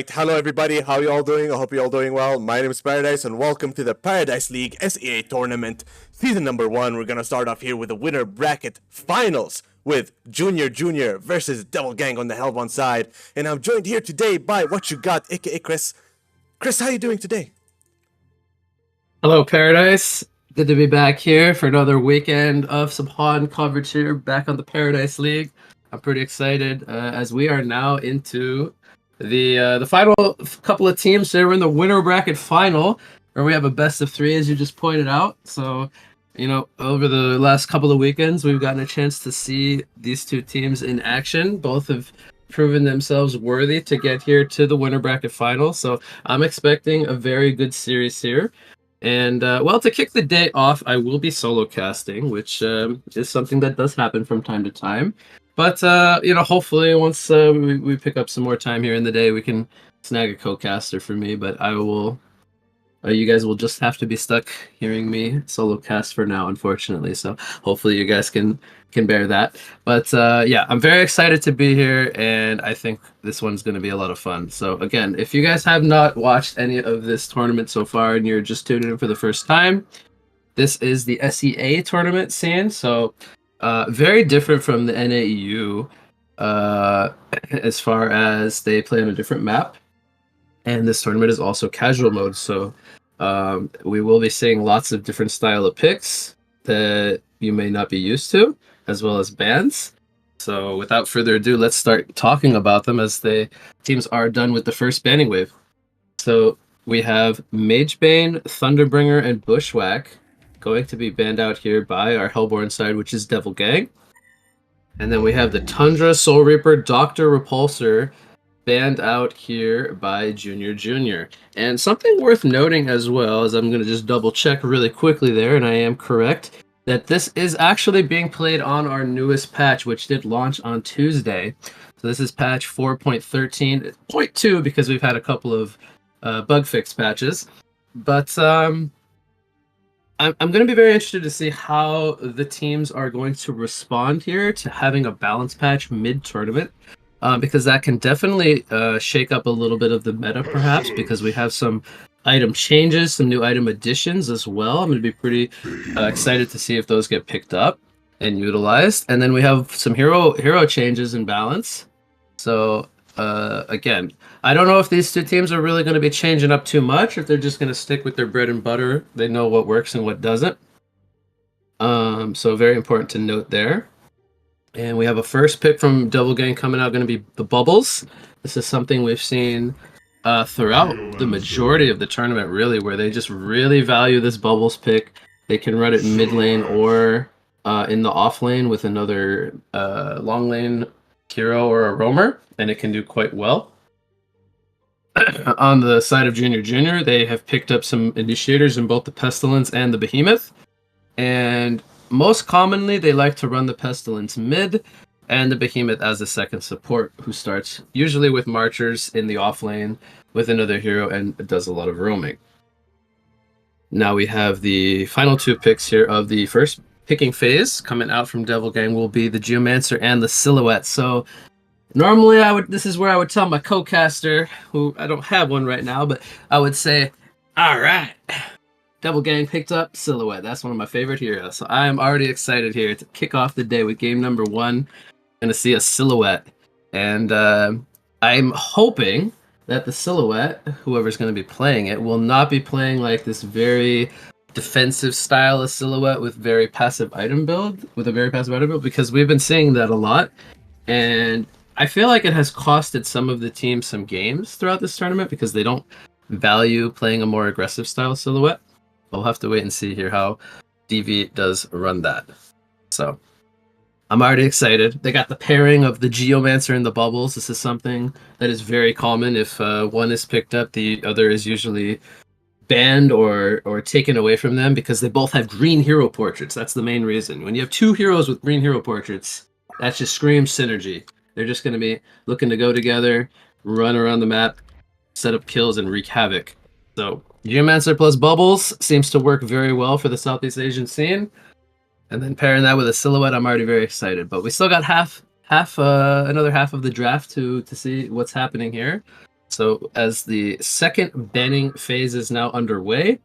right, hello everybody. How you all doing? I hope you all doing well. My name is Paradise, and welcome to the Paradise League SEA Tournament, season number 1. We're gonna start off here with the winner bracket finals with Junior versus Devil Gang on the Hell One side, and I'm joined here today by What You Got, aka Chris. Chris, how you doing today? Hello, Paradise. Good to be back here for another weekend of some HoN coverage here, back on the Paradise League. I'm pretty excited as we are now into the final couple of teams. Here we're in the winner bracket final, where we have a best of 3, as you just pointed out. So, over the last couple of weekends, we've gotten a chance to see these two teams in action. Both have proven themselves worthy to get here to the winner bracket final. So I'm expecting a very good series here. And to kick the day off, I will be solo casting, which is something that does happen from time to time. But hopefully once we pick up some more time here in the day, we can snag a co-caster for me. But I will. You guys will just have to be stuck hearing me solo cast for now, unfortunately. So hopefully you guys can bear that. But I'm very excited to be here, and I think this one's going to be a lot of fun. So again, if you guys have not watched any of this tournament so far and you're just tuning in for the first time, this is the SEA tournament scene. So very different from the NAEU as far as they play on a different map. And this tournament is also casual mode, so we will be seeing lots of different style of picks that you may not be used to, as well as bans. So without further ado, let's start talking about them as the teams are done with the first banning wave. So we have Magebane, Thunderbringer, and Bushwhack going to be banned out here by our Hellborn side, which is Devil Gang. And then we have the Tundra, Soul Reaper, Doctor Repulsor, banned out here by Junior. And something worth noting as well, as I'm going to just double check really quickly there, and I am correct, that this is actually being played on our newest patch, which did launch on Tuesday. So this is patch 4.13.2 because we've had a couple of bug fix patches. But I'm going to be very interested to see how the teams are going to respond here to having a balance patch mid-tournament. Because that can definitely shake up a little bit of the meta, perhaps, because we have some item changes, some new item additions as well. I'm going to be pretty excited to see if those get picked up and utilized. And then we have some hero changes in balance. So, again, I don't know if these two teams are really going to be changing up too much, or if they're just going to stick with their bread and butter. They know what works and what doesn't. So very important to note there. And we have a first pick from Devil Gang coming out, going to be the Bubbles. This is something we've seen throughout the majority of the tournament, really, where they just really value this Bubbles pick. They can run it mid lane or in the off lane with another long lane hero or a roamer, and it can do quite well. On the side of Junior, they have picked up some initiators in both the Pestilence and the Behemoth. And most commonly, they like to run the Pestilence mid and the Behemoth as a second support, who starts usually with Marchers in the off lane with another hero and does a lot of roaming. Now we have the final two picks here of the first picking phase. Coming out from Devil Gang will be the Geomancer and the Silhouette. So normally this is where I would tell my co-caster, who I don't have one right now, but I would say, all right, Devil Gang picked up Silhouette. That's one of my favorite heroes. So I am already excited here to kick off the day with game number 1 and to see a Silhouette. And I'm hoping that the Silhouette, whoever's going to be playing it, will not be playing like this very defensive style of Silhouette with a very passive item build, because we've been seeing that a lot. And I feel like it has costed some of the teams some games throughout this tournament because they don't value playing a more aggressive style Silhouette. We'll have to wait and see here how DV does run that. So I'm already excited. They got the pairing of the Geomancer and the Bubbles. This is something that is very common. If one is picked up, the other is usually banned or taken away from them because they both have green hero portraits. That's the main reason. When you have two heroes with green hero portraits, that just screams synergy. They're just going to be looking to go together, run around the map, set up kills, and wreak havoc. So Geomancer plus Bubbles seems to work very well for the Southeast Asian scene. And then pairing that with a Silhouette, I'm already very excited. But we still got another half of the draft to see what's happening here. So, as the second banning phase is now underway,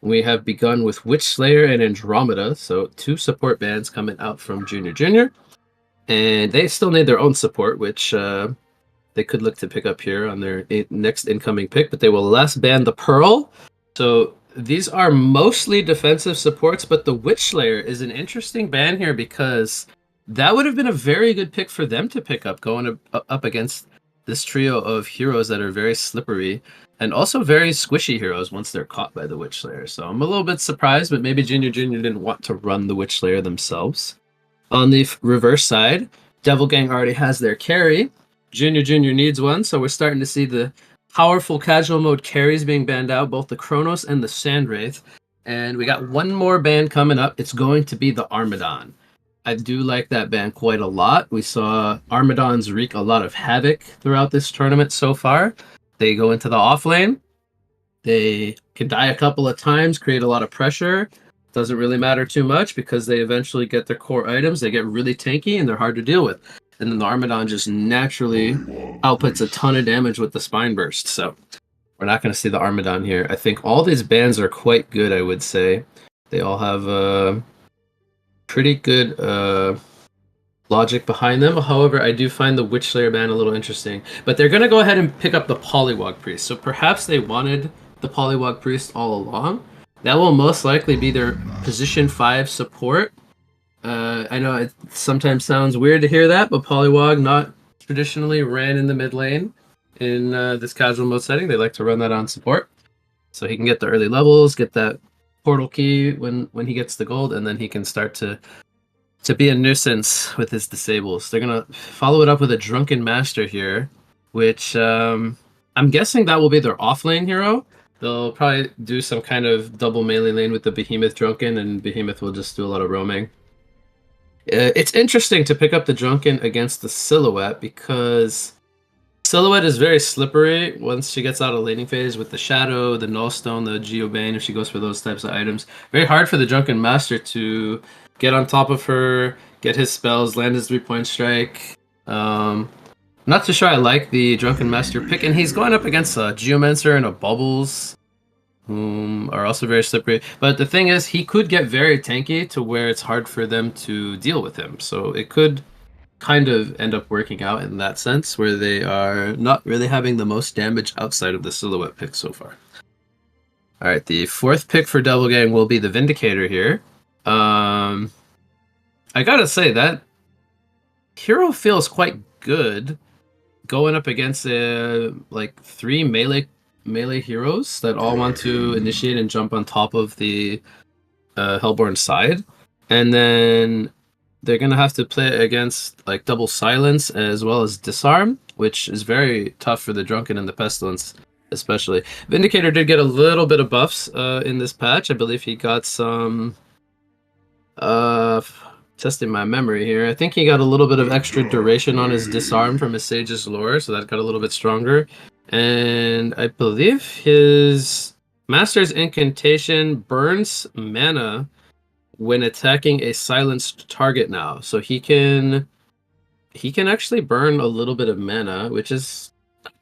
we have begun with Witchslayer and Andromeda, so two support bans coming out from Junior Junior. And they still need their own support, which they could look to pick up here on their next incoming pick, but they will last ban the Pearl. So these are mostly defensive supports, but the Witchslayer is an interesting ban here because that would have been a very good pick for them to pick up going up against this trio of heroes that are very slippery and also very squishy heroes once they're caught by the Witchslayer. So I'm a little bit surprised, but maybe Junior Junior didn't want to run the Witchslayer themselves. On the reverse side, Devil Gang already has their carry. Junior Junior needs one, so we're starting to see the powerful casual mode carries being banned out, both the Chronos and the Sandwraith. And we got one more ban coming up. It's going to be the Armadon. I do like that ban quite a lot. We saw Armadons wreak a lot of havoc throughout this tournament so far. They go into the off lane. They can die a couple of times, create a lot of pressure. Doesn't really matter too much because they eventually get their core items. They get really tanky and they're hard to deal with. And then the Armadon just naturally outputs a ton of damage with the Spine Burst. So we're not going to see the Armadon here. I think all these bans are quite good, I would say. They all have pretty good logic behind them. However, I do find the Witchslayer ban a little interesting. But they're going to go ahead and pick up the Polywog Priest. So perhaps they wanted the Polywog Priest all along. That will most likely be their position 5 support. I know it sometimes sounds weird to hear that, but Polywog not traditionally ran in the mid lane in this casual mode setting. They like to run that on support. So he can get the early levels, get that portal key when he gets the gold, and then he can start to be a nuisance with his disables. They're going to follow it up with a Drunken Master here, which I'm guessing that will be their offlane hero. They'll probably do some kind of double melee lane with the Behemoth Drunken, and Behemoth will just do a lot of roaming. It's interesting to pick up the Drunken against the Silhouette because Silhouette is very slippery once she gets out of laning phase with the Shadow, the Nullstone, the Geobane, if she goes for those types of items. Very hard for the Drunken Master to get on top of her, get his spells, land his 3-point strike. Not too sure I like the Drunken Master pick, and he's going up against a Geomancer and a Bubbles, whom are also very slippery. But the thing is, he could get very tanky to where it's hard for them to deal with him. So it could kind of end up working out in that sense, where they are not really having the most damage outside of the Silhouette pick so far. All right, the fourth pick for Devil Gang will be the Vindicator here. I gotta say, that hero feels quite good going up against like 3 melee heroes that all want to initiate and jump on top of the Hellborn side, and then they're gonna have to play against like double silence as well as disarm, which is very tough for the Drunken and the Pestilence especially. Vindicator did get a little bit of buffs in this patch. I believe he got some testing my memory here. I think he got a little bit of extra duration on his disarm from his Sage's Lore, so that got a little bit stronger. And I believe his Master's Incantation burns mana when attacking a silenced target now. So he can actually burn a little bit of mana, which is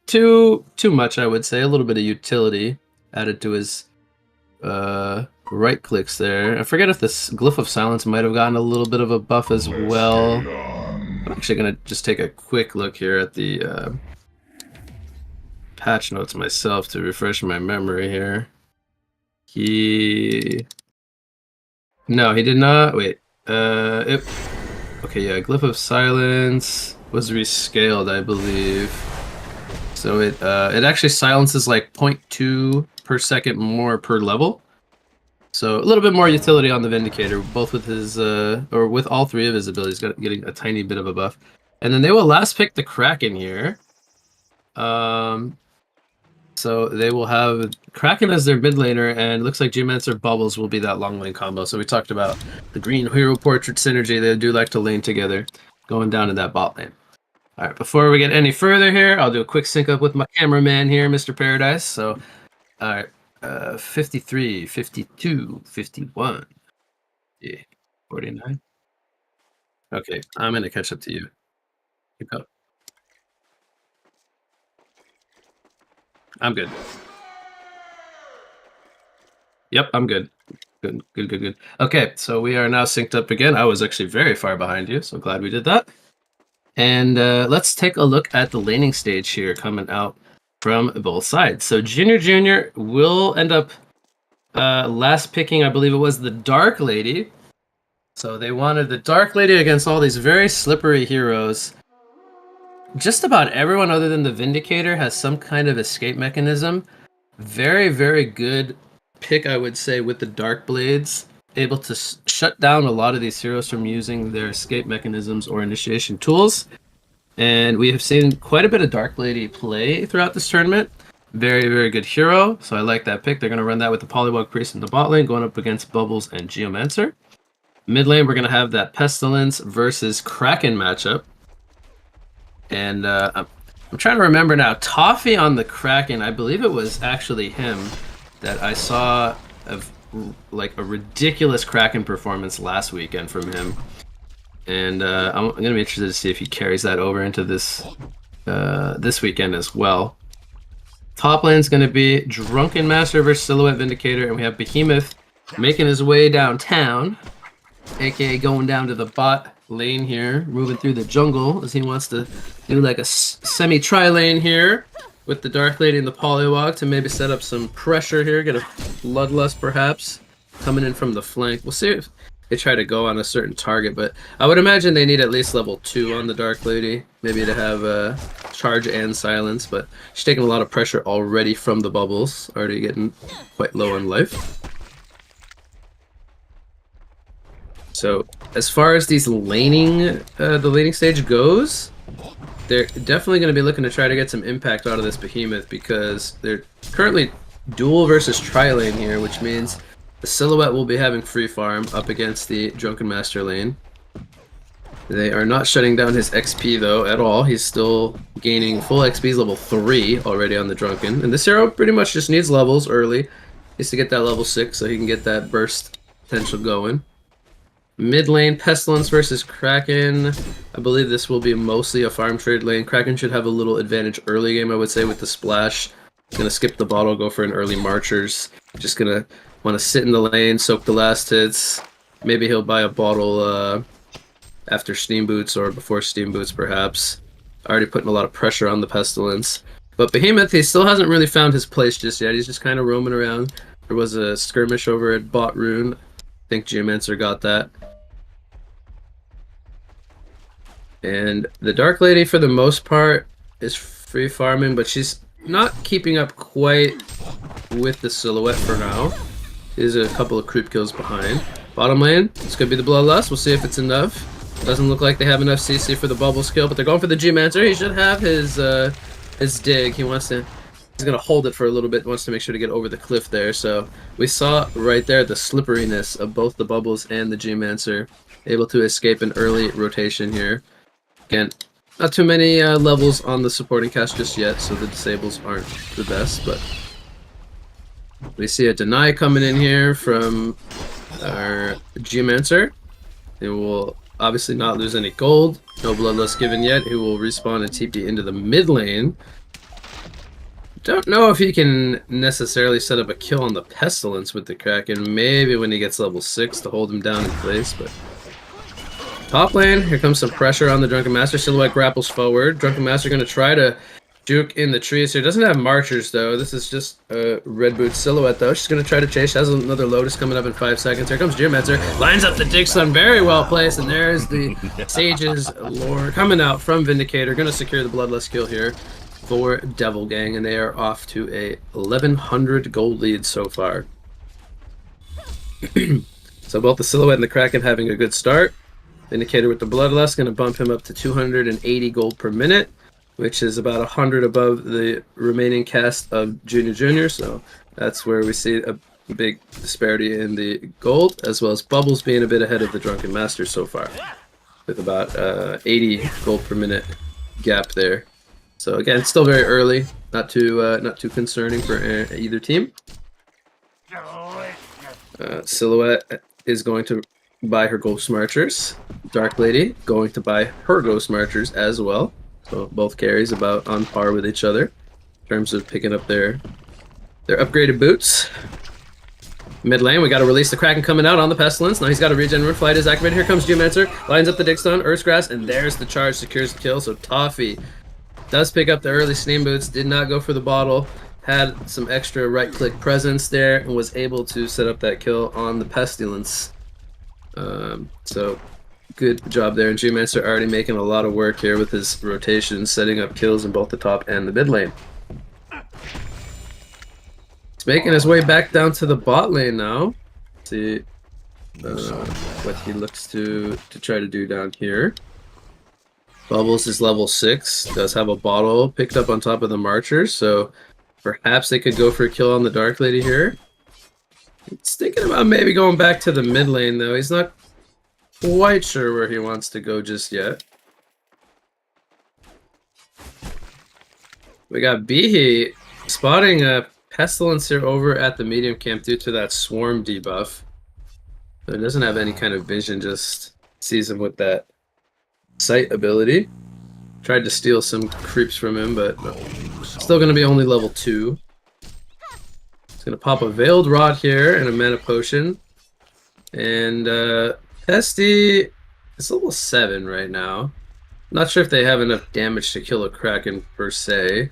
too much, I would say. A little bit of utility added to his right clicks there. I forget if this Glyph of Silence might have gotten a little bit of a buff as well. I'm actually going to just take a quick look here at the patch notes myself to refresh my memory here. No, he did not. Wait. Okay, yeah, Glyph of Silence was rescaled, I believe. So it actually silences like 0.2 per second more per level. So a little bit more utility on the Vindicator, both with his or with all 3 of his abilities, getting a tiny bit of a buff. And then they will last pick the Kraken here. So they will have Kraken as their mid laner, and it looks like Geomancer Bubbles will be that long lane combo. So we talked about the green hero portrait synergy. They do like to lane together, going down in that bot lane. All right, before we get any further here, I'll do a quick sync up with my cameraman here, Mr. Paradise. So, all right, 53, 52, 51, yeah, 49. Okay, I'm going to catch up to you. Keep up. I'm good. Yep, I'm good. Good. Okay, so we are now synced up again. I was actually very far behind you, so glad we did that. And let's take a look at the laning stage here coming out from both sides. So Junior will end up last picking, I believe it was the Dark Lady. So they wanted the Dark Lady against all these very slippery heroes. Just about everyone other than the Vindicator has some kind of escape mechanism. Very, very good pick, I would say, with the Dark Blades. Able to shut down a lot of these heroes from using their escape mechanisms or initiation tools. And we have seen quite a bit of Dark Lady play throughout this tournament. Very, very good hero. So I like that pick. They're going to run that with the Polywog Priest in the bot lane, going up against Bubbles and Geomancer. Mid lane, we're going to have that Pestilence versus Kraken matchup. And I'm trying to remember now. Toffee on the Kraken, I believe it was actually him that I saw of like a ridiculous Kraken performance last weekend from him. And I'm going to be interested to see if he carries that over into this weekend as well. Top lane's going to be Drunken Master versus Silhouette Vindicator, and we have Behemoth making his way downtown, aka going down to the bot lane here, moving through the jungle as he wants to do like a semi-tri lane here with the Dark Lady and the Polywog to maybe set up some pressure here, get a Bloodlust perhaps coming in from the flank. We'll see if they try to go on a certain target, but I would imagine they need at least level 2 on the Dark Lady, maybe to have charge and silence, but she's taking a lot of pressure already from the Bubbles, already getting quite low on life. So as far as these laning, the laning stage goes, they're definitely going to be looking to try to get some impact out of this Behemoth because they're currently dual versus tri-lane here, which means the Silhouette will be having free farm up against the Drunken Master lane. They are not shutting down his XP though at all. He's still gaining full XP. He's level 3 already on the Drunken. And this hero pretty much just needs levels early. Needs to get that level 6 so he can get that burst potential going. Mid lane, Pestilence versus Kraken. I believe this will be mostly a farm trade lane. Kraken should have a little advantage early game, I would say, with the splash. He's going to skip the bottle, go for an early Marchers. Just going to want to sit in the lane, soak the last hits. Maybe he'll buy a bottle after Steam Boots or before Steam Boots, perhaps. Already putting a lot of pressure on the Pestilence. But Behemoth, he still hasn't really found his place just yet. He's just kind of roaming around. There was a skirmish over at Bot Rune. I think Geomancer got that. And the Dark Lady, for the most part, is free farming, but she's not keeping up quite with the Silhouette for now. There's a couple of creep kills behind. Bottom lane, this could be the Bloodlust. We'll see if it's enough. Doesn't look like they have enough CC for the Bubble skill, but they're going for the Geomancer. He should have his dig. He's gonna hold it for a little bit. Wants to make sure to get over the cliff there. So we saw right there the slipperiness of both the Bubbles and the Geomancer, able to escape an early rotation here. Again, not too many levels on the supporting cast just yet, so the disables aren't the best, but we see a deny coming in here from our Geomancer. He will obviously not lose any gold. No Bloodlust given yet. He will respawn and TP into the mid lane. Don't know if he can necessarily set up a kill on the Pestilence with the Kraken. Maybe when he gets level 6 to hold him down in place, but top lane, here comes some pressure on the Drunken Master. Silhouette grapples forward. Drunken Master going to try to juke in the trees here. Doesn't have Marchers, though. This is just a Red Boot Silhouette, though. She's going to try to chase. She has another Lotus coming up in 5 seconds. Here comes Geomancer. Lines up the Dig Stun. Very well placed. And there's the Sage's Lore coming out from Vindicator. Going to secure the Bloodlust kill here for Devil Gang. And they are off to a 1,100 gold lead so far. So both the Silhouette and the Kraken having a good start. Vindicator with the Bloodlust going to bump him up to 280 gold per minute, which is about 100 above the remaining cast of Junior. So that's where we see a big disparity in the gold, as well as Bubbles being a bit ahead of the Drunken Master so far, with about 80 gold per minute gap there. So again, it's still very early, not too concerning for either team. Silhouette is going to buy her Ghost Marchers. Dark Lady going to buy her Ghost Marchers as well. So both carries about on par with each other. terms of picking up their upgraded boots. Mid lane, we got to release the Kraken coming out on the Pestilence. Now he's got a regenerate flight is activated. Here comes Geomancer, lines up the Dig Stun, Earth's Grass, and there's the charge, secures the kill. So Toffee does pick up the early Steam Boots, did not go for the bottle, had some extra right-click presence there, and was able to set up that kill on the Pestilence. So good job there. And Geomancer already making a lot of work here with his rotation, setting up kills in both the top and the mid lane. Making his way back down to the bot lane now. See what he looks to try to do down here. Bubbles is level 6, does have a bottle picked up on top of the Marcher, so perhaps they could go for a kill on the Dark Lady here. He's thinking about maybe going back to the mid lane though. He's not quite sure where he wants to go just yet. We got Bihi spotting a Pestilence here over at the medium camp due to that swarm debuff. But it doesn't have any kind of vision, just sees him with that sight ability. Tried to steal some creeps from him, but no. Still going to be only level 2. He's going to pop a Veiled Rod here and a Mana Potion. And Pesty is level 7 right now. Not sure if they have enough damage to kill a Kraken per se.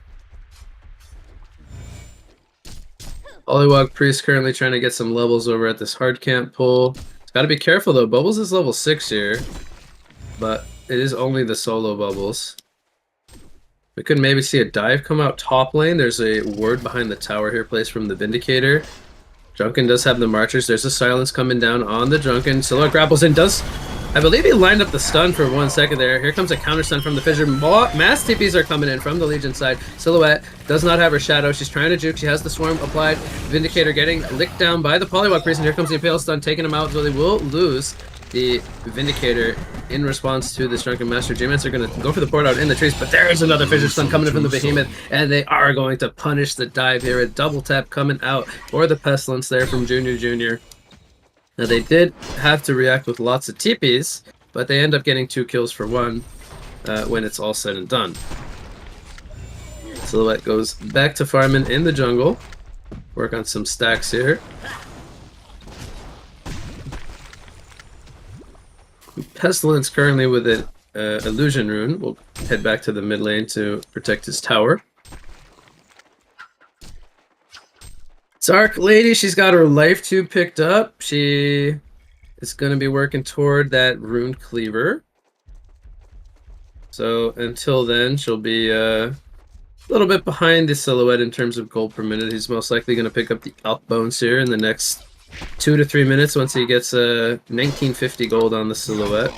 Ollywog Priest currently trying to get some levels over at this hard camp pull. It's got to be careful though. Bubbles is level 6 here, but it is only the solo Bubbles. We could maybe see a dive come out top lane. There's a ward behind the tower here placed from the Vindicator. Drunken does have the Marchers. There's a silence coming down on the Drunken. Silhouette grapples in. I believe he lined up the stun for 1 second there. Here comes a counter stun from the Fissure. Mass TPs are coming in from the Legion side. Silhouette does not have her shadow. She's trying to juke. She has the swarm applied. Vindicator getting licked down by the Polywog Priest. And here comes the Impale stun taking him out. So they will lose the Vindicator in response to this Drunken Master. Geomancer are going to go for the port out in the trees. But there's another Fissure stun coming in from the Behemoth. And they are going to punish the dive here. A double tap coming out for the Pestilence there from Junior. Now they did have to react with lots of TPs, but they end up getting 2 kills for 1 when it's all said and done. Silhouette goes back to farming in the jungle. Work on some stacks here. Pestilence currently with an illusion rune. We'll head back to the mid lane to protect his tower. Dark Lady, she's got her life tube picked up. She is going to be working toward that rune cleaver. So until then, she'll be a little bit behind the Silhouette in terms of gold per minute. He's most likely going to pick up the Elk Bones here in the next 2 to 3 minutes once he gets 1950 gold on the Silhouette.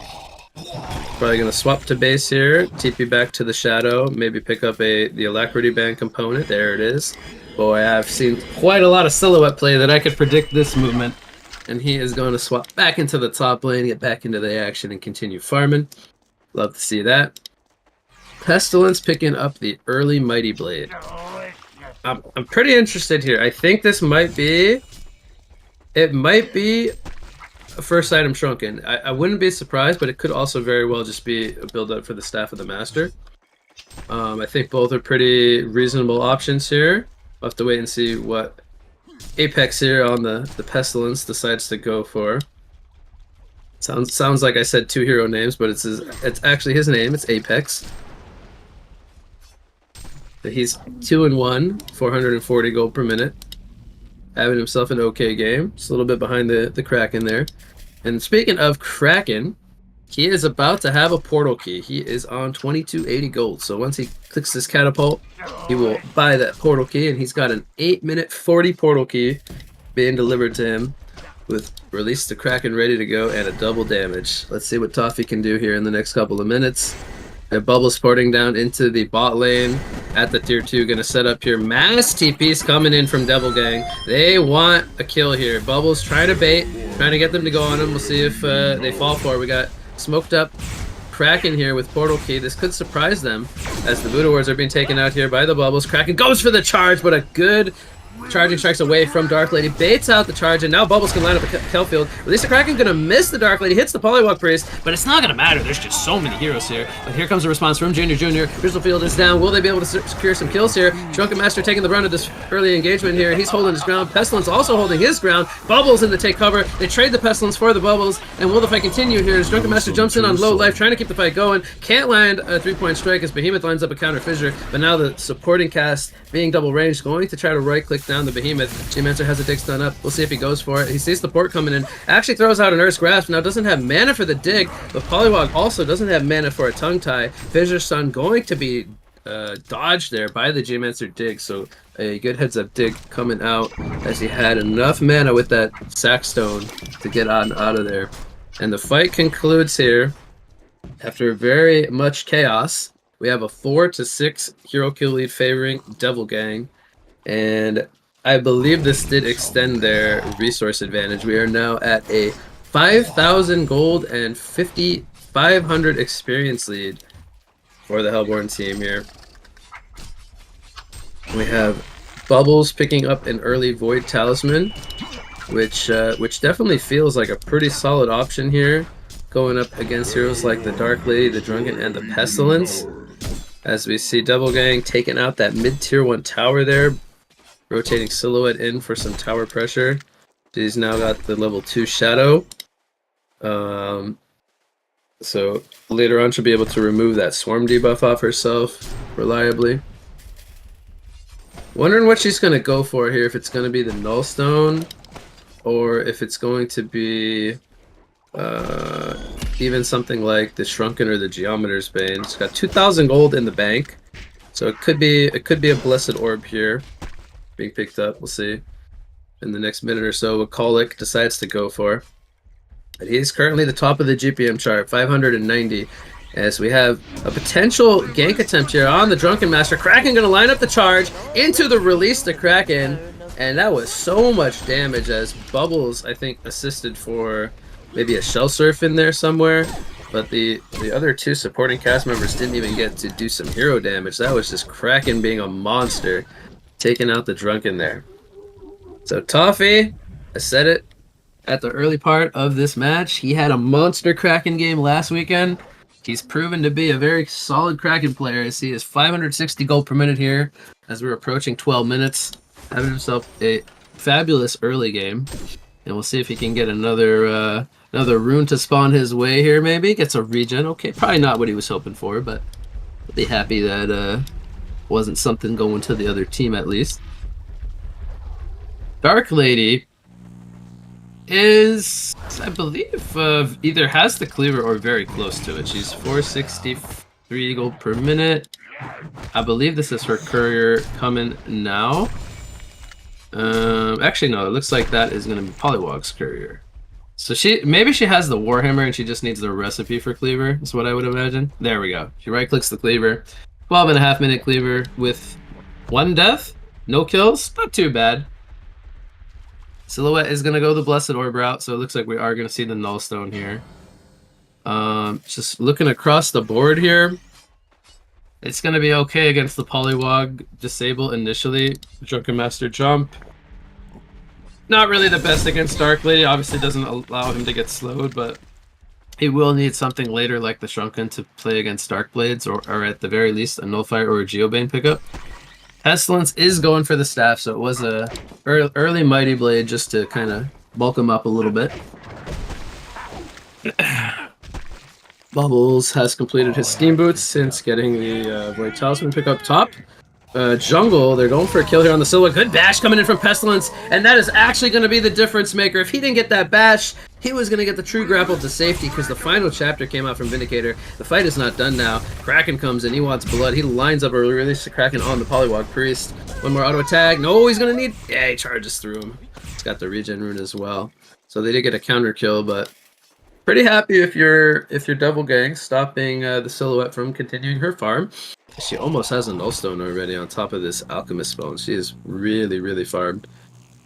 Probably going to swap to base here, TP back to the Shadow, maybe pick up the Alacrity Band component. There it is. Boy, I've seen quite a lot of Silhouette play that I could predict this movement. And he is going to swap back into the top lane, get back into the action, and continue farming. Love to see that. Pestilence picking up the early Mighty Blade. I'm pretty interested here. I think this might be... It might be a first item Shrunken. I wouldn't be surprised, but it could also very well just be a build-up for the Staff of the Master. I think both are pretty reasonable options here. We'll have to wait and see what Apex here on the Pestilence decides to go for. Sounds like I said 2 hero names, but it's actually his name. It's Apex. But he's 2-1, 440 gold per minute. Having himself an okay game. Just a little bit behind the Kraken there. And speaking of Kraken, he is about to have a portal key. He is on 2280 gold. So once he clicks this catapult, he will buy that portal key, and he's got an 8-minute 40 portal key being delivered to him with Release the Kraken ready to go and a double damage. Let's see what Toffee can do here in the next couple of minutes. Bubbles porting down into the bot lane at the tier 2. Gonna set up here. Mass TPs coming in from Devil Gang. They want a kill here. Bubbles trying to bait, trying to get them to go on him. We'll see if they fall for it. We got smoked up Kraken here with portal key. This could surprise them as the Voodoo Wards are being taken out here by the Bubbles. Kraken goes for the charge, but a good Charging strikes away from Dark Lady, baits out the charge, and now Bubbles can line up a kill field. At least the Kraken gonna miss the Dark Lady, hits the Polywog Priest, but it's not gonna matter. There's just so many heroes here. But here comes a response from Junior. Crystal Field is down. Will they be able to secure some kills here? Drunken Master taking the brunt of this early engagement here. He's holding his ground. Pestilence also holding his ground. Bubbles in to take cover. They trade the Pestilence for the Bubbles, and will the fight continue here as Drunken Master jumps in on low life, trying to keep the fight going. Can't land a 3-point strike as Behemoth lines up a counter fissure, but now the supporting cast being double ranged, going to try to right click down the Behemoth. Geomancer has a dig stun up. We'll see if he goes for it. He sees the port coming in. Actually throws out an Earth's Grasp. Now doesn't have mana for the dig, but Polywog also doesn't have mana for a tongue tie. Fissure Stun going to be dodged there by the Geomancer dig, so a good heads up dig coming out as he had enough mana with that Sackstone to get out of there. And the fight concludes here after very much chaos. We have a 4-6 hero kill lead favoring Devil Gang, and I believe this did extend their resource advantage. We are now at a 5,000 gold and 5,500 experience lead for the Hellborn team here. We have Bubbles picking up an early Void Talisman, which definitely feels like a pretty solid option here, going up against heroes like the Dark Lady, the Drunken, and the Pestilence. As we see Devil Gang taking out that mid-tier 1 tower there, rotating Silhouette in for some tower pressure. She's now got the level 2 Shadow. So later on she'll be able to remove that Swarm debuff off herself reliably. Wondering what she's going to go for here, if it's going to be the Nullstone, or if it's going to be even something like the Shrunken or the Geometer's Bane. It's got 2,000 gold in the bank, so it could be a Blessed Orb here being picked up. We'll see in the next minute or so what Colic decides to go for. But he's currently the top of the GPM chart, 590, as we have a potential gank attempt here on the Drunken Master. Kraken gonna line up the charge into the release to Kraken, and that was so much damage as Bubbles, I think, assisted for maybe a Shell Surf in there somewhere, but the other two supporting cast members didn't even get to do some hero damage. That was just Kraken being a monster, taking out the Drunken there. So Toffee, I said it at the early part of this match, he had a monster Kraken game last weekend. He's proven to be a very solid Kraken player. I see his 560 gold per minute here as we're approaching 12 minutes, having himself a fabulous early game. And we'll see if he can get another rune to spawn his way here, maybe. Gets a regen. Okay, probably not what he was hoping for, but I'll be happy that wasn't something going to the other team at least. Dark Lady is, I believe, either has the cleaver or very close to it. She's 463 gold per minute. I believe this is her courier coming now. Actually, no, it looks like that is going to be Polywog's courier. So maybe she has the Warhammer and she just needs the recipe for cleaver, is what I would imagine. There we go. She right-clicks the cleaver. 12.5 minute cleaver with 1 death. No kills. Not too bad. Silhouette is going to go the Blessed Orb route, so it looks like we are going to see the Nullstone here. Just looking across the board here, it's going to be okay against the Polywog Disable initially. Drunken Master jump. Not really the best against Dark Lady. Obviously doesn't allow him to get slowed, but he will need something later like the Shrunken to play against Dark Blades, or at the very least a Nullfire or a Geobane pickup. Pestilence is going for the staff, so it was a early Mighty Blade just to kind of bulk him up a little bit. Bubbles has completed his Steam Boots since getting the Void Talisman pick up top. Jungle, they're going for a kill here on the Silhouette. Good bash coming in from Pestilence, and that is actually going to be the difference maker. If he didn't get that bash, he was going to get the true grapple to safety because the final chapter came out from Vindicator. The fight is not done now. Kraken comes in, he wants blood. He lines up a release to Kraken on the Polywog Priest. One more auto attack. No, he's going to need... Yeah, he charges through him. He's got the regen rune as well. So they did get a counter kill, but pretty happy if you're Devil Gang, stopping the Silhouette from continuing her farm. She almost has a Nullstone already on top of this Alchemist Bone. She is really, really farmed.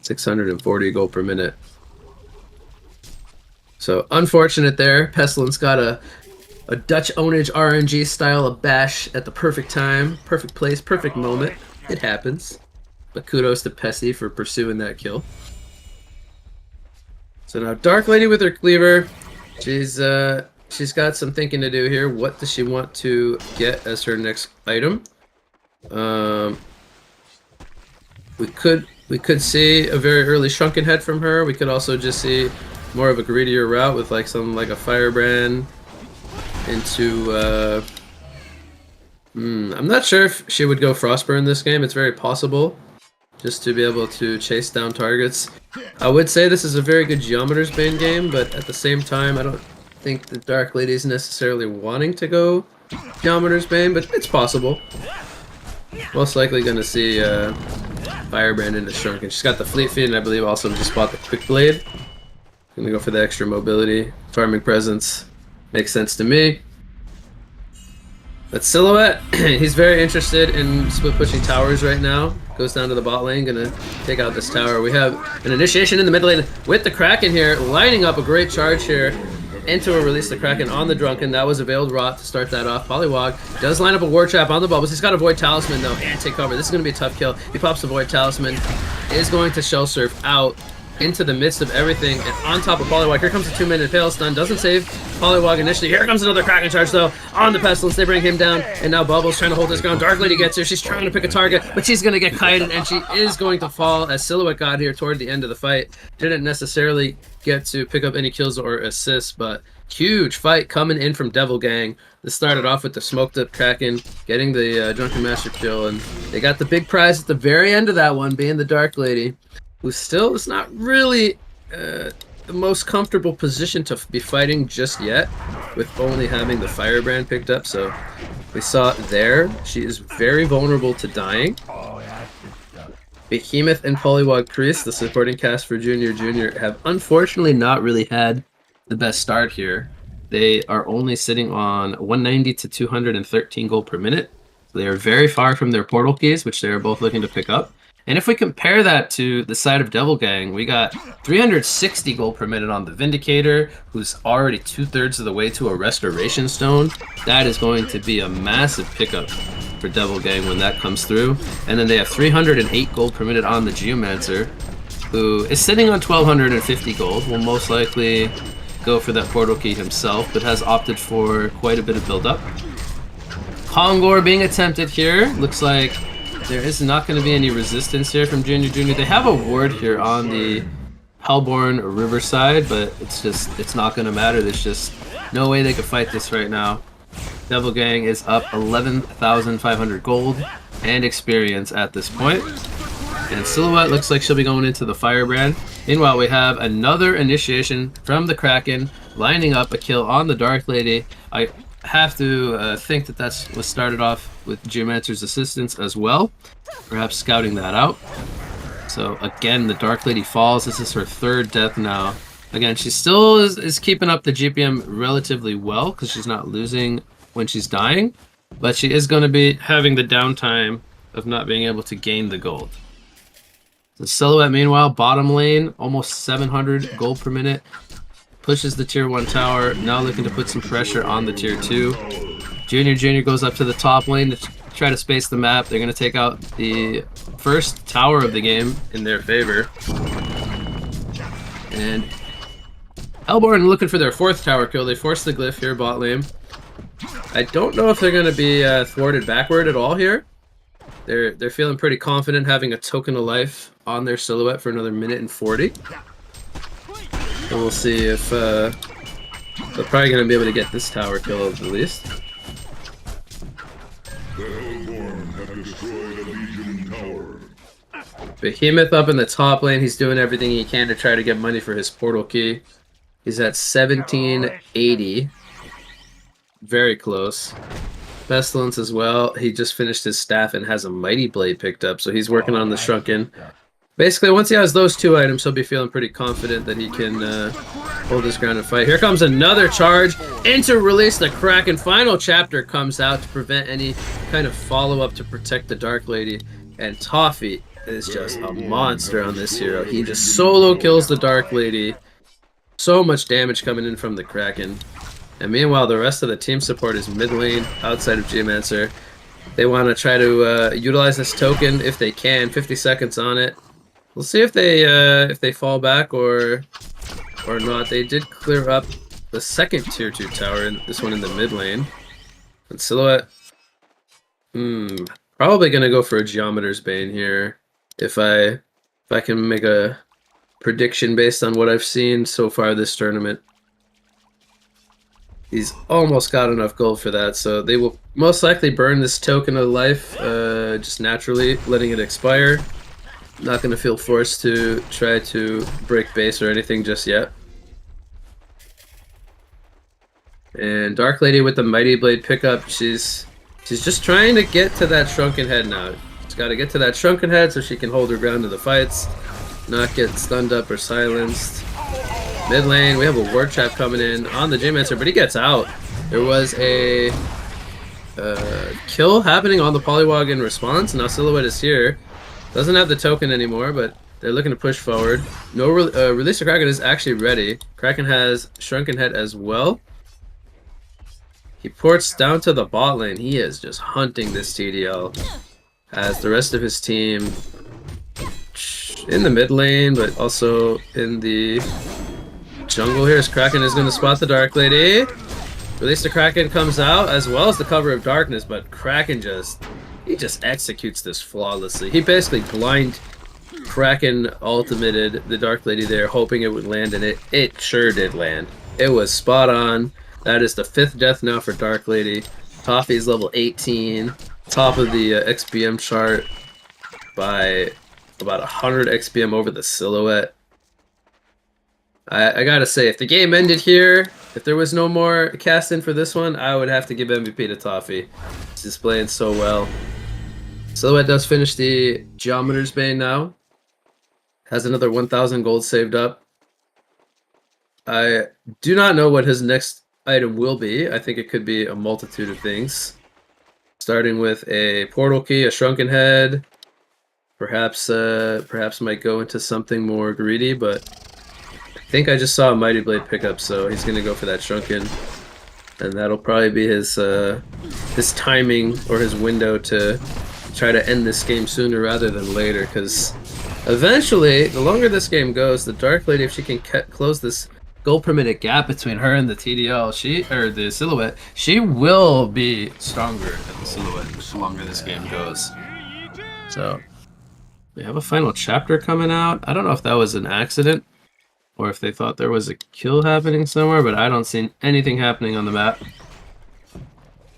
640 gold per minute. So, unfortunate there. Pestilence got a Dutch ownage RNG style of bash at the perfect time. Perfect place, perfect moment. It happens. but kudos to Pessy for pursuing that kill. So now Dark Lady with her cleaver. She's got some thinking to do here. What does she want to get as her next item? We could see a very early shrunken head from her. We could also just see more of a greedier route with like a firebrand into I'm not sure if she would go Frostburn this game. It's very possible, just to be able to chase down targets. I would say this is a very good Geometer's Bane game, but at the same time, I don't think the Dark Lady is necessarily wanting to go Geometer's Bane, but it's possible. Most likely going to see Firebrand into Shrunken. She's got the Fleet Feet, and I believe also just bought the Quick Blade. Gonna go for the extra mobility. Farming presence makes sense to me. But Silhouette, he's very interested in split pushing towers right now. Goes down to the bot lane, gonna take out this tower. We have an initiation in the mid lane with the Kraken here, lining up a great charge here into a release the Kraken on the Drunken. That was a Veiled Rot to start that off. Polywog does line up a War Trap on the bubbles. He's got a Void Talisman though, and take cover. This is gonna be a tough kill. He pops the Void Talisman, is going to Shell Surf out into the midst of everything, and on top of Polywog, here comes the 2-minute Pale Stun, doesn't save Polywog initially. Here comes another Kraken charge though, on the Pestilence, they bring him down, and now Bubbles trying to hold his ground. Dark Lady gets here, she's trying to pick a target, but she's gonna get kited, and she is going to fall as Silhouette got here toward the end of the fight. Didn't necessarily get to pick up any kills or assists, but huge fight coming in from Devil Gang. This started off with the smoked up Kraken, getting the Drunken Master kill, and they got the big prize at the very end of that one, being the Dark Lady, who still is not really the most comfortable position to be fighting just yet, with only having the Firebrand picked up. So we saw it there. She is very vulnerable to dying. Behemoth and Polywog Priest, the supporting cast for Junior, have unfortunately not really had the best start here. They are only sitting on 190 to 213 gold per minute. So they are very far from their portal keys, which they are both looking to pick up. And if we compare that to the side of Devil Gang, we got 360 gold per minute on the Vindicator, who's already 2/3 of the way to a Restoration Stone. That is going to be a massive pickup for Devil Gang when that comes through. And then they have 308 gold per minute on the Geomancer, who is sitting on 1,250 gold. Will most likely go for that portal key himself, but has opted for quite a bit of build-up. Kongor being attempted here. Looks like there is not going to be any resistance here from Junior. They have a ward here on the Hellborn Riverside, but it's not going to matter. There's just no way they could fight this right now. Devil Gang is up 11,500 gold and experience at this point. And Silhouette looks like she'll be going into the Firebrand. Meanwhile, we have another initiation from the Kraken, lining up a kill on the Dark Lady. I have to think that that's was started off with Geomancer's assistance as well, perhaps scouting that out. So again, the Dark Lady falls. This is her third death now. Again, she still is keeping up the GPM relatively well because she's not losing when she's dying, but she is going to be having the downtime of not being able to gain the gold. The Silhouette, meanwhile, bottom lane, almost 700 gold per minute. Pushes the tier 1 tower, now looking to put some pressure on the tier 2. Junior goes up to the top lane to try to space the map. They're going to take out the first tower of the game in their favor. And Hellborn looking for their 4th tower kill. They force the glyph here, bot lane. I don't know if they're going to be thwarted backward at all here. They're feeling pretty confident having a token of life on their Silhouette for another minute and 40. And we'll see if they're probably going to be able to get this tower kill at the least. Behemoth up in the top lane. He's doing everything he can to try to get money for his portal key. He's at 1780. Very close. Pestilence as well. He just finished his staff and has a Mighty Blade picked up, so he's working on the Shrunken. Basically, once he has those 2 items, he'll be feeling pretty confident that he can hold his ground and fight. Here comes another charge into release the Kraken. Final chapter comes out to prevent any kind of follow-up to protect the Dark Lady. And Toffee is just a monster on this hero. He just solo kills the Dark Lady. So much damage coming in from the Kraken. And meanwhile, the rest of the team support is mid lane, outside of Geomancer. They want to try to utilize this token if they can. 50 seconds on it. We'll see if they fall back or not. They did clear up the second tier 2 tower, this one in the mid lane. And Silhouette, probably gonna go for a Geometer's Bane here if I can make a prediction based on what I've seen so far this tournament. He's almost got enough gold for that, so they will most likely burn this token of life just naturally, letting it expire. Not going to feel forced to try to break base or anything just yet. And Dark Lady with the Mighty Blade pickup, she's just trying to get to that Shrunken Head now. She's got to get to that Shrunken Head so she can hold her ground in the fights, not get stunned up or silenced. Mid lane, we have a Ward Trap coming in on the J-Mancer, but he gets out. There was a kill happening on the Polywog in response. Now Silhouette is here. Doesn't have the token anymore, but they're looking to push forward. No Release the Kraken is actually ready. Kraken has Shrunken Head as well. He ports down to the bot lane. He is just hunting this TDL as the rest of his team in the mid lane, but also in the jungle here as Kraken is going to spot the Dark Lady. Release the Kraken comes out as well as the cover of darkness, but Kraken just executes this flawlessly. He basically blind Kraken ultimated the Dark Lady there, hoping it would land, and it sure did land. It was spot on. That is the 5th death now for Dark Lady. Toffee's level 18, top of the XPM chart by about 100 XPM over the Silhouette. I gotta say, if the game ended here, if there was no more cast in for this one, I would have to give MVP to Toffee. He's just playing so well. Silhouette does finish the Geometer's Bane now. Has another 1,000 gold saved up. I do not know what his next item will be. I think it could be a multitude of things. Starting with a Portal Key, a Shrunken Head. Perhaps might go into something more greedy, but I think I just saw a Mighty Blade pickup, so he's gonna go for that Shrunken, and that'll probably be his timing or his window to try to end this game sooner rather than later. Because eventually, the longer this game goes, the Dark Lady, if she can close this gold per minute gap between her and the TDL, the Silhouette, she will be stronger than the Silhouette the longer this game goes. So we have a final chapter coming out. I don't know if that was an accident or if they thought there was a kill happening somewhere, but I don't see anything happening on the map.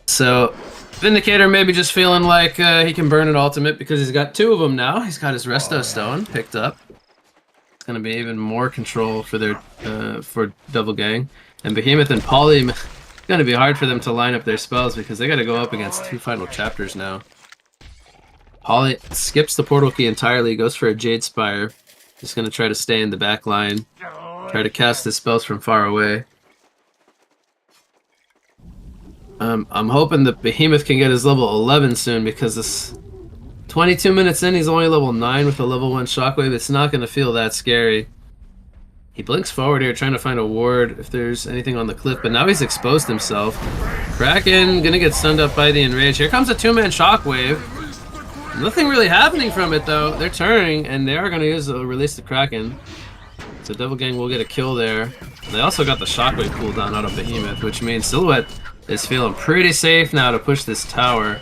So Vindicator maybe just feeling like he can burn an ultimate because he's got 2 of them now. He's got his Resto Stone picked up. It's going to be even more control for their for Double Gang. And Behemoth and Poly, it's going to be hard for them to line up their spells because they got to go up against 2 final chapters now. Poly skips the Portal Key entirely, goes for a Jade Spire. Just going to try to stay in the back line. Try to cast his spells from far away. I'm hoping that Behemoth can get his level 11 soon, because this 22 minutes in, he's only level 9 with a level 1 Shockwave. It's not going to feel that scary. He blinks forward here, trying to find a ward if there's anything on the cliff, but now he's exposed himself. Kraken going to get stunned up by the Enrage. Here comes a 2-man Shockwave. Nothing really happening from it, though. They're turning, and they are going to use a Release the Kraken. So Devil Gang will get a kill there. They also got the Shockwave cooldown out of Behemoth, which means Silhouette is feeling pretty safe now to push this tower.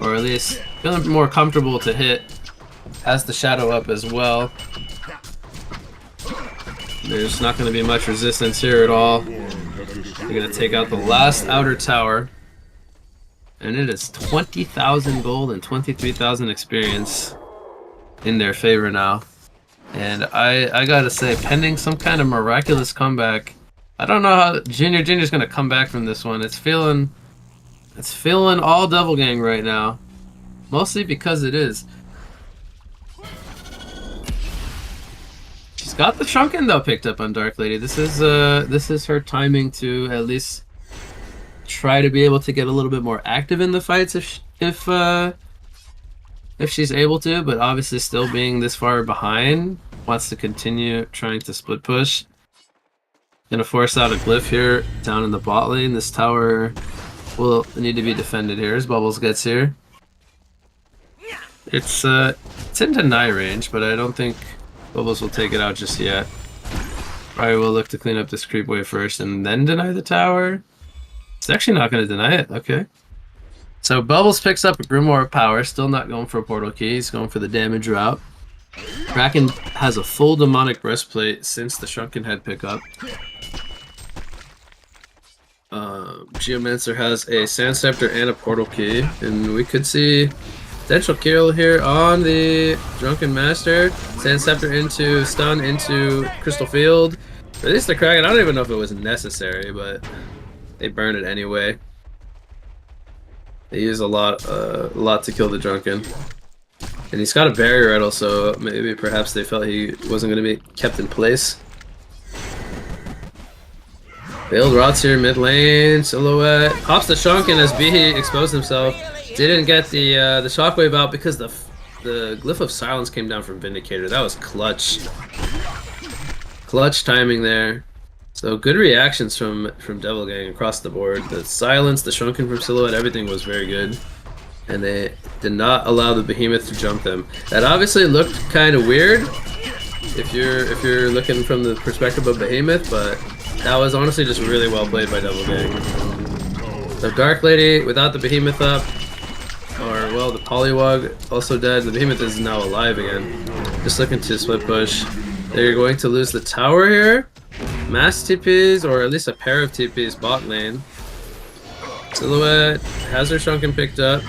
Or at least feeling more comfortable to hit. Has the Shadow up as well. There's not going to be much resistance here at all. They're going to take out the last outer tower. And it is 20,000 gold and 23,000 experience in their favor now. And I gotta say, pending some kind of miraculous comeback, I don't know how Junior's gonna come back from this one. It's feeling all Double Gang right now, mostly because it is. She's got the Shrunken though picked up on Dark Lady. This is her timing to at least try to be able to get a little bit more active in the fights if she's able to, but obviously still being this far behind, wants to continue trying to split push. Gonna force out a glyph here down in the bot lane. This tower will need to be defended here as Bubbles gets here. It's in deny range, but I don't think Bubbles will take it out just yet. Probably will look to clean up this creep wave first and then deny the tower. It's actually not going to deny it. Okay. So Bubbles picks up a Grimoire of Power, still not going for a portal key. He's going for the damage route. Kraken has a full demonic breastplate since the Shrunken Head pickup. Geomancer has a Sand Scepter and a portal key, and we could see potential kill here on the Drunken Master. Sand Scepter into stun into Crystal Field. At least the Kraken, I don't even know if it was necessary, but they burn it anyway. They use a lot to kill the Drunken. And he's got a barrier idol, so maybe perhaps they felt he wasn't going to be kept in place. Failed rots here mid lane. Silhouette pops the Shrunken as Bihi exposed himself. Didn't get the shockwave out because the Glyph of Silence came down from Vindicator. That was clutch. Clutch timing there. So good reactions from Devil Gang across the board. The Silence, the Shrunken from Silhouette, everything was very good. And they did not allow the Behemoth to jump them. That obviously looked kind of weird if you're looking from the perspective of Behemoth, but that was honestly just really well played by Devil Gang. The Dark Lady without the Behemoth up, or well, the Poliwag also dead. The Behemoth is now alive again. Just looking to split push. They're going to lose the tower here. Mass TPs, or at least a pair of TPs bot lane. Silhouette has her Shrunken picked up.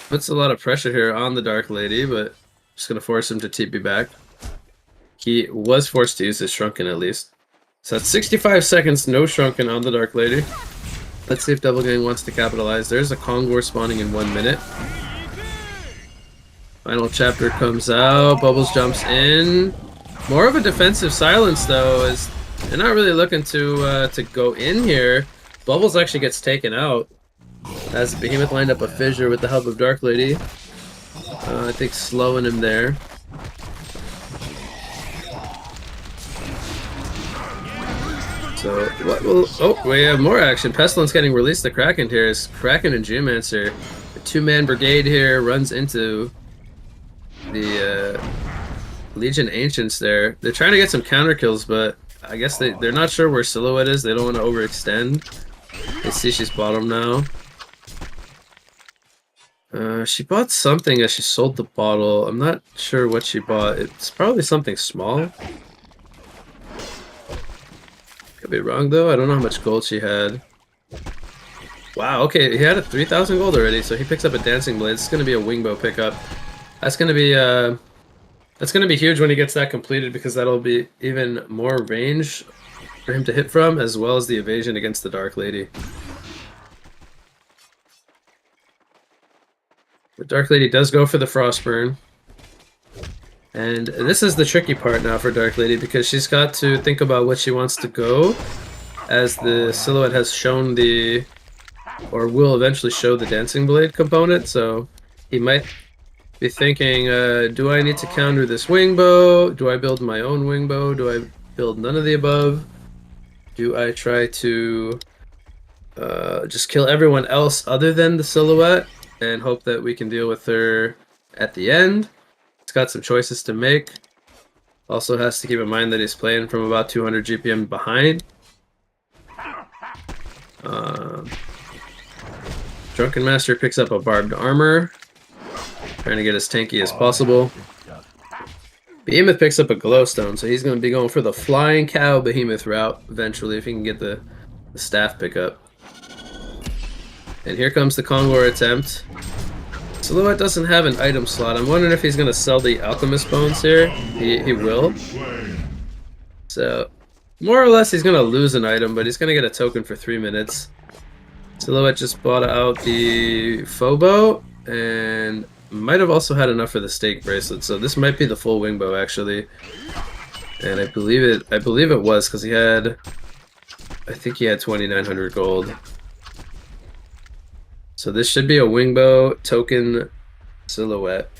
Puts a lot of pressure here on the Dark Lady, but just going to force him to TP back. He was forced to use his Shrunken at least. So that's 65 seconds, no Shrunken on the Dark Lady. Let's see if Devil Gang wants to capitalize. There's a Kongor spawning in 1 minute. Final chapter comes out. Bubbles jumps in. More of a defensive silence though, as they're not really looking to go in here. Bubbles actually gets taken out as Behemoth lined up a fissure with the help of Dark Lady. I think slowing him there. So what will? Oh, we have more action. Pestilence getting released. The Kraken here is Kraken and Geomancer. The two-man brigade here runs into the Legion Ancients there. They're trying to get some counter kills, but I guess they're not sure where Silhouette is. They don't want to overextend. They see she's bottom now. She bought something as she sold the bottle. I'm not sure what she bought. It's probably something small. Could be wrong though. I don't know how much gold she had. Wow, okay, he had a 3,000 gold already, so he picks up a Dancing Blade. It's gonna be a Wingbow pickup. That's gonna be huge when he gets that completed, because that'll be even more range for him to hit from, as well as the evasion against the Dark Lady. The Dark Lady does go for the Frostburn. And this is the tricky part now for Dark Lady, because she's got to think about what she wants to go, as the Silhouette has shown the, or will eventually show the Dancing Blade component, so he might be thinking, do I need to counter this Wingbow? Do I build my own Wingbow? Do I build none of the above? Do I try to just kill everyone else other than the Silhouette and hope that we can deal with her at the end? He's got some choices to make. Also has to keep in mind that he's playing from about 200 GPM behind. Drunken Master picks up a Barbed Armor, trying to get as tanky as possible. Behemoth picks up a Glowstone, so he's going to be going for the Flying Cow Behemoth route eventually, if he can get the staff pickup. And here comes the Kongor attempt. Silhouette doesn't have an item slot. I'm wondering if he's going to sell the Alchemist Bones here. He will. So, more or less he's going to lose an item, but he's going to get a token for 3 minutes. Silhouette just bought out the Phobo, and might have also had enough for the Stake Bracelet, so this might be the full Wingbow actually. And I believe it was, because I think he had 2,900 gold. So this should be a Wingbow token Silhouette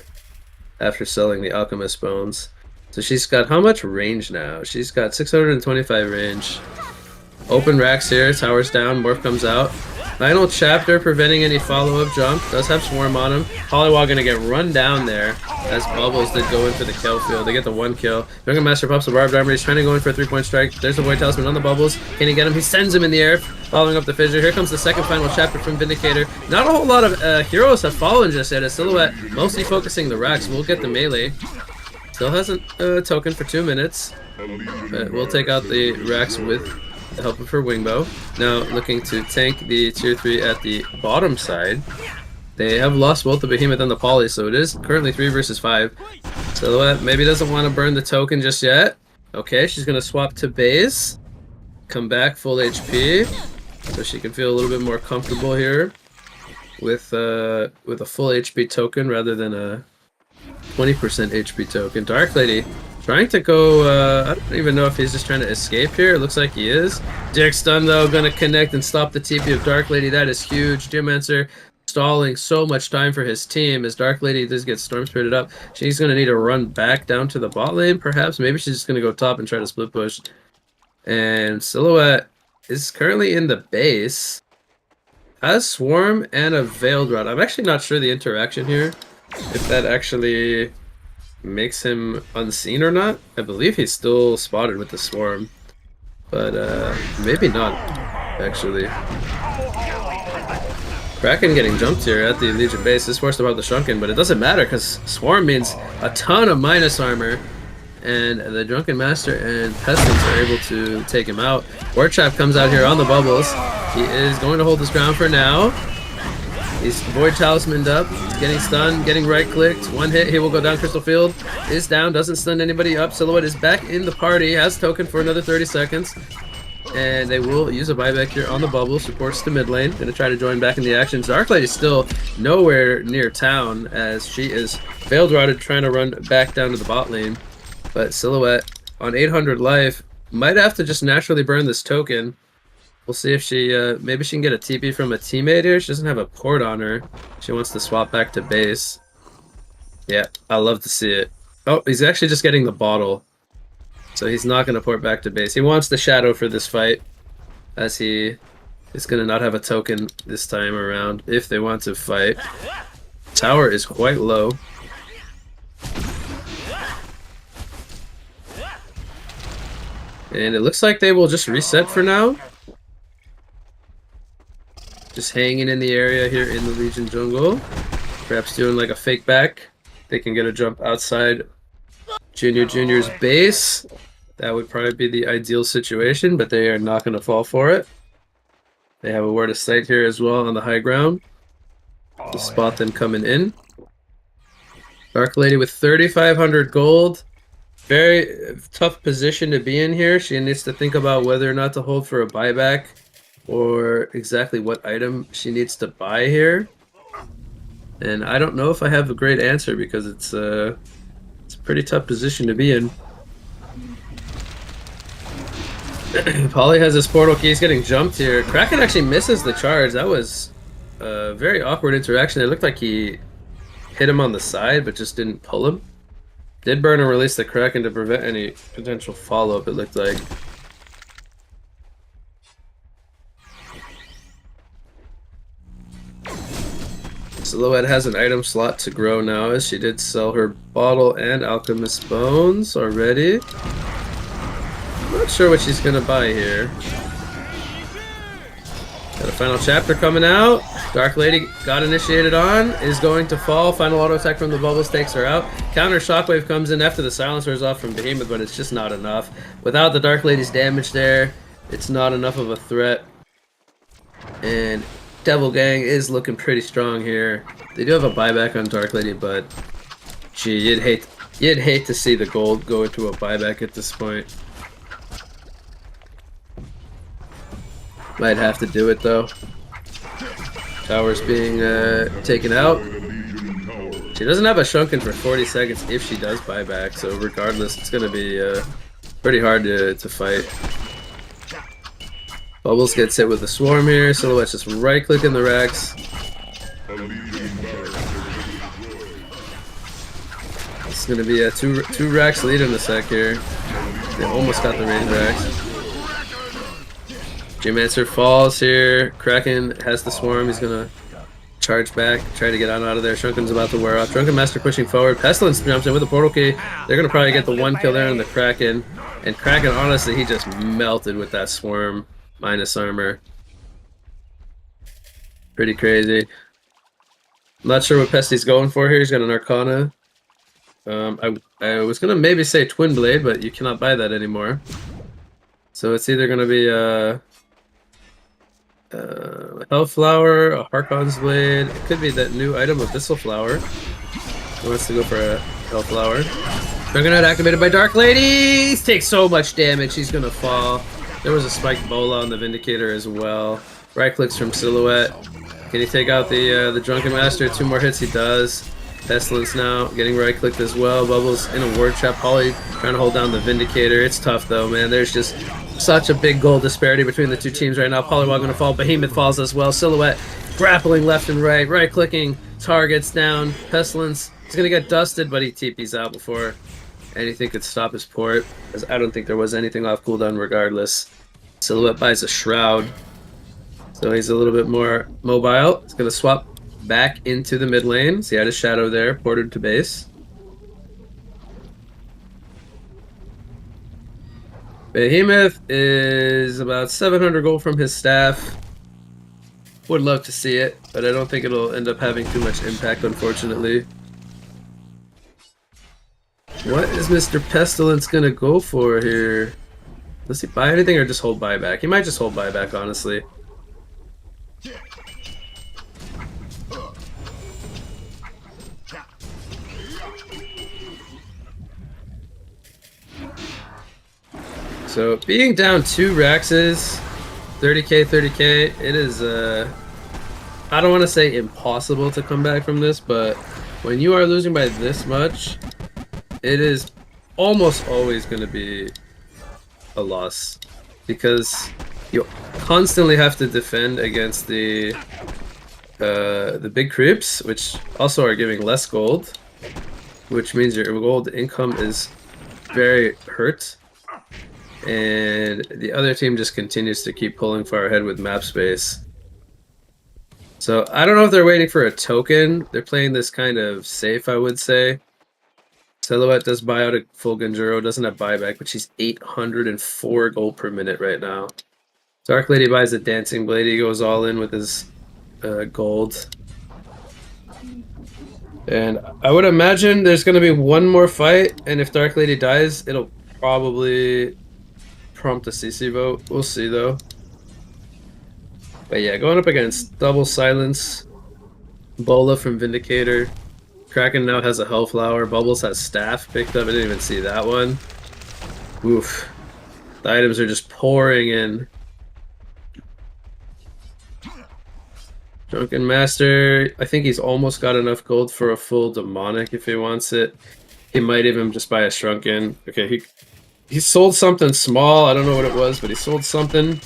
after selling the Alchemist Bones. So she's got how much range now? She's got 625 range. Open racks here, towers down, Morph comes out. Final chapter preventing any follow-up jump. Does have Swarm on him. Poliwag gonna get run down there as Bubbles did go in for the kill field. They get the 1 kill. Drunken Master pops the Barbed Armor. He's trying to go in for a 3-point strike. There's the Void Talisman on the Bubbles. Can he get him? He sends him in the air, following up the fissure. Here comes the second final chapter from Vindicator. Not a whole lot of heroes have fallen just yet. A Silhouette mostly focusing the Rex. We'll get the melee. Still hasn't token for 2 minutes. But we'll take out the Rex with the help of her Wingbow. Now looking to tank the tier 3 at the bottom side. They have lost both the Behemoth and the Poly, so it is currently 3 versus 5. Silhouette maybe doesn't want to burn the token just yet. Okay, she's going to swap to base. Come back full HP. So she can feel a little bit more comfortable here with a full HP token rather than a 20% HP token. Dark Lady trying to go, I don't even know if he's just trying to escape here. It looks like he is. Dick Stun, though, going to connect and stop the TP of Dark Lady. That is huge. Geomancer stalling so much time for his team as Dark Lady does get Storm Spirited up. She's going to need to run back down to the bot lane, perhaps. Maybe she's just going to go top and try to split push. And Silhouette is currently in the base. Has Swarm and a Veiled Rod. I'm actually not sure the interaction here. If that actually makes him unseen or not. I believe he's still spotted with the Swarm, but maybe not actually. Kraken getting jumped here at the Legion base is forced about the Shrunken, but it doesn't matter because Swarm means a ton of minus armor, and the Drunken Master and Pestilence are able to take him out. Ward Trap comes out here on the Bubbles. He is going to hold his ground for now. He's Void Talismaned up. He's getting stunned, getting right-clicked. 1 hit, he will go down. Crystal Field is down, doesn't stun anybody up. Silhouette is back in the party, has token for another 30 seconds. And they will use a buyback here on the Bubble. Supports the mid lane. Gonna try to join back in the action. Dark Lady is still nowhere near town as she is Veiled Rotted trying to run back down to the bot lane. But Silhouette on 800 life might have to just naturally burn this token. We'll see if she, maybe she can get a TP from a teammate here. She doesn't have a port on her. She wants to swap back to base. Yeah, I love to see it. Oh, he's actually just getting the bottle. So he's not going to port back to base. He wants the Shadow for this fight, as he is going to not have a token this time around if they want to fight. Tower is quite low. And it looks like they will just reset for now. Just hanging in the area here in the Legion jungle. Perhaps doing like a fake back. They can get a jump outside Junior's base. That would probably be the ideal situation, but they are not going to fall for it. They have a word of sight here as well on the high ground to spot them coming in. Dark Lady with 3,500 gold. Very tough position to be in here. She needs to think about whether or not to hold for a buyback or exactly what item she needs to buy here. And I don't know if I have a great answer because it's a pretty tough position to be in. Polly has his portal key. He's getting jumped here. Kraken actually misses the charge. That was a very awkward interaction. It looked like he hit him on the side but just didn't pull him. Did burn and release the Kraken to prevent any potential follow-up, it looked like. Silhouette has an item slot to grow now as she did sell her bottle and Alchemist Bones already. I'm not sure what she's going to buy here. Got a final chapter coming out. Dark Lady got initiated on, is going to fall. Final auto attack from the Bubbles takes her out. Counter Shockwave comes in after the silencer is off from Behemoth, but it's just not enough. Without the Dark Lady's damage there, it's not enough of a threat. And Devil Gang is looking pretty strong here. They do have a buyback on Dark Lady, but gee, you'd hate to see the gold go into a buyback at this point. Might have to do it though. Tower's being taken out. She doesn't have a Shrunken for 40 seconds if she does buy back, so regardless, it's going to be pretty hard to fight. Bubbles gets hit with a Swarm here. Silhouette's just right-clicking the Rex. It's going to be a two Rex lead in a sec here. They almost got the range Rex. Geomancer falls here. Kraken has the swarm. He's gonna charge back, try to get out of there. Shrunken's about to wear off. Drunken Master pushing forward. Pestilence jumps in with the portal key. They're gonna probably get the one kill there on the Kraken. And Kraken, honestly, he just melted with that swarm minus armor. Pretty crazy. Not sure what Pesty's going for here. He's got an Arcana. I was gonna maybe say Twin Blade, but you cannot buy that anymore. So it's either gonna be a Hellflower, a Harkon's Blade. It could be that new item, Abyssal Flower. He wants to go for a Hellflower. Juggernaut activated by Dark Lady. Takes so much damage. He's gonna fall. There was a spiked bola on the Vindicator as well. Right clicks from Silhouette. Can he take out the Drunken Master? 2 more hits. He does. Pestilence now getting right clicked as well. Bubbles in a ward trap. Polly trying to hold down the Vindicator. It's tough though, man. There's just such a big goal disparity between the 2 teams right now. Polywog going to fall. Behemoth falls as well. Silhouette grappling left and right. Right clicking. Targets down. Pestilence is going to get dusted, but he TP's out before anything could stop his port. As I don't think there was anything off cooldown regardless. Silhouette buys a Shroud. So he's a little bit more mobile. He's going to swap back into the mid lane. So he had a Shadow there, ported to base. Behemoth is about 700 gold from his staff. Would love to see it, but I don't think it'll end up having too much impact, unfortunately. What is Mr. Pestilence going to go for here? Does he buy anything or just hold buyback? He might just hold buyback, honestly. So being down 2 Raxes, 30k, 30k, it is, I don't want to say impossible to come back from this, but when you are losing by this much, it is almost always going to be a loss. Because you constantly have to defend against the big creeps, which also are giving less gold, which means your gold income is very hurt. And the other team just continues to keep pulling far ahead with map space. So I don't know if they're waiting for a token. They're playing this kind of safe, I would say. Silhouette does buy out a full Genjuro, doesn't have buyback, but she's 804 gold per minute right now. Dark Lady buys a Dancing Blade. He goes all in with his gold. And I would imagine there's going to be one more fight, and if Dark Lady dies, it'll probably prompt a CC vote. We'll see though. But yeah, going up against Double Silence, Bola from Vindicator. Kraken now has a Hellflower. Bubbles has Staff picked up. I didn't even see that one. Oof. The items are just pouring in. Drunken Master, I think he's almost got enough gold for a full Demonic if he wants it. He might even just buy a Shrunken. Okay, he sold something small. I don't know what it was, but he sold something.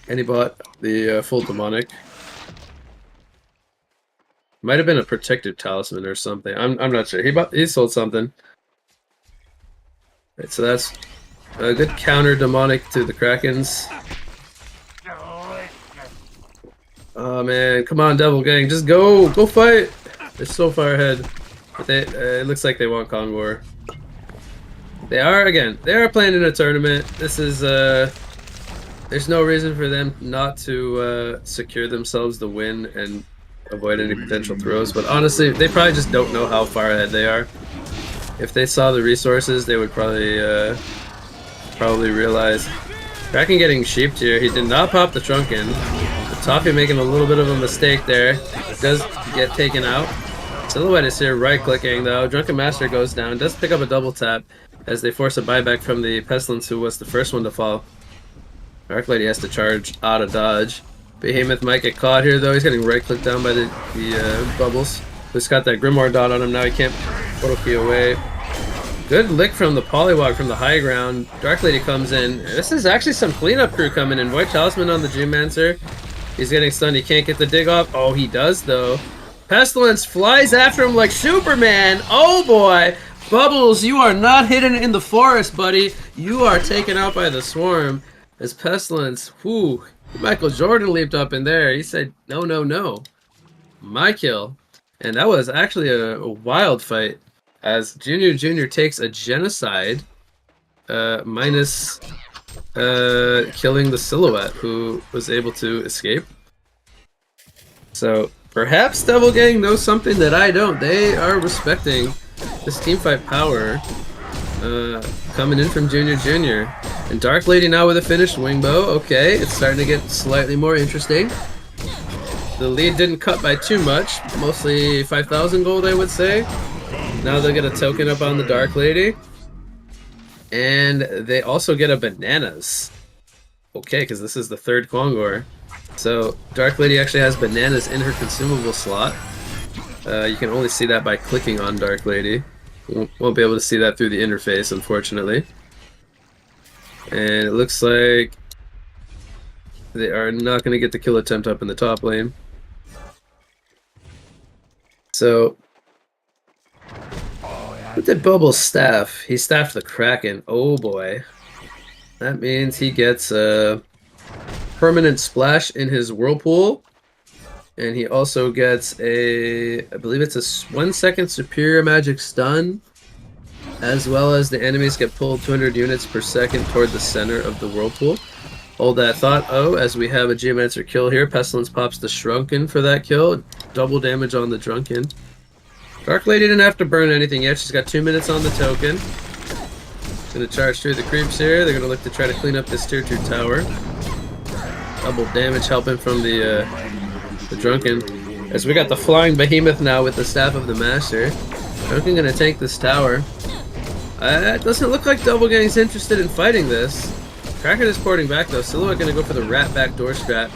And he bought the full Demonic. Might have been a Protective Talisman or something. I'm not sure. He sold something. Right, so that's a good counter Demonic to the Krakens. Oh man, come on, Devil Gang, just go fight! They're so far ahead. But it looks like they want Convor. They are playing in a tournament. This is there's no reason for them not to secure themselves the win and avoid any potential throws. But honestly, they probably just don't know how far ahead they are. If they saw the resources, they would probably realize. Kraken getting sheeped here. He did not pop the Trunken. Toffee making a little bit of a mistake there. Does get taken out. Silhouette is here right clicking though. Drunken Master goes down. Does pick up a double tap as they force a buyback from the Pestilence, who was the first one to fall. Dark Lady has to charge out of dodge. Behemoth might get caught here though. He's getting right clicked down by the Bubbles. Who's got that Grimoire dot on him now. He can't portal key away. Good lick from the Polywog from the high ground. Dark Lady comes in. This is actually some cleanup crew coming in. Void Talisman on the Geomancer. He's getting stunned. He can't get the dig off. Oh, he does though. Pestilence flies after him like Superman. Oh boy. Bubbles, you are not hidden in the forest, buddy. You are taken out by the swarm. as Pestilence, Michael Jordan leaped up in there. He said, no, no, no. My kill. And that was actually a wild fight, as Junior takes a genocide, minus killing the Silhouette, who was able to escape. So perhaps Devil Gang knows something that I don't. They are respecting this teamfight power coming in from Junior. And Dark Lady now with a finished wing bow. Okay, it's starting to get slightly more interesting. The lead didn't cut by too much, mostly 5,000 gold, I would say. Now they'll get a token up on the Dark Lady. And they also get a bananas. Okay, because this is the third Kwangor. So Dark Lady actually has bananas in her consumable slot. You can only see that by clicking on Dark Lady. Won't be able to see that through the interface, unfortunately. And it looks like they are not going to get the kill attempt up in the top lane. So, what did Bubble staff? He staffed the Kraken. Oh boy. That means he gets a permanent splash in his Whirlpool. And he also gets I believe it's a 1 second superior magic stun. As well as the enemies get pulled 200 units per second toward the center of the Whirlpool. Hold that thought, as we have a Geomancer kill here. Pestilence pops the Shrunken for that kill. Double damage on the Drunken. Dark Lady didn't have to burn anything yet. She's got 2 minutes on the token. She's going to charge through the creeps here. They're going to look to try to clean up this tier 2 tower. Double damage helping from the Drunken. As we got the Flying Behemoth now with the Staff of the Master. Drunken going to tank this tower. It doesn't look like Double Gang's interested in fighting this. Kraken is porting back though. Silhouette gonna go for the rat backdoor strat.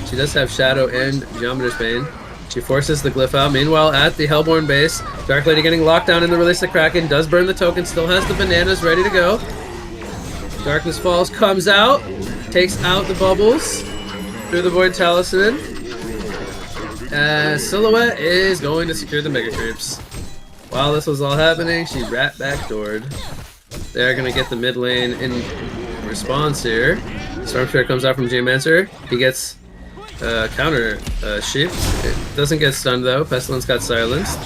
She does have Shadow and Geometer's Bane. She forces the glyph out. Meanwhile, at the Hellborn base, Dark Lady getting locked down in the release of Kraken. Does burn the token. Still has the bananas ready to go. Darkness Falls comes out. Takes out the bubbles through the Void Talisman. Silhouette is going to secure the Mega Creeps. While this was all happening, she rat backdoored. They're gonna get the mid lane in response here. Stormspear comes out from Geomancer. He gets counter sheep. It doesn't get stunned though. Pestilence got silenced.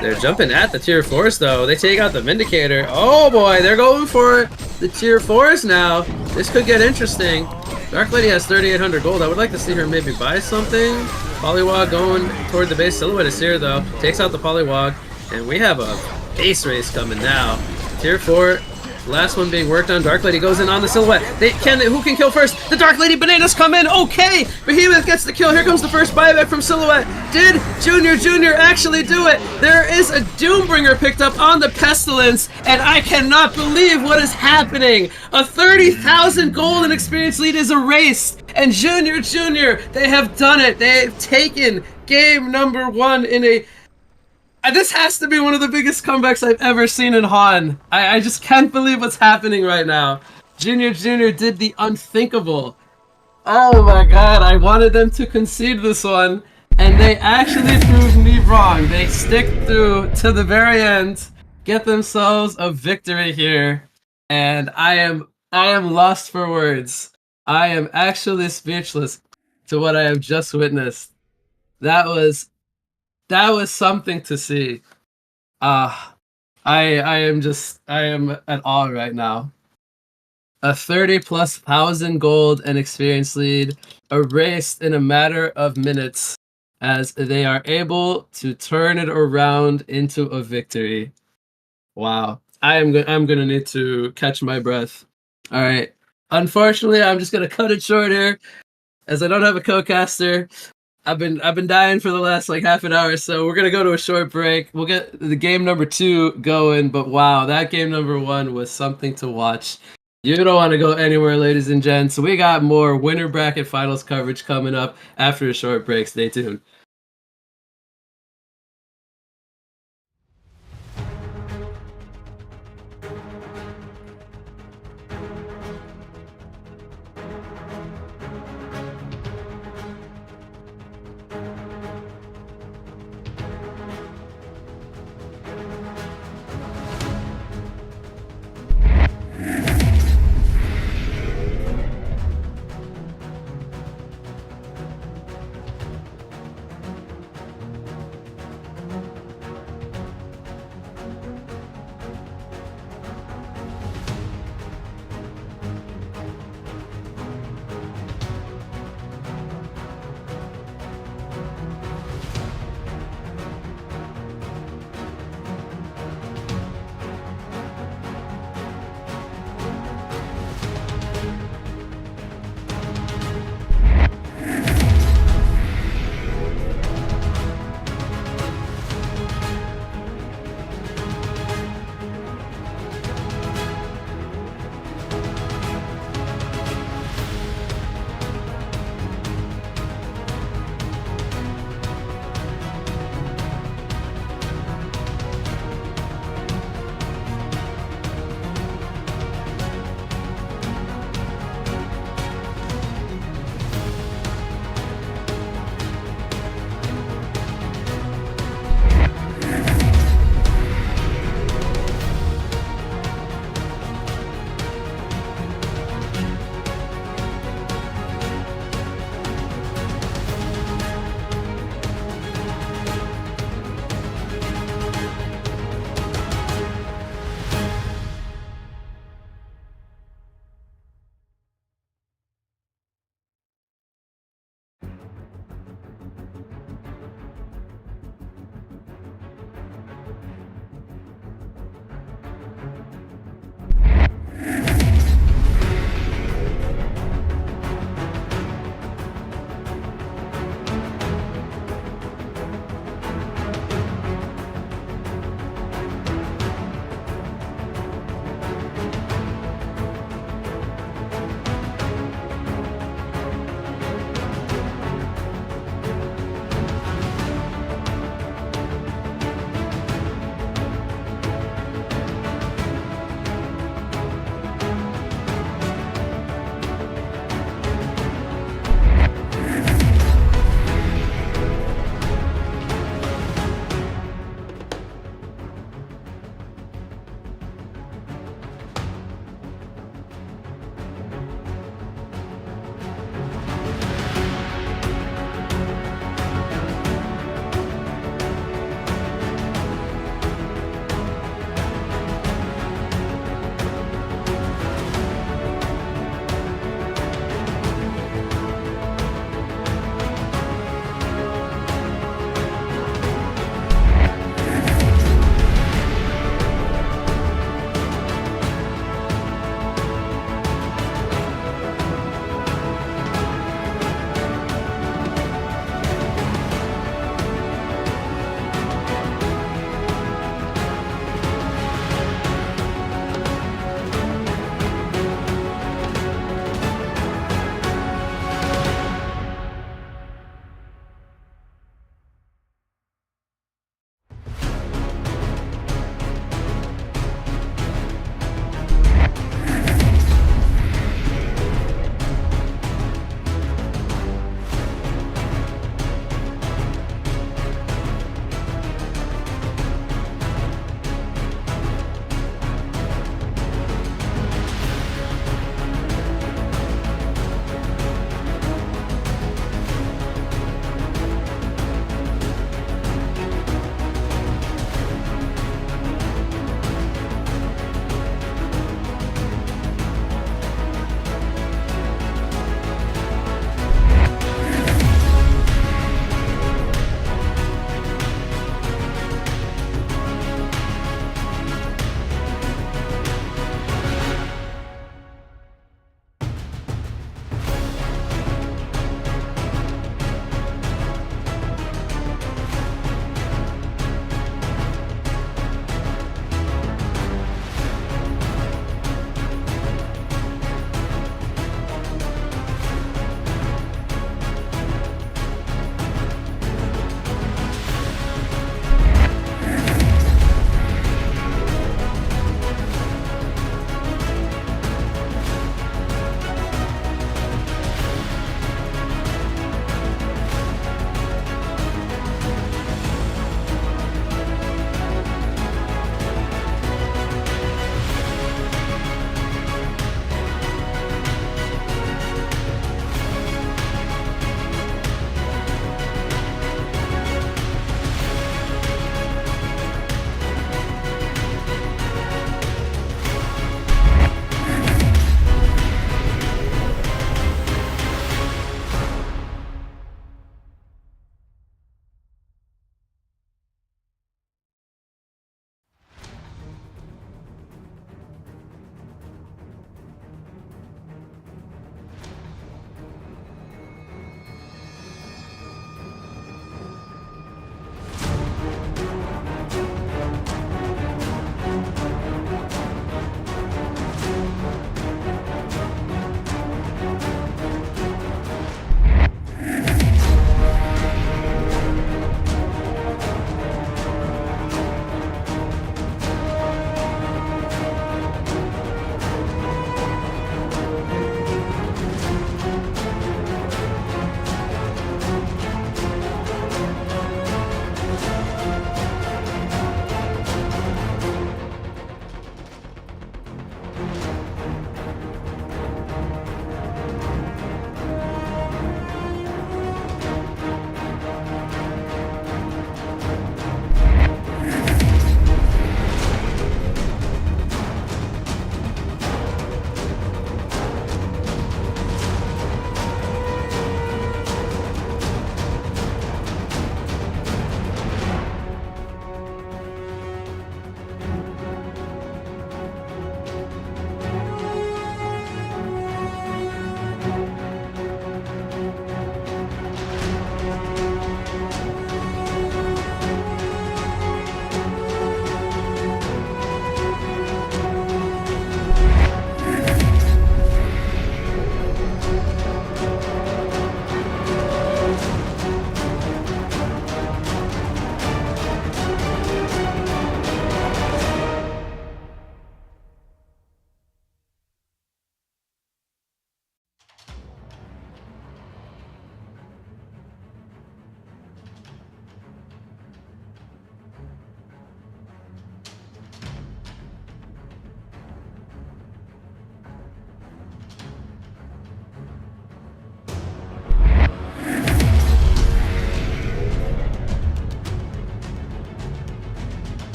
They're jumping at the tier 4s though. They take out the Vindicator. Oh boy, they're going for the tier 4s now. This could get interesting. Dark Lady has 3,800 gold. I would like to see her maybe buy something. Polywog going toward the base. Silhouette is here though. Takes out the Polywog. And we have a base race coming now. Tier 4. Last one being worked on. Dark Lady goes in on the Silhouette. Who can kill first? The Dark Lady bananas come in. Okay, Behemoth gets the kill. Here comes the first buyback from Silhouette. Did Junior actually do it? There is a Doombringer picked up on the Pestilence, and I cannot believe what is happening. A 30,000 gold and experience lead is erased, and Junior, they have done it. They've taken game number 1 in a... This has to be one of the biggest comebacks I've ever seen in HoN. I just can't believe what's happening right now. Junior did the unthinkable. Oh my god, I wanted them to concede this one, and they actually proved me wrong. They stick through to the very end, get themselves a victory here, and I am lost for words. I am actually speechless to what I have just witnessed. That was something to see. I am at awe right now. A 30,000+ gold and experience lead erased in a matter of minutes as they are able to turn it around into a victory. Wow. I'm gonna need to catch my breath. All right. Unfortunately, I'm just gonna cut it short here, as I don't have a co-caster. I've been dying for the last like half an hour, so we're gonna go to a short break. We'll get the game number 2 going, but wow, that game number 1 was something to watch. You don't want to go anywhere, ladies and gents. We got more winner bracket finals coverage coming up after a short break. Stay tuned.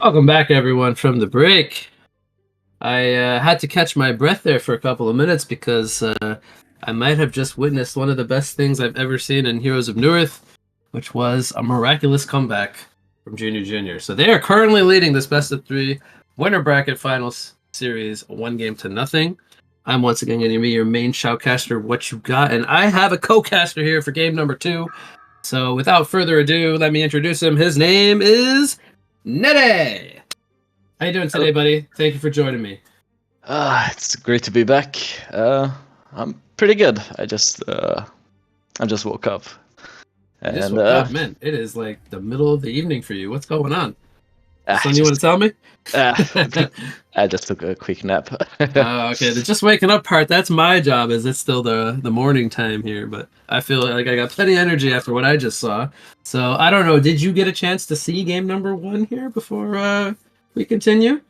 Welcome back, everyone, from the break. I had to catch my breath there for a couple of minutes because I might have just witnessed one of the best things I've ever seen in Heroes of Newerth, which was a miraculous comeback from Junior Junior. So they are currently leading this best of three winner bracket finals series 1-0. I'm once again going to be your main shoutcaster, What You Got, and I have a co-caster here for game number 2. So without further ado, let me introduce him. His name is Nede. How you doing today, buddy? Thank you for joining me. It's great to be back. I'm pretty good. I just woke up. You just woke up, man. It is like the middle of the evening for you. What's going on? Something you want to tell me? I just took a quick nap. Okay, the just waking up part, that's my job, as it's still the morning time here, but I feel like I got plenty of energy after what I just saw. So, I don't know, did you get a chance to see game number 1 here before we continue?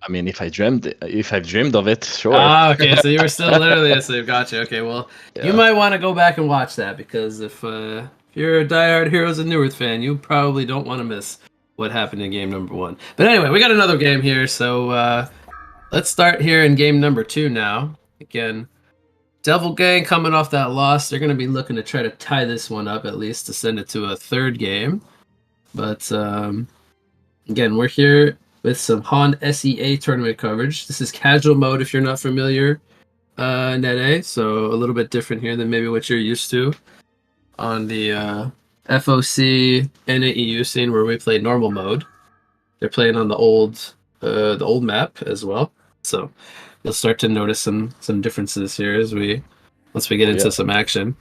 I mean, if I've dreamed of it, sure. Okay, so you were still literally asleep. Gotcha. Okay, well, yeah. You might want to go back and watch that, because if you're a diehard Heroes of Newerth fan, you probably don't want to miss what happened in game number 1. But anyway, we got another game here, so let's start here in game number 2 now. Again, Devil Gang coming off that loss. They're going to be looking to try to tie this one up, at least, to send it to a third game. But again, we're here with some HoN SEA tournament coverage. This is casual mode if you're not familiar, Nede, so a little bit different here than maybe what you're used to on the FOC NAEU scene where we play normal mode. They're playing on the old map as well, so you'll start to notice some differences here once we get into some action.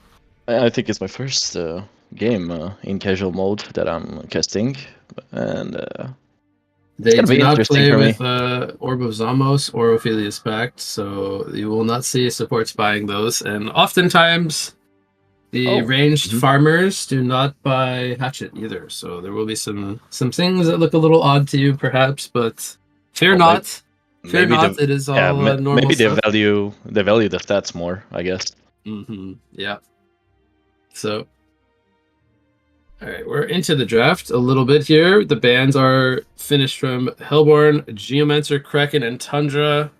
I think it's my first game in casual mode that I'm casting, and they do not play with Orb of Zamos or Ophelia's Pact, so you will not see supports buying those, and oftentimes the ranged farmers do not buy Hatchet either, so there will be some things that look a little odd to you, perhaps, but fear not. Fear not, it is all normal maybe stuff. they value the stats more, I guess. Yeah. So, alright, we're into the draft a little bit here. The bans are finished from Hellborn, Geomancer, Kraken, and Tundra.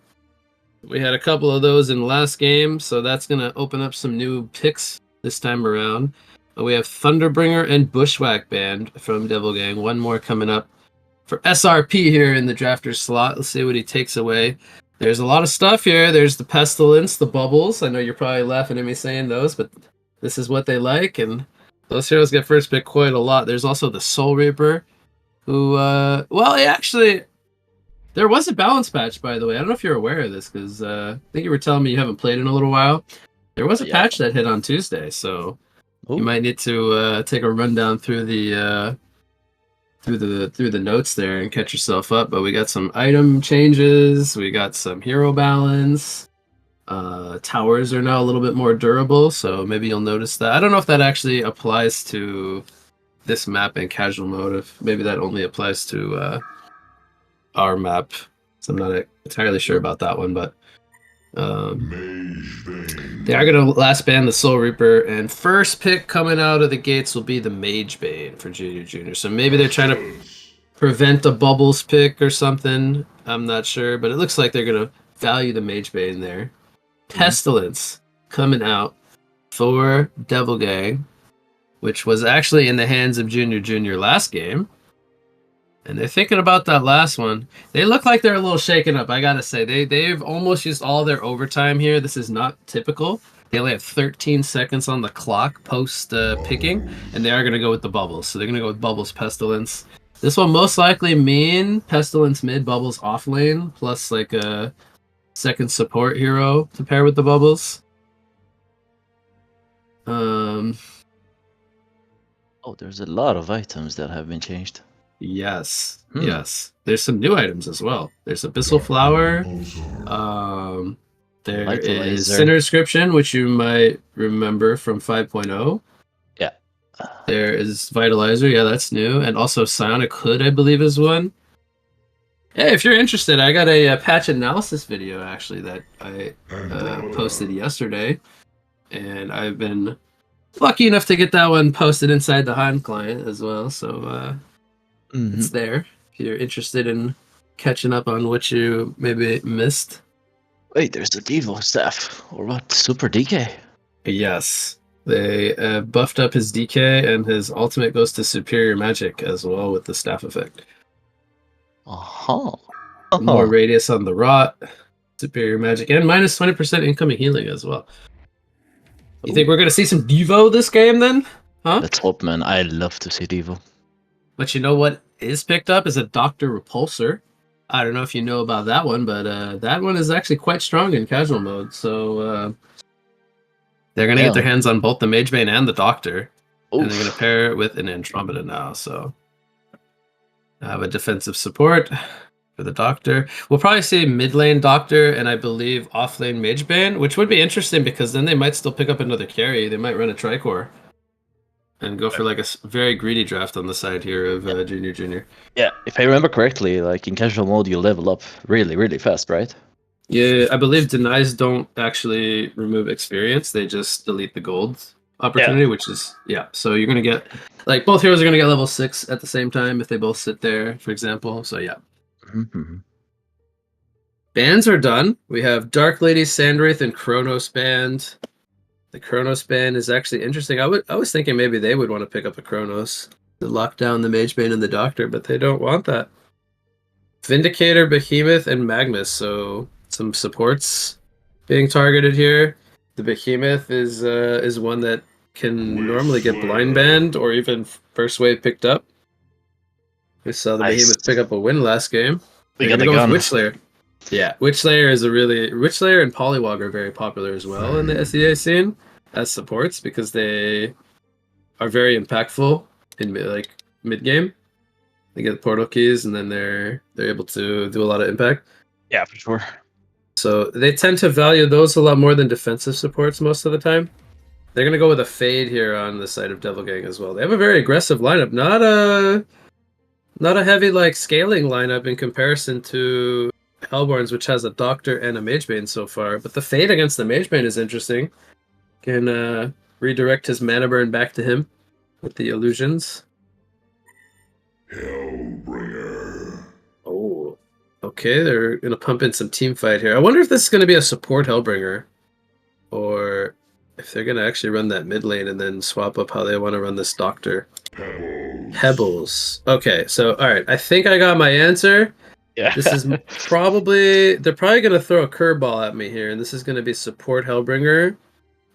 We had a couple of those in the last game, so that's going to open up some new picks this time around. We have Thunderbringer and Bushwhack banned from Devil Gang. One more coming up for SRP here in the drafter's slot. Let's see what he takes away. There's a lot of stuff here. There's the Pestilence, the Bubbles. I know you're probably laughing at me saying those, but this is what they like, and those heroes get first pick quite a lot. There's also the Soul Reaper, who, actually, there was a balance patch, by the way. I don't know if you're aware of this, because I think you were telling me you haven't played in a little while. There was a patch that hit on Tuesday, so you might need to take a rundown through the notes there and catch yourself up. But we got some item changes, we got some hero balance. Towers are now a little bit more durable, so maybe you'll notice that. I don't know if that actually applies to this map in casual mode. If maybe that only applies to our map, so I'm not entirely sure about that one, but they are going to last ban the Soul Reaper, and first pick coming out of the gates will be the Mage Bane for Junior Junior. So maybe they're trying to prevent a Bubbles pick or something. I'm not sure, but it looks like they're going to value the Mage Bane there. Pestilence coming out for Devil Gang, which was actually in the hands of Junior Junior last game. And they're thinking about that last one. They look like they're a little shaken up, I gotta say. They've almost used all their overtime here. This is not typical. They only have 13 seconds on the clock post picking, and they are going to go with the Bubbles. So they're going to go with Bubbles Pestilence. This will most likely mean Pestilence mid, Bubbles off lane, plus like a second support hero to pair with the Bubbles. There's a lot of items that have been changed. Yes, yes. There's some new items as well. There's Abyssal Flower. There is Sinner Inscription, which you might remember from 5.0. Yeah. There is Vitalizer. Yeah, that's new. And also Psionic Hood, I believe, is one. Hey, if you're interested, I got a patch analysis video, actually, that I posted yesterday. And I've been lucky enough to get that one posted inside the HoN client as well. So it's there. if you're interested in catching up on what you maybe missed. Wait, there's the Devo staff, or what? Super DK. Yes. They buffed up his DK, and his ultimate goes to Superior Magic as well with the staff effect. Uh-huh. More radius on the rot, Superior Magic, and minus 20% incoming healing as well. You think we're going to see some Devo this game then? Huh? Let's hope, man. I love to see Devo. But you know what is picked up is a Dr. Repulsor. I don't know if you know about that one, but that one is actually quite strong in casual mode. So they're going to get their hands on both the Magebane and the Doctor. Oof. And they're going to pair it with an Andromeda now. So I have a defensive support for the Doctor. We'll probably see mid lane Doctor and I believe off lane Magebane, which would be interesting because then they might still pick up another carry. They might run a Tricore and go for like a very greedy draft on the side here of Junior. Yeah, if I remember correctly, like in casual mode, you level up really, really fast, right? Yeah, I believe denies don't actually remove experience. They just delete the gold opportunity, which is, so you're going to get, like, both heroes are going to get level 6 at the same time if they both sit there, for example. So, yeah. Mm-hmm. Bands are done. We have Dark Lady, Sandwraith, and Chronos Band. The Chronos Band is actually interesting. I was thinking maybe they would want to pick up a Chronos to lock down the Magebane and the Doctor, but they don't want that. Vindicator, Behemoth, and Magnus. So some supports being targeted here. The Behemoth is one that can normally get blind banned or even first wave picked up. We saw the Behemoth pick up a win last game. We They're got gonna the go gun. with Witchlayer. Yeah, Witchlayer is Witchlayer and Polywog are very popular as well in the SEA scene as supports because they are very impactful in mid game. They get the portal keys and then they're able to do a lot of impact. Yeah, for sure. So they tend to value those a lot more than defensive supports most of the time. They're gonna go with a Fade here on the side of Devil Gang as well. They have a very aggressive lineup, not a heavy like scaling lineup in comparison to Hellborns, which has a Doctor and a Magebane so far. But the Fade against the Magebane is interesting. Can redirect his mana burn back to him with the illusions. Hellbringer. Oh, okay. They're gonna pump in some team fight here. I wonder if this is gonna be a support Hellbringer, or if they're gonna actually run that mid lane and then swap up how they want to run this Doctor. Pebbles. Okay, so all right. I think I got my answer. Yeah. This is probably they're probably gonna throw a curveball at me here, and this is gonna be support Hellbringer,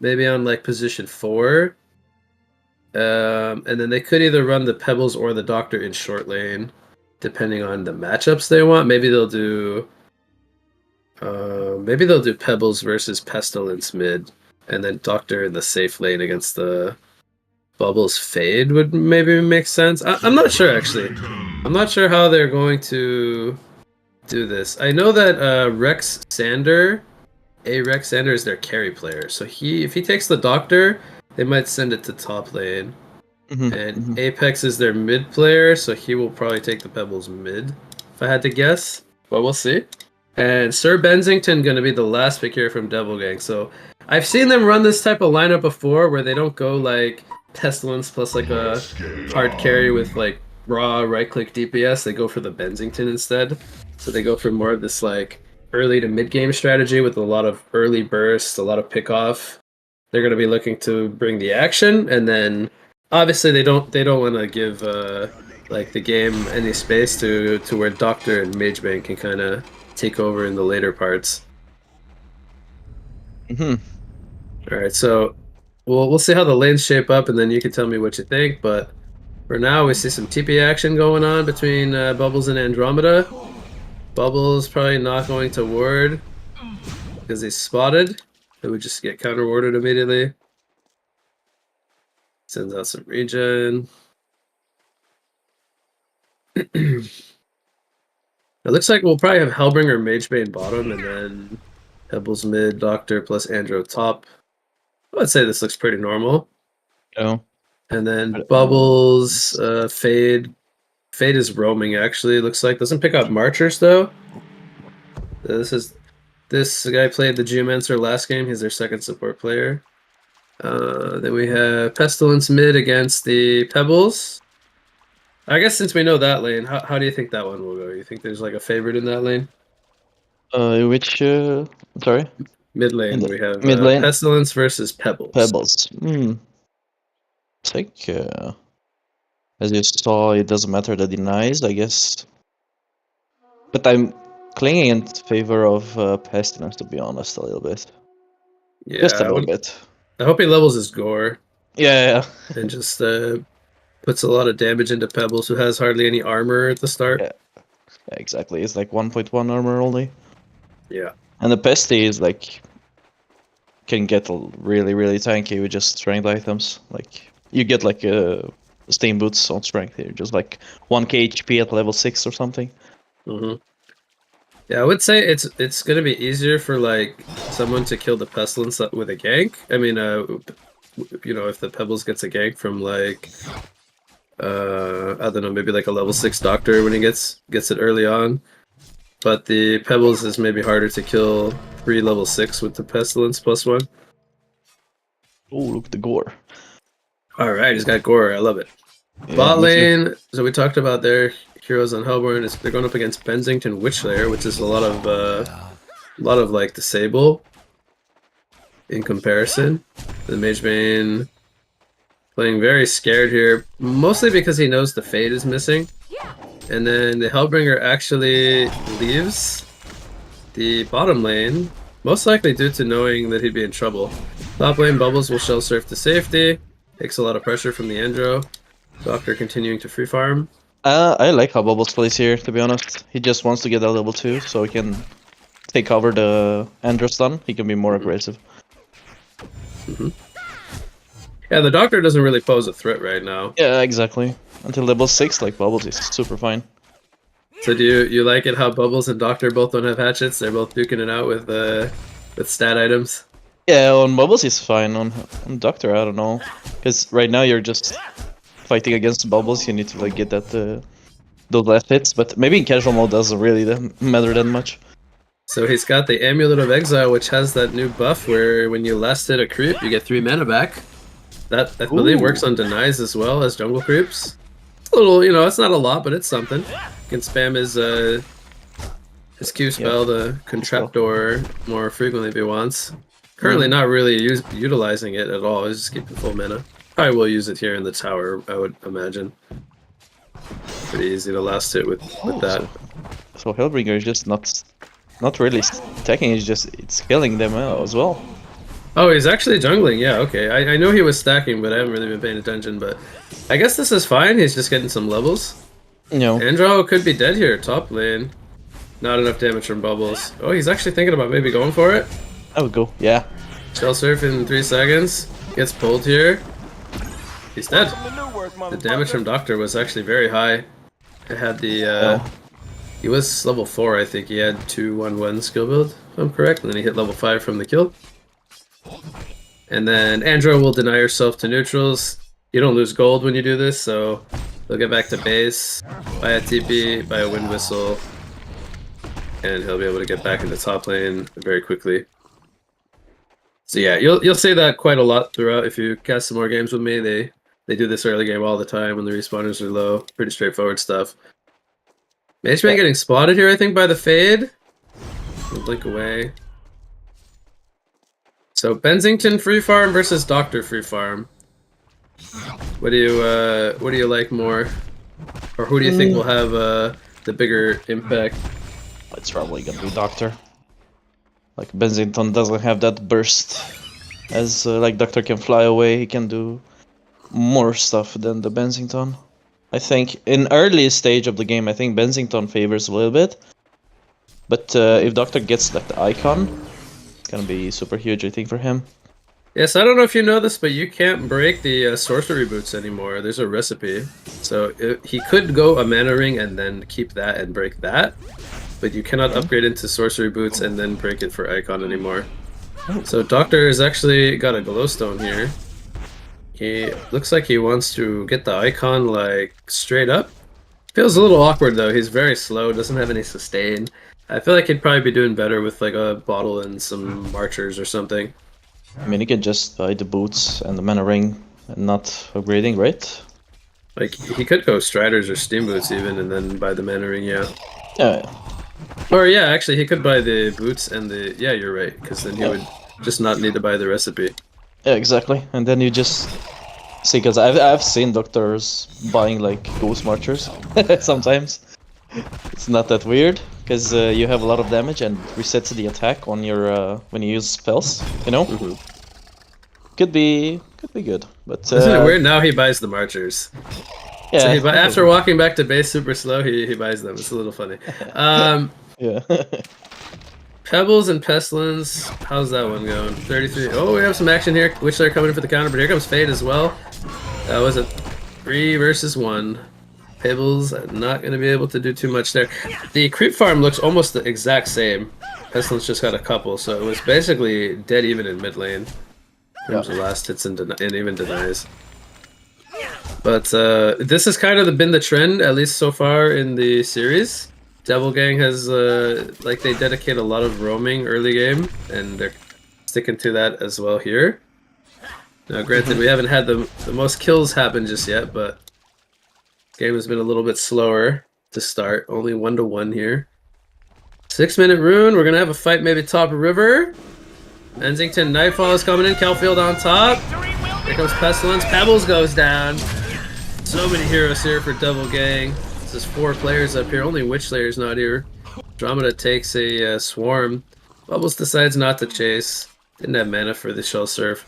maybe on like position 4. And then they could either run the Pebbles or the Doctor in short lane, depending on the matchups they want. Maybe they'll do Pebbles versus Pestilence mid, and then Doctor in the safe lane against the Bubbles Fade would maybe make sense. I'm not sure actually. I'm not sure how they're going to do this. I know that Rex Sander is their carry player. So if he takes the Doctor, they might send it to top lane. And Apex is their mid player, so he will probably take the Pebbles mid, if I had to guess. But we'll see. And Sir Bensington going to be the last pick here from Devil Gang. So I've seen them run this type of lineup before where they don't go like Pestilence plus like a hard carry with like raw right-click DPS. They go for the Bensington instead. So they go for more of this like early to mid-game strategy with a lot of early bursts, a lot of pick-off. They're going to be looking to bring the action, and then obviously they don't want to give like the game any space to where Doctor and Magebane can kind of take over in the later parts. All right, so we'll see how the lanes shape up, and then you can tell me what you think. But for now, we see some TP action going on between Bubbles and Andromeda. Bubbles probably not going to ward because he's spotted. It would just get counter warded immediately. Sends out some regen. It looks like we'll probably have Hellbringer, Magebane bottom, and then Pebbles mid, Doctor plus Andro top. I would say this looks pretty normal. Oh. And then Bubbles, Fade. Fade is roaming actually, it looks like. Doesn't pick up Marchers though. This guy played the Geomancer last game. He's their second support player. Then we have Pestilence mid against the Pebbles. I guess since we know that lane, how do you think that one will go? You think there's like a favorite in that lane? Which sorry, Mid in lane, the we have mid lane, Pestilence versus Pebbles. Pebbles. I think as you saw, it doesn't matter the denies, I guess. But I'm clinging in favor of Pestilence, to be honest, a little bit. Just a Yeah, little bit. I hope he levels his gore Yeah, and just puts a lot of damage into Pebbles, who has hardly any armor at the start. yeah, yeah, exactly. It's like 1.1 armor only. Yeah. And the Pesty is like can get really, really tanky with just strength items. Like you get like steam boots on strength here, just like 1k HP at level 6 or something. Mm-hmm. Yeah, I would say it's gonna be easier for like someone to kill the Pestilence with a gank. I mean, if the Pebbles gets a gank from like I don't know, maybe like a level 6 Doctor when he gets it early on. But the Pebbles is maybe harder to kill level 6 with the Pestilence +1. Oh, look at the gore. Alright, he's got gore, I love it. Yeah, Bot me too. lane, so we talked about their heroes on Hellborn. They're going up against Bensington Witchlayer, which is a lot of like Disable in comparison. The Mage Bane playing very scared here, mostly because he knows the Fade is missing. And then the Hellbringer actually leaves the bottom lane, most likely due to knowing that he'd be in trouble. Top lane, Bubbles will shell surf to safety, takes a lot of pressure from the Andro. Doctor continuing to free farm. I like how Bubbles plays here, to be honest. He just wants to get that level 2 so he can take cover the Andro stun. He can be more aggressive. Yeah, the Doctor doesn't really pose a threat right now. Yeah, exactly. Until level 6, like Bubbles is super fine. So do you like it how Bubbles and Doctor both don't have hatchets? They're both duking it out with stat items. Yeah, on Bubbles he's fine. On Doctor, I don't know. Because right now you're just fighting against Bubbles. You need to like get that those last hits. But maybe in casual mode doesn't really matter that much. So he's got the Amulet of Exile, which has that new buff where when you last hit a creep, you get 3 mana back. That, I believe, works on denies as well as jungle creeps. It's a little, it's not a lot, but it's something. You can spam his Q spell to contract door more frequently if he wants. Currently not really utilizing it at all. He's just keeping full mana. Probably will use it here in the tower, I would imagine. Pretty easy to last hit with that. So Hellbringer is just not really attacking. It's killing them as well. Oh, he's actually jungling. Yeah, okay. I know he was stacking, but I haven't really been paying attention. But I guess this is fine. He's just getting some levels. No. Andro could be dead here, top lane. Not enough damage from Bubbles. Oh, he's actually thinking about maybe going for it. I would go. Yeah. Shell surf in 3 seconds. Gets pulled here. He's dead. The damage from Doctor was actually very high. It had the he was level 4, I think. He had 2/1/1 skill build, if I'm correct, and then he hit level 5 from the kill. And then Andro will deny yourself to neutrals. You don't lose gold when you do this, so he'll get back to base, buy a TP, buy a wind whistle, and he'll be able to get back into top lane very quickly. So yeah, you'll see that quite a lot throughout. If you cast some more games with me, they do this early game all the time when the respawners are low. Pretty straightforward stuff. Mage Man getting spotted here, I think, by the Fade. We'll blink away. So Bensington free farm versus Doctor free farm. What do you like more, or who do you think will have the bigger impact? It's probably gonna be Doctor. Like Bensington doesn't have that burst, as like Doctor can fly away. He can do more stuff than the Bensington. I think in early stage of the game, I think Bensington favors a little bit. But if Doctor gets like the icon, it's gonna be super huge, I think, for him. Yes, I don't know if you know this, but you can't break the sorcery boots anymore. There's a recipe. So he could go a mana ring and then keep that and break that. But you cannot upgrade into sorcery boots and then break it for icon anymore. So Doctor has actually got a glowstone here. He looks like he wants to get the icon like straight up. Feels a little awkward though. He's very slow, doesn't have any sustain. I feel like he'd probably be doing better with like a bottle and some marchers or something. I mean, he can just buy the boots and the mana ring and not upgrading, right? Like, he could go Striders or Steamboots even, and then buy the Mana Ring, yeah. Yeah. Or, yeah, actually, he could buy the boots and the... Yeah, you're right, because then he would just not need to buy the recipe. Yeah, exactly. And then you just see, because I've seen doctors buying like Ghost Marchers sometimes. It's not that weird, because you have a lot of damage and resets the attack on your when you use spells. You know, could be good. But Isn't it weird? Now he buys the Marchers. Yeah. So after walking back to base super slow, he buys them. It's a little funny. Yeah. Pebbles and Pestilence. How's that one going? 33. Oh, we have some action here. Which they're coming in for the counter, but here comes Fade as well. That was a 3 versus 1. Pebbles not going to be able to do too much there. The creep farm looks almost the exact same. Pestilence just got a couple, so it was basically dead even in mid lane. In terms of last hits and even denies. But this has kind of been the trend, at least so far in the series. Devil Gang has, like, they dedicate a lot of roaming early game, and they're sticking to that as well here. Now, granted, we haven't had the most kills happen just yet, but this game has been a little bit slower to start. Only 1-1 here. 6-minute rune. We're going to have a fight maybe top river. Ensington Nightfall is coming in. Kelfield on top. Here comes Pestilence. Pebbles goes down. So many heroes here for Devil Gang. This is 4 players up here. Only Witchslayer's not here. Andromeda takes a swarm. Bubbles decides not to chase. Didn't have mana for the Shell Surf.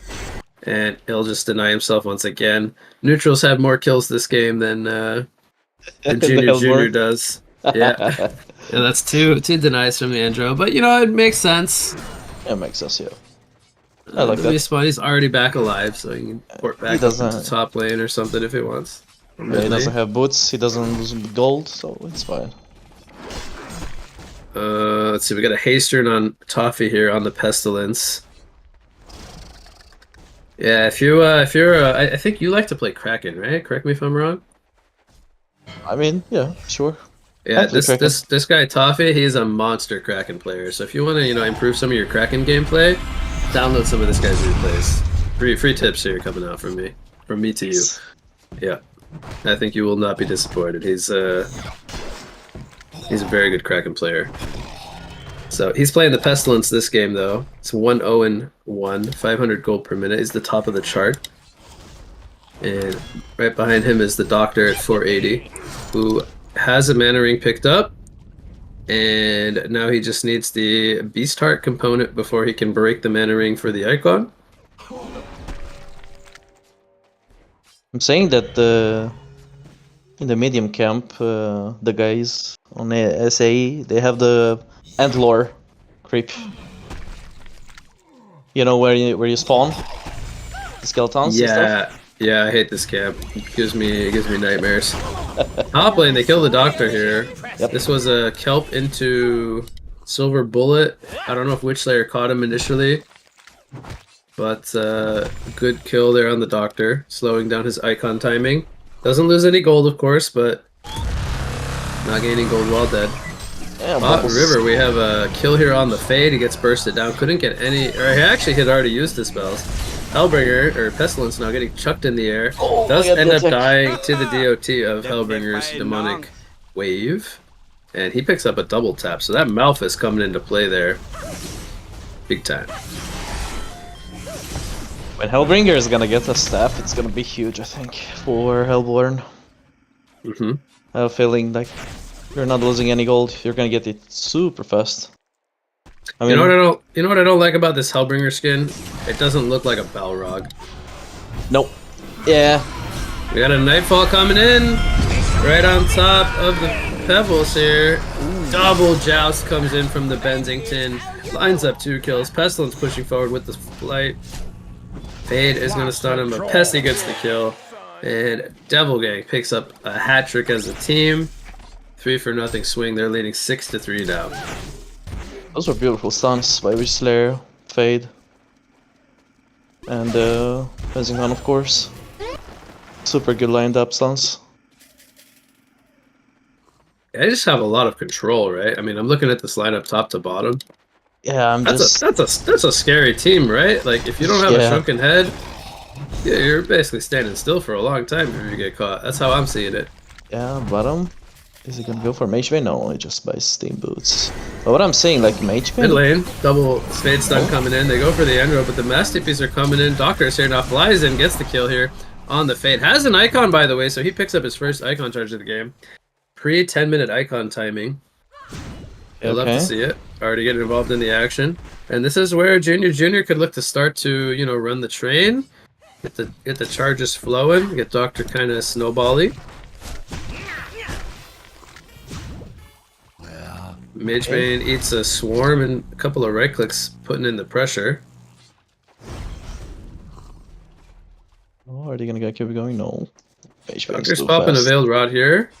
And he'll just deny himself once again. Neutrals have more kills this game than Junior does. Yeah. Yeah, that's two denies from the Andro. But, you know, it makes sense. Yeah, it makes sense, yeah. I like that. Respawn, he's already back alive, so he can port back up to top lane or something if he wants. Yeah, he doesn't have boots, he doesn't lose gold, so it's fine. Let's see, we got a Haste on Toffee here on the Pestilence. Yeah, if you're I think you like to play Kraken, right? Correct me if I'm wrong. I mean, yeah, sure. Yeah, this guy Toffee, he's a monster Kraken player. So if you want to, you know, improve some of your Kraken gameplay, download some of this guy's replays. Free tips here coming out from me to you. Yeah, I think you will not be disappointed. He's a very good Kraken player. So he's playing the Pestilence this game though. It's 1-0-1, 500 gold per minute. He's the top of the chart. And right behind him is the Doctor at 480, who has a mana ring picked up. And now he just needs the Beast Heart component before he can break the mana ring for the icon. I'm saying that in the medium camp, the guys on the SAE, they have the Endlore creep. You know where you spawn? The skeletons and stuff? Yeah, I hate this camp. It gives me nightmares. Top lane, they kill the Doctor here. Yep. This was a Kelp into Silver Bullet. I don't know if Witchslayer caught him initially. But good kill there on the Doctor, slowing down his icon timing. Doesn't lose any gold, of course, but not gaining gold while dead. Yeah, River, we have a kill here on the Fade. He gets bursted down. Couldn't get any... Or he actually had already used his spells. Hellbringer, or Pestilence now getting chucked in the air. Does end up dying to the DOT of Hellbringer's demonic wave. And he picks up a double tap. So that Malphus coming into play there. Big time. When Hellbringer is gonna get a staff, it's gonna be huge, I think, for Hellborn. I have a feeling like you're not losing any gold. You're gonna get it super fast. I mean, you know what I don't like about this Hellbringer skin? It doesn't look like a Balrog. Nope. Yeah. We got a Nightfall coming in, right on top of the Pebbles here. Double Joust comes in from the Bensington. Lines up 2 kills. Pestilence pushing forward with the flight. Fade is going to stun him, but Pesty gets the kill. And Devil Gang picks up a hat trick as a team. 3-for-0 swing. They're leading 6-3 now. Those were beautiful stuns by Witchslayer, Fade, and HoN, of course. Super good lined up stuns. I just have a lot of control, right? I mean, I'm looking at this lineup top to bottom. Yeah, That's a scary team, right? Like, if you don't have a shrunken head, Yeah, you're basically standing still for a long time if you get caught. That's how I'm seeing it. Yeah, bottom. Is he gonna go for Mage Bane? No, he just buys Steam Boots. But what I'm saying, like Mage Mid Bane. lane, double Spade Stun coming in. They go for the Enro, but the Masterpiece are coming in. Doctor's here now, flies in, gets the kill here on the Fade. Has an Icon, by the way, so he picks up his first Icon charge of the game. Pre 10-minute Icon timing. I'd love to see it. Already getting involved in the action. And this is where Junior could look to start to, you know, run the train. Get the charges flowing. Get Doctor kind of snowbally. Mage Bane eats a swarm and a couple of right clicks, putting in the pressure. Oh, are they gonna keep going? No. Doctor's popping a Veiled Rod here.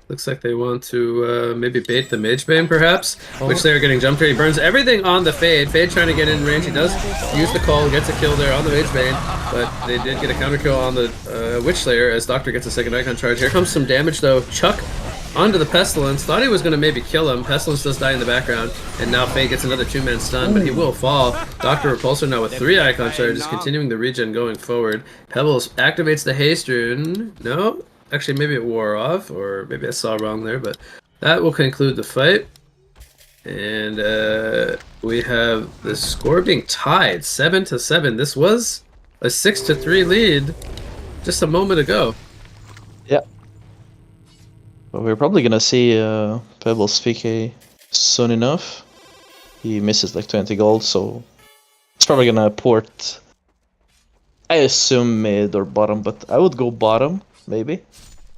Looks like they want to maybe bait the Mage Bane, perhaps, which they're getting jumped here. He burns everything on the Fade. Fade trying to get in range. He does use the call, gets a kill there on the Mage Bane, but they did get a counter kill on the Witch Slayer as Doctor gets a second Icon charge. Here comes some damage, though. Chuck onto the Pestilence. Thought he was going to maybe kill him. Pestilence does die in the background, and now Fade gets another 2-man stun, but he will fall. Doctor Repulsor now with 3 Icon charges, continuing the regen going forward. Pebbles activates the Haste Rune. No? Actually, maybe it wore off, or maybe I saw wrong there, but that will conclude the fight. And we have the score being tied, 7-7. This was a 6-3 lead just a moment ago. Yeah. But we're probably gonna see Pebbles VK soon enough. He misses like 20 gold, so it's probably gonna port, I assume, mid or bottom, but I would go bottom, maybe.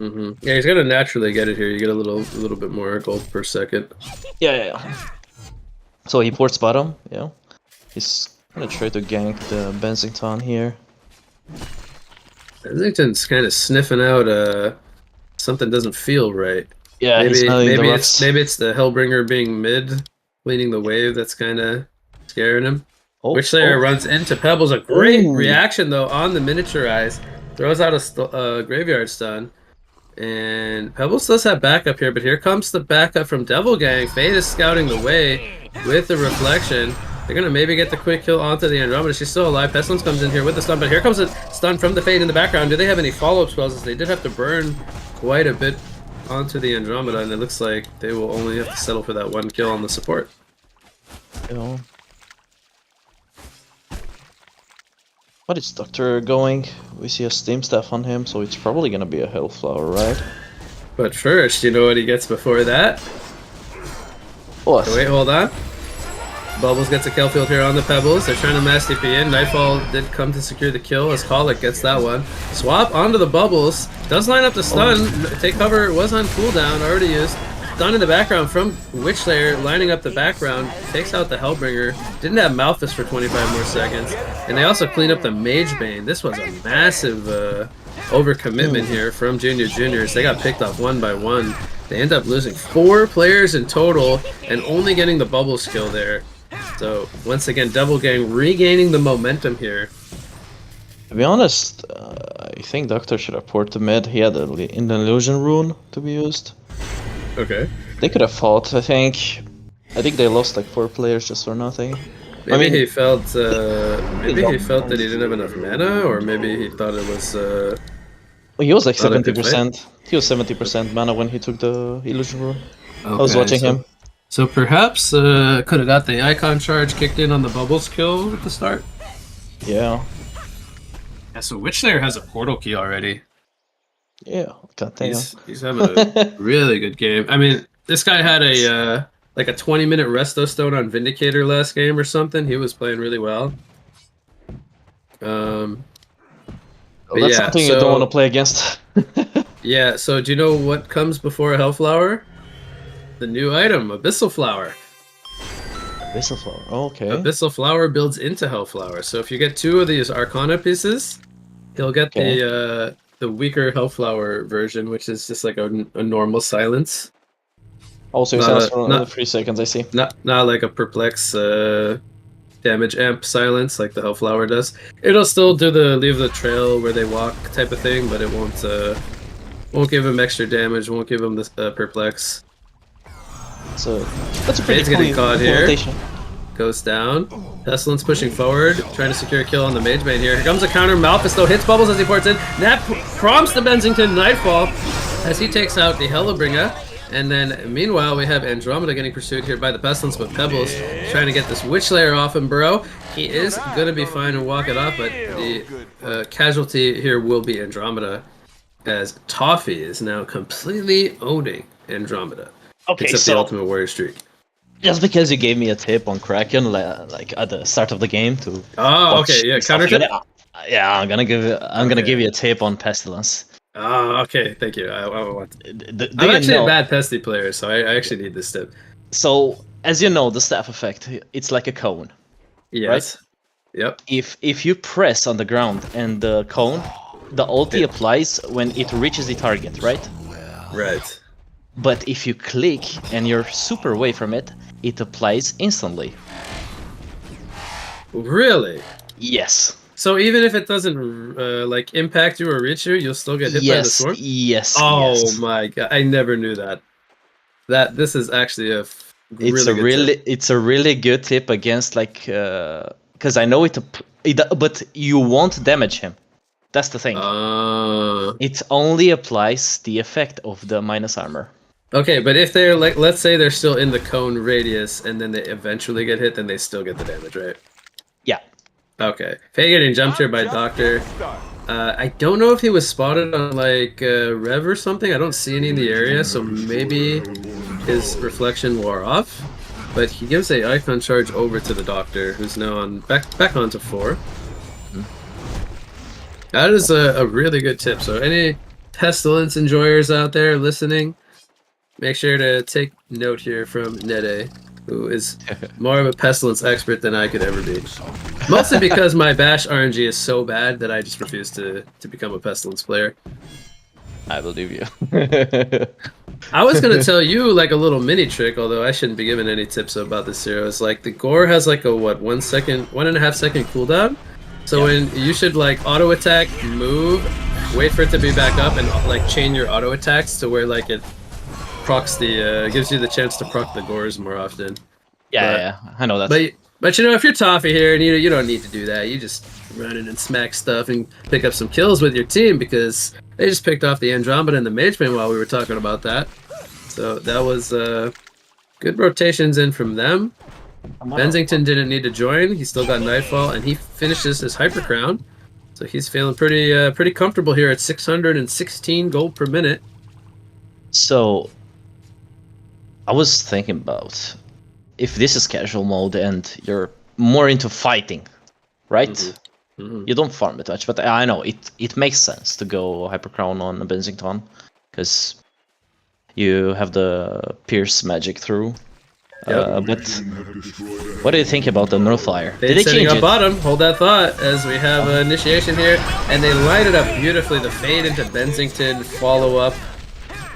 Yeah, he's gonna naturally get it here. You get a little bit more gold per second. Yeah. So he ports bottom, yeah. He's gonna try to gank the Bensington here. Bensington's kind of sniffing out something doesn't feel right. Yeah, maybe it's the Hellbringer being mid, leading the wave that's kind of scaring him. Witch Slayer runs into Pebbles. A great reaction though on the Miniaturize. Throws out a Graveyard Stun. And Pebbles does have backup here, but here comes the backup from Devil Gang. Fade is scouting the way with the Reflection. They're gonna maybe get the quick kill onto the Andromeda. She's still alive. Pestilence comes in here with the stun, but here comes a stun from the Fade in the background. Do they have any follow-up spells? They did have to burn quite a bit onto the Andromeda, and it looks like they will only have to settle for that 1 kill on the support. Yeah. What is Doctor going? We see a Steam Staff on him, so it's probably gonna be a Hellflower, right? But first, you know what he gets before that? What? Oh, wait, hold on. Bubbles gets a kill field here on the Pebbles. They're trying to mass TP in. Nightfall did come to secure the kill as Colic gets that one. Swap onto the Bubbles. Does line up the stun. Take cover was on cooldown, already used. Stun in the background from Witch Slayer, lining up the background. Takes out the Hellbringer. Didn't have Malthus for 25 more seconds. And they also clean up the Mage Bane. This was a massive overcommitment here from Juniors. They got picked off 1 by 1. They end up losing 4 players in total and only getting the bubble skill there. So once again, Devil Gang regaining the momentum here. To be honest, I think Doctor should have ported mid. He had an illusion rune to be used. Okay. They could have fought, I think. I think they lost like 4 players just for nothing. Maybe he felt that he didn't have enough mana, or maybe he thought it was Well, he was like 70%. He was 70% mana when he took the illusion rune. I was watching him. So perhaps could have got the icon charge kicked in on the bubbles kill at the start. Yeah. Yeah. So Witch Slayer has a portal key already. Yeah. Goddamn. He's having a really good game. I mean, this guy had a like a 20-minute resto stone on Vindicator last game or something. He was playing really well. That's something you don't want to play against. Yeah, so do you know what comes before a Hellflower? The new item, Abyssal Flower. Abyssal Flower, okay. Abyssal Flower builds into Hellflower. So if you get 2 of these Arcana pieces, he'll get the weaker Hellflower version, which is just like a normal silence. Also, it lasts for another 3 seconds, I see. Not like a perplex damage amp silence like the Hellflower does. It'll still do the leave the trail where they walk type of thing, but it won't give him extra damage, won't give him the perplex. So that's a pretty Fade's getting caught here. rotation. Goes down. Pestilence pushing forward. trying to secure a kill on the mage bane here. Here comes a counter. Malphus though hits bubbles as he ports in. That prompts the Bensington Nightfall as he takes out the Hellebringer. And then meanwhile we have Andromeda getting pursued here by the Pestilence, but Pebbles trying to get this Witch Layer off him, bro. He is going to be fine and walk it off, but the casualty here will be Andromeda, as Toffee is now completely owning Andromeda. Okay, except the Ultimate Warrior streak. Just because you gave me a tip on Kraken, like at the start of the game to. Oh, okay, yeah, counter tip. Yeah, I'm gonna give you a tip on Pestilence. Oh, okay, thank you. I want. I'm actually a bad Pesty player, so I actually need this tip. So, as you know, the staff effect, it's like a cone. Yes. Right? Yep. If you press on the ground and the cone, the ulti applies when it reaches the target, right? Right. But if you click and you're super away from it, it applies instantly. Really? Yes. So even if it doesn't like impact you or reach you, you'll still get hit by the storm? Yes. Oh yes. my god! I never knew that. This is actually a it's a really good tip against like because I know it, but you won't damage him. That's the thing. It only applies the effect of the minus armor. Okay, but if they're like, let's say they're still in the cone radius and then they eventually get hit, then they still get the damage, right? Yeah. Okay. Faye getting jumped here by Doctor. I don't know if he was spotted on like Rev or something. I don't see any in the area, so maybe his reflection wore off. But he gives a icon charge over to the Doctor, who's now on back onto 4. That is a really good tip. So any Pestilence enjoyers out there listening, make sure to take note here from Nede, who is more of a Pestilence expert than I could ever be. Mostly because my Bash RNG is so bad that I just refuse to become a Pestilence player. I believe you. I was going to tell you like a little mini trick, although I shouldn't be giving any tips about this hero. It's like the Gore has like a, 1.5 second cooldown? So when you should like auto attack, move, wait for it to be back up, and like chain your auto attacks to where like it procs the gives you the chance to proc the Gores more often. Yeah, I know that. But you know, if you're Toffee here and you don't need to do that, you just run in and smack stuff and pick up some kills with your team because they just picked off the Andromeda and the Mage Bane while we were talking about that. So that was good rotations in from them. Bensington didn't need to join. He still got Nightfall, and he finishes his Hyper Crown. So he's feeling pretty comfortable here at 616 gold per minute. So I was thinking about if this is casual mode and you're more into fighting, right? You don't farm it much, but I know it makes sense to go Hyper Crown on Bensington because you have the Pierce magic through. But what do you think about the Nullifier? Did they change it? Bottom, hold that thought, as we have initiation here, and they light it up beautifully. The fade into Bensington, follow up.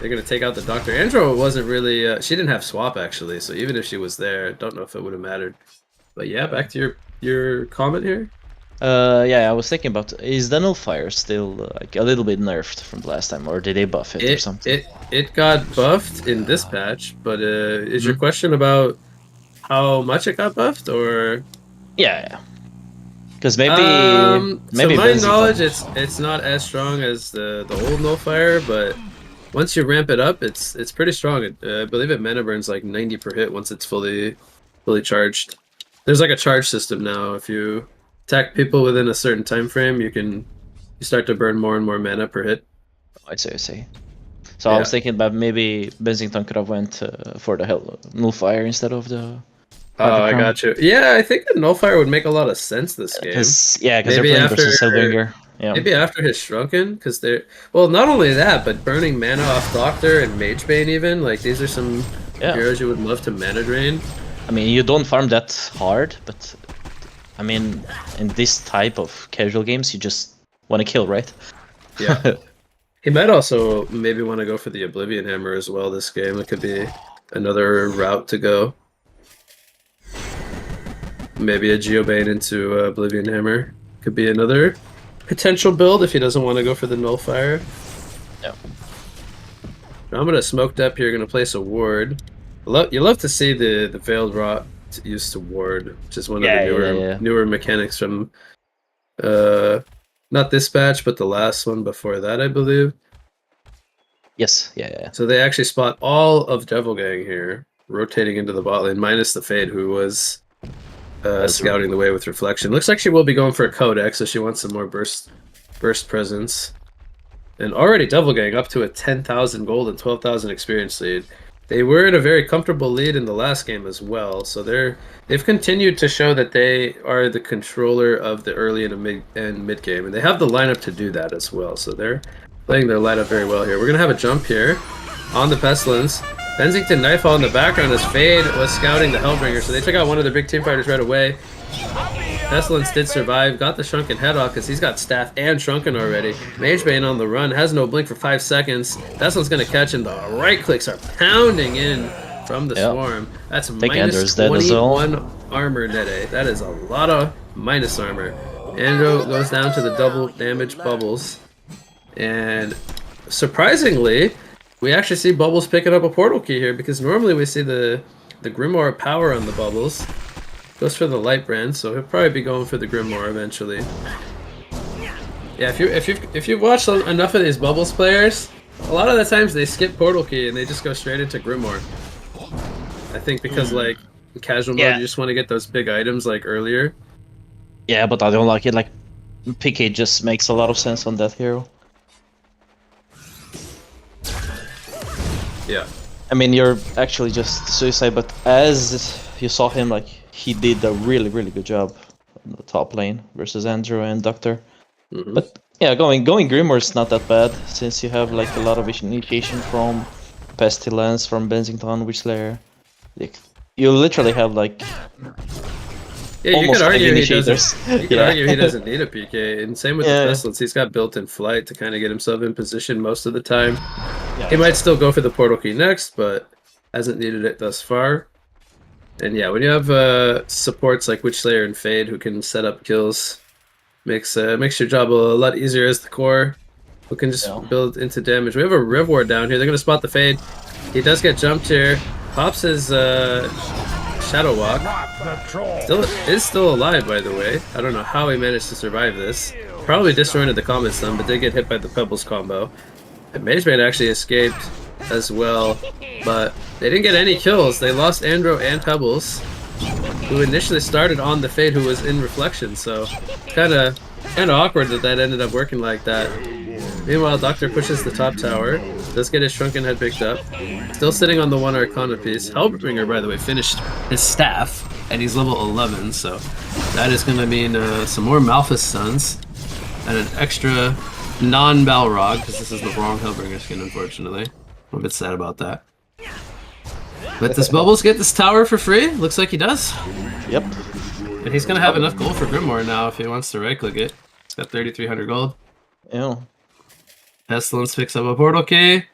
They're gonna take out the Doctor. Andro wasn't really. She didn't have swap actually, so even if she was there, don't know if it would have mattered. But yeah, back to your comment here. Yeah, I was thinking about, is the Nullifier still like a little bit nerfed from the last time, or did they buff it or something? It got buffed in this patch, but is your question about how much it got buffed, or? Yeah. Because maybe to my knowledge, it's not as strong as the old Nullifier, but once you ramp it up, it's pretty strong. I believe it mana burns like 90 per hit once it's fully charged. There's like a charge system now. If you attack people within a certain time frame, you start to burn more and more mana per hit. I see. So I was thinking about maybe Bensington could have went for the Nullifier instead of the. Oh, I got you. Yeah, I think the Nullifier would make a lot of sense this game. Because they're playing versus Hellbringer. Yeah. Maybe after his Shrunken, because they're not only that, but burning mana off Doctor and Mage Bane even. Like these are some heroes you would love to mana drain. I mean, you don't farm that hard, but I mean, in this type of casual games, you just want to kill, right? Yeah. He might also maybe want to go for the Oblivion Hammer as well this game. It could be another route to go. Maybe a Geobane into Oblivion Hammer. Could be another potential build if he doesn't want to go for the Nullifier. Yeah. I'm gonna smoked up here, gonna place a ward. You love to see the Veiled Rot used to ward, which is one Yeah, of the yeah. newer mechanics from not this patch, but the last one before that, I believe. Yes, yeah. So they actually spot all of Devil Gang here, rotating into the bot lane, minus the Fade, who was scouting the way with Reflection. Looks like she will be going for a Codex, so she wants some more burst presence. And already Devil Gang up to a 10,000 gold and 12,000 experience lead. They were in a very comfortable lead in the last game as well, so they've continued to show that they are the controller of the early and mid game, and they have the lineup to do that as well. So they're playing their lineup very well here. We're gonna have a jump here on the Pestilence. Bensington Nightfall in the background as Fade was scouting the Hellbringer, so they took out one of the big team fighters right away. Pestilence did survive, got the Shrunken head off because he's got Staff and Shrunken already. Magebane on the run, has no blink for 5 seconds. Pestilence going to catch him. The right clicks are pounding in from the swarm. That's minus 21 armor, Nede. That is a lot of minus armor. Andrew goes down to the double damage Bubbles. And surprisingly, we actually see Bubbles picking up a portal key here because normally we see the Grimoire power on the Bubbles. Goes for the light brand, so he'll probably be going for the Grimoire eventually. Yeah, if you've watched enough of these Bubbles players, a lot of the times they skip Portal Key and they just go straight into Grimoire. I think because like in casual mode, you just want to get those big items like earlier. Yeah, but I don't like it. Like PK just makes a lot of sense on that hero. Yeah. I mean, you're actually just suicide, but as you saw him, like he did a really good job on the top lane versus Andrew and Doctor. But yeah, going Grimoire is not that bad since you have like a lot of initiation from Pestilence, from Bensington, Witchslayer. Like, you literally have like you could argue he doesn't. You could argue he doesn't need a PK, and same with the Pestilence. He's got built-in flight to kind of get himself in position most of the time. He might still go for the portal key next, but hasn't needed it thus far. And yeah, when you have supports like Witchslayer and Fade who can set up kills, makes your job a lot easier as the core, who can just build into damage. We have a Rev Ward down here. They're gonna spot the Fade. He does get jumped here. Pops his Shadow Walk. Still alive, by the way. I don't know how he managed to survive this. Probably disjointed the Comet Stun, but did get hit by the Pebbles combo. And Magebane actually escaped as well, but they didn't get any kills. They lost Andro and Pebbles, who initially started on the Fade, who was in Reflection, so kind of awkward that ended up working like that. Meanwhile, Doctor pushes the top tower, does get his Shrunken head picked up, still sitting on the 1 Arcana piece. Hellbringer, by the way, finished his staff, and he's level 11, so that is going to mean some more Malphus stuns, and an extra non-Balrog, because this is the wrong Hellbringer skin, unfortunately. I'm a bit sad about that. But does Bubbles get this tower for free? Looks like he does. Yep. And he's gonna have enough gold for Grimoire now if he wants to right-click it. He's got 3,300 gold. Yeah. Pestilence picks up a portal key.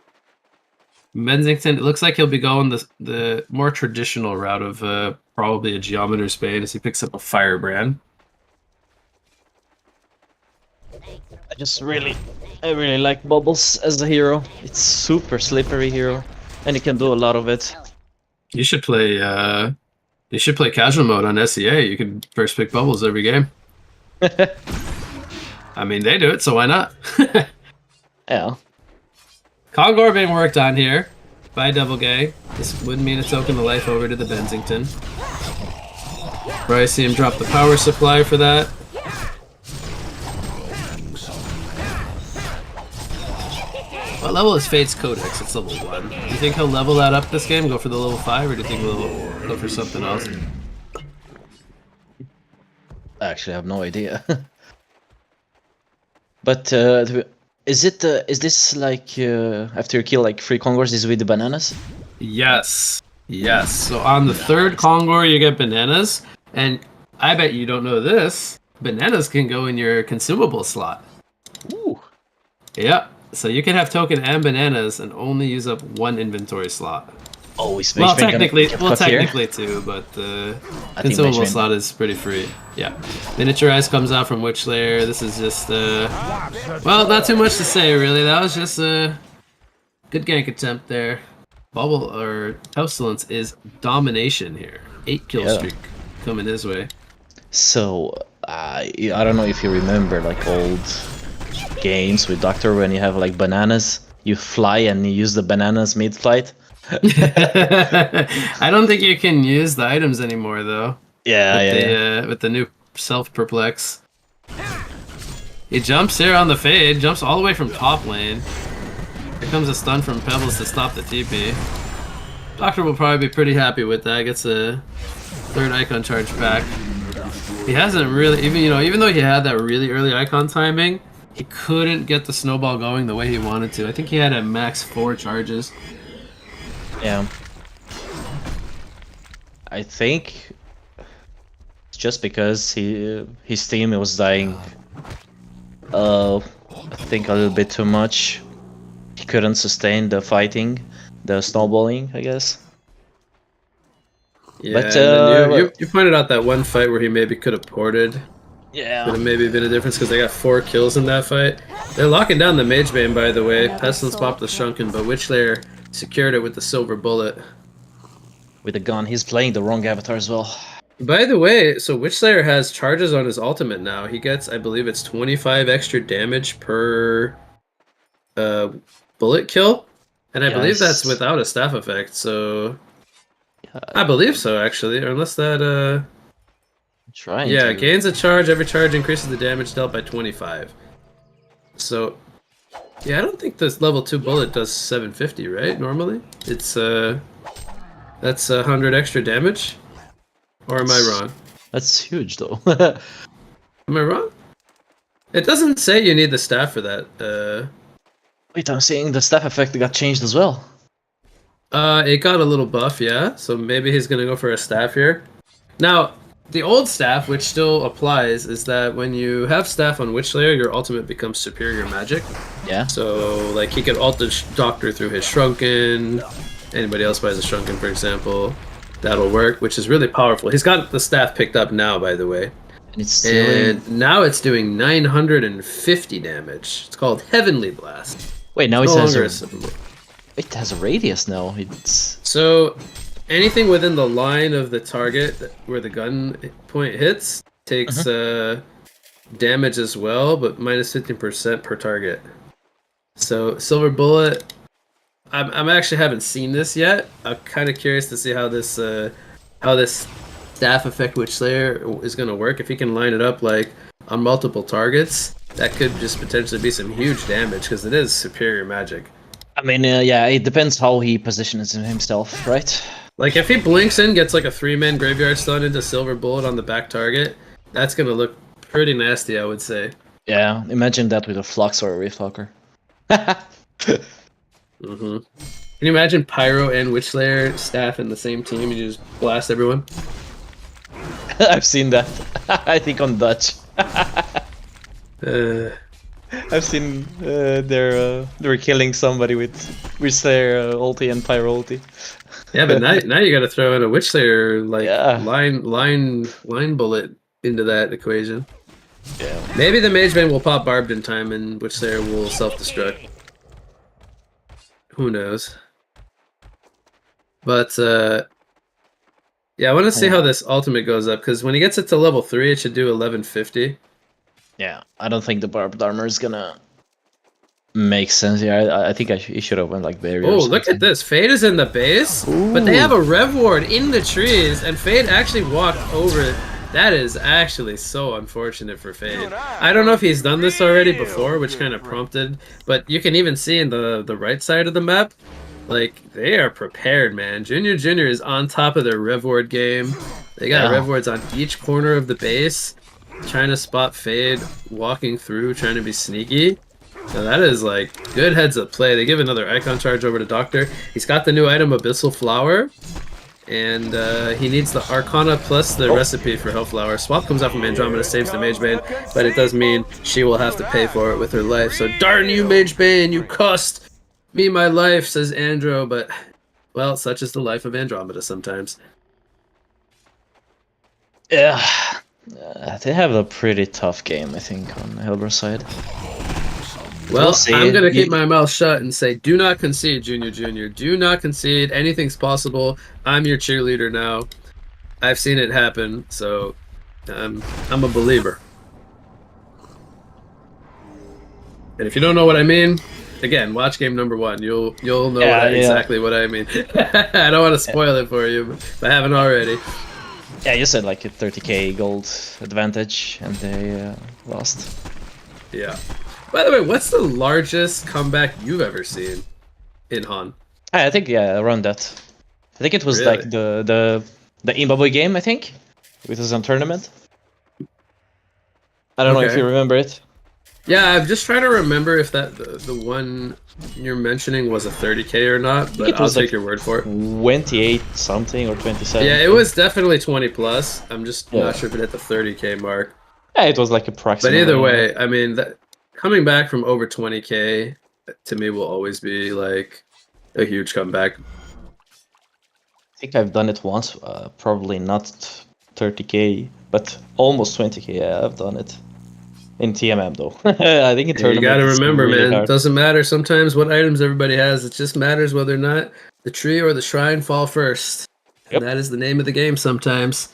Bensington, it looks like he'll be going the more traditional route of probably a Geometer's Bane as he picks up a Firebrand. I really like Bubbles as a hero. It's super slippery hero, and he can do a lot of it. You should play casual mode on SEA. You can first pick Bubbles every game. I mean, they do it, so why not? Yeah. Kongor being worked on here by Devil Gang. This would mean a token of life over to the Bensington. Probably see him drop the power supply for that. What level is Fade's Codex? It's level 1. Do you think he'll level that up this game, go for the level 5, or do you think he'll go for something else? I actually have no idea. But is this like after you kill like 3 Kongors, is with the bananas? Yes. Yes. So on the 3rd Kongor you get bananas, and I bet you don't know this, bananas can go in your consumable slot. Ooh. Yeah. So you can have token and bananas and only use up 1 inventory slot. Oh, is well, technically 2, but the consumable slot is pretty free. Yeah. Miniaturize comes out from Witchslayer. This is just, well, not too much to say, really. That was just a good gank attempt there. Bubble, or Pestilence, is domination here. 8-kill Yeah. streak coming his way. So I don't know if you remember like old games with Doctor when you have like bananas, you fly and you use the bananas mid-flight. I don't think you can use the items anymore though. Yeah, With the new self perplex. He jumps here on the fade, jumps all the way from top lane. Here comes a stun from Pebbles to stop the TP. Doctor will probably be pretty happy with that. Gets a third icon charge back. He hasn't really, even though he had that really early icon timing, he couldn't get the snowball going the way he wanted to. I think he had a max 4 charges. Yeah. I think it's just because his team was dying. I think a little bit too much. He couldn't sustain the fighting, the snowballing, I guess. Yeah, But, and then you pointed out that one fight where he maybe could have ported. Yeah. Could have maybe been a difference because they got 4 kills in that fight. They're locking down the Mage Bane, by the way. Pestilence popped the Shrunken, but Witchlayer secured it with the Silver Bullet. With a gun, he's playing the wrong avatar as well. By the way, so Witchlayer has charges on his ultimate now. He gets, I believe it's 25 extra damage per bullet kill. And I believe that's without a staff effect, so... I believe so, actually, or unless that, gains a charge. Every charge increases the damage dealt by 25. So, yeah, I don't think this level 2 bullet does 750, right, normally? It's, that's 100 extra damage? Or am I wrong? That's huge, though. Am I wrong? It doesn't say you need the staff for that, Wait, I'm saying the staff effect got changed as well. It got a little buff, yeah, so maybe he's gonna go for a staff here. Now, the old staff, which still applies, is that when you have staff on Witchlayer, your ultimate becomes superior magic. Yeah. So, like, he could ult the Doctor through his Shrunken, anybody else buys a Shrunken, for example. That'll work, which is really powerful. He's got the staff picked up now, by the way. And now it's doing 950 damage. It's called Heavenly Blast. Wait, now it has a radius now. It's so anything within the line of the target where the gun point hits takes damage as well, but minus 15% per target. So Silver Bullet, I'm actually haven't seen this yet. I'm kind of curious to see how this staff effect Witchlayer is going to work. If he can line it up like on multiple targets, that could just potentially be some huge damage because it is superior magic. I mean, yeah, it depends how he positions himself, right? Like, if he blinks in, gets like a 3-man graveyard stun into Silver Bullet on the back target, that's gonna look pretty nasty, I would say. Yeah, imagine that with a Flux or a Riftwalker. Can you imagine Pyro and Witchlayer staff in the same team and you just blast everyone? I've seen that. I think on Dutch. I've seen they were killing somebody with their ulti and pyro ulti. Yeah, but now you got to throw in a Witchlayer line bullet into that equation. Yeah. Maybe the Mage Bane will pop barbed in time and Witchlayer will self-destruct. Who knows? But yeah, I want to see how this ultimate goes up because when he gets it to level 3, it should do 1150. Yeah, I don't think the barbed armor is gonna make sense here. I think he should have went like barrier. Oh, look at this. Fade is in the base, but they have a Rev Ward in the trees, and Fade actually walked over it. That is actually so unfortunate for Fade. I don't know if he's done this already before, which kind of prompted, but you can even see in the right side of the map, like, they are prepared, man. Junior is on top of their Rev Ward game. They got Rev Wards on each corner of the base, trying to spot Fade, walking through, trying to be sneaky. So that is like good heads up play. They give another icon charge over to Doctor. He's got the new item Abyssal Flower, and he needs the Arcana plus the recipe for Hellflower. Swap comes out from Andromeda, saves the Mage Bane, but it does mean she will have to pay for it with her life. So darn you, Mage Bane, you cost me my life, says Andro, but well, such is the life of Andromeda sometimes. Yeah. They have a pretty tough game, I think, on Hellbra's side. Well, I'm going to keep my mouth shut and say, do not concede, Junior. Do not concede. Anything's possible. I'm your cheerleader now. I've seen it happen, so I'm a believer. And if you don't know what I mean, again, watch game number 1. You'll know exactly what I mean. I don't want to spoil it for you, but if I haven't already. Yeah, you said like a 30k gold advantage, and they lost. Yeah. By the way, what's the largest comeback you've ever seen in HoN? I think around that. I think it was Really? like the Zimbabwe game. I think it was a tournament. I don't know if you remember it. Yeah, I'm just trying to remember if that the one you're mentioning was a 30k or not, but I'll take your word for it. 28 something or 27. Yeah, it was definitely 20 plus. I'm just not sure if it hit the 30k mark. Yeah, it was like approximately. But either way, I mean, coming back from over 20k to me will always be like a huge comeback. I think I've done it once, probably not 30k, but almost 20k. Yeah, I've done it. In TMM though. I think in tournament. You gotta remember, really man, hard. it doesn't matter sometimes what items everybody has. It just matters whether or not the tree or the shrine fall first. Yep. And that is the name of the game sometimes.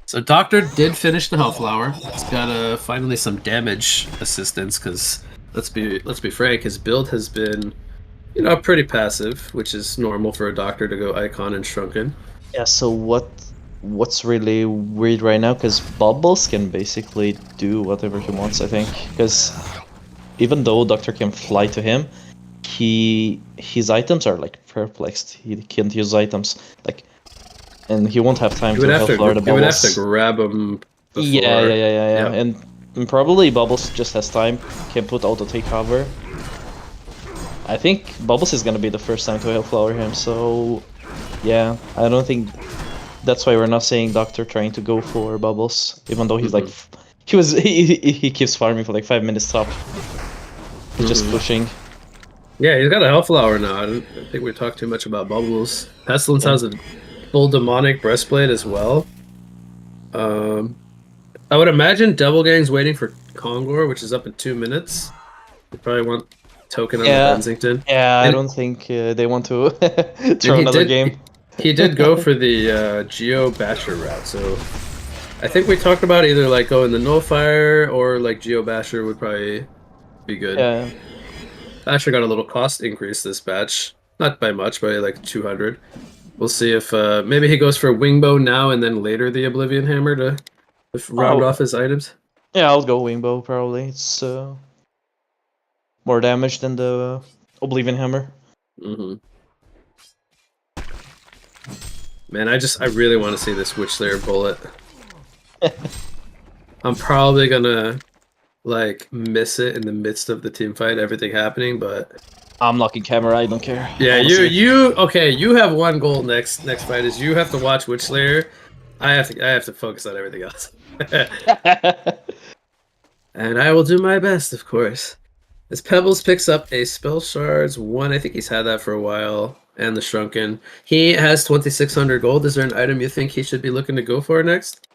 So Doctor did finish the Hellflower. He's got finally some damage assistance, because let's be frank, his build has been, you know, pretty passive, which is normal for a Doctor to go Icon and Shrunken. Yeah, so what's really weird right now, because Bubbles can basically do whatever he wants, I think, because even though Doctor can fly to him, his items are like perplexed. He can't use items, like, and he won't have time to Hellflower the Bubbles. He would have to grab him before. Yeah. And probably Bubbles just has time, can put auto take cover. I think Bubbles is gonna be the first time to Hellflower him, so yeah, I don't think. That's why we're not seeing Doctor trying to go for Bubbles, even though he's like, he keeps farming for like 5 minutes top. He's just pushing. Yeah, he's got a Hellflower now. I don't think we talked too much about Bubbles. Pestilence has a full demonic breastplate as well. I would imagine Devil Gang's waiting for Kongor, which is up in 2 minutes. They probably want token on the Bensington. Yeah, I don't think they want to throw another game. He did go for the Geo Basher route, so I think we talked about either like going the Nullfire or like Geo Basher would probably be good. Yeah. Basher got a little cost increase this batch, not by much, by like 200. We'll see if maybe he goes for Wingbow now and then later the Oblivion Hammer to round off his items. Yeah, I'll go Wingbow probably. It's more damage than the Oblivion Hammer. Man, I really want to see this Witchlayer bullet. I'm probably gonna like miss it in the midst of the team fight, everything happening, but I'm locking camera, I don't care. Yeah, you have one goal next fight is you have to watch Witchlayer. I have to focus on everything else. And I will do my best, of course. As Pebbles picks up a Spell Shards 1, I think he's had that for a while. And the Shrunken. He has 2,600 gold. Is there an item you think he should be looking to go for next?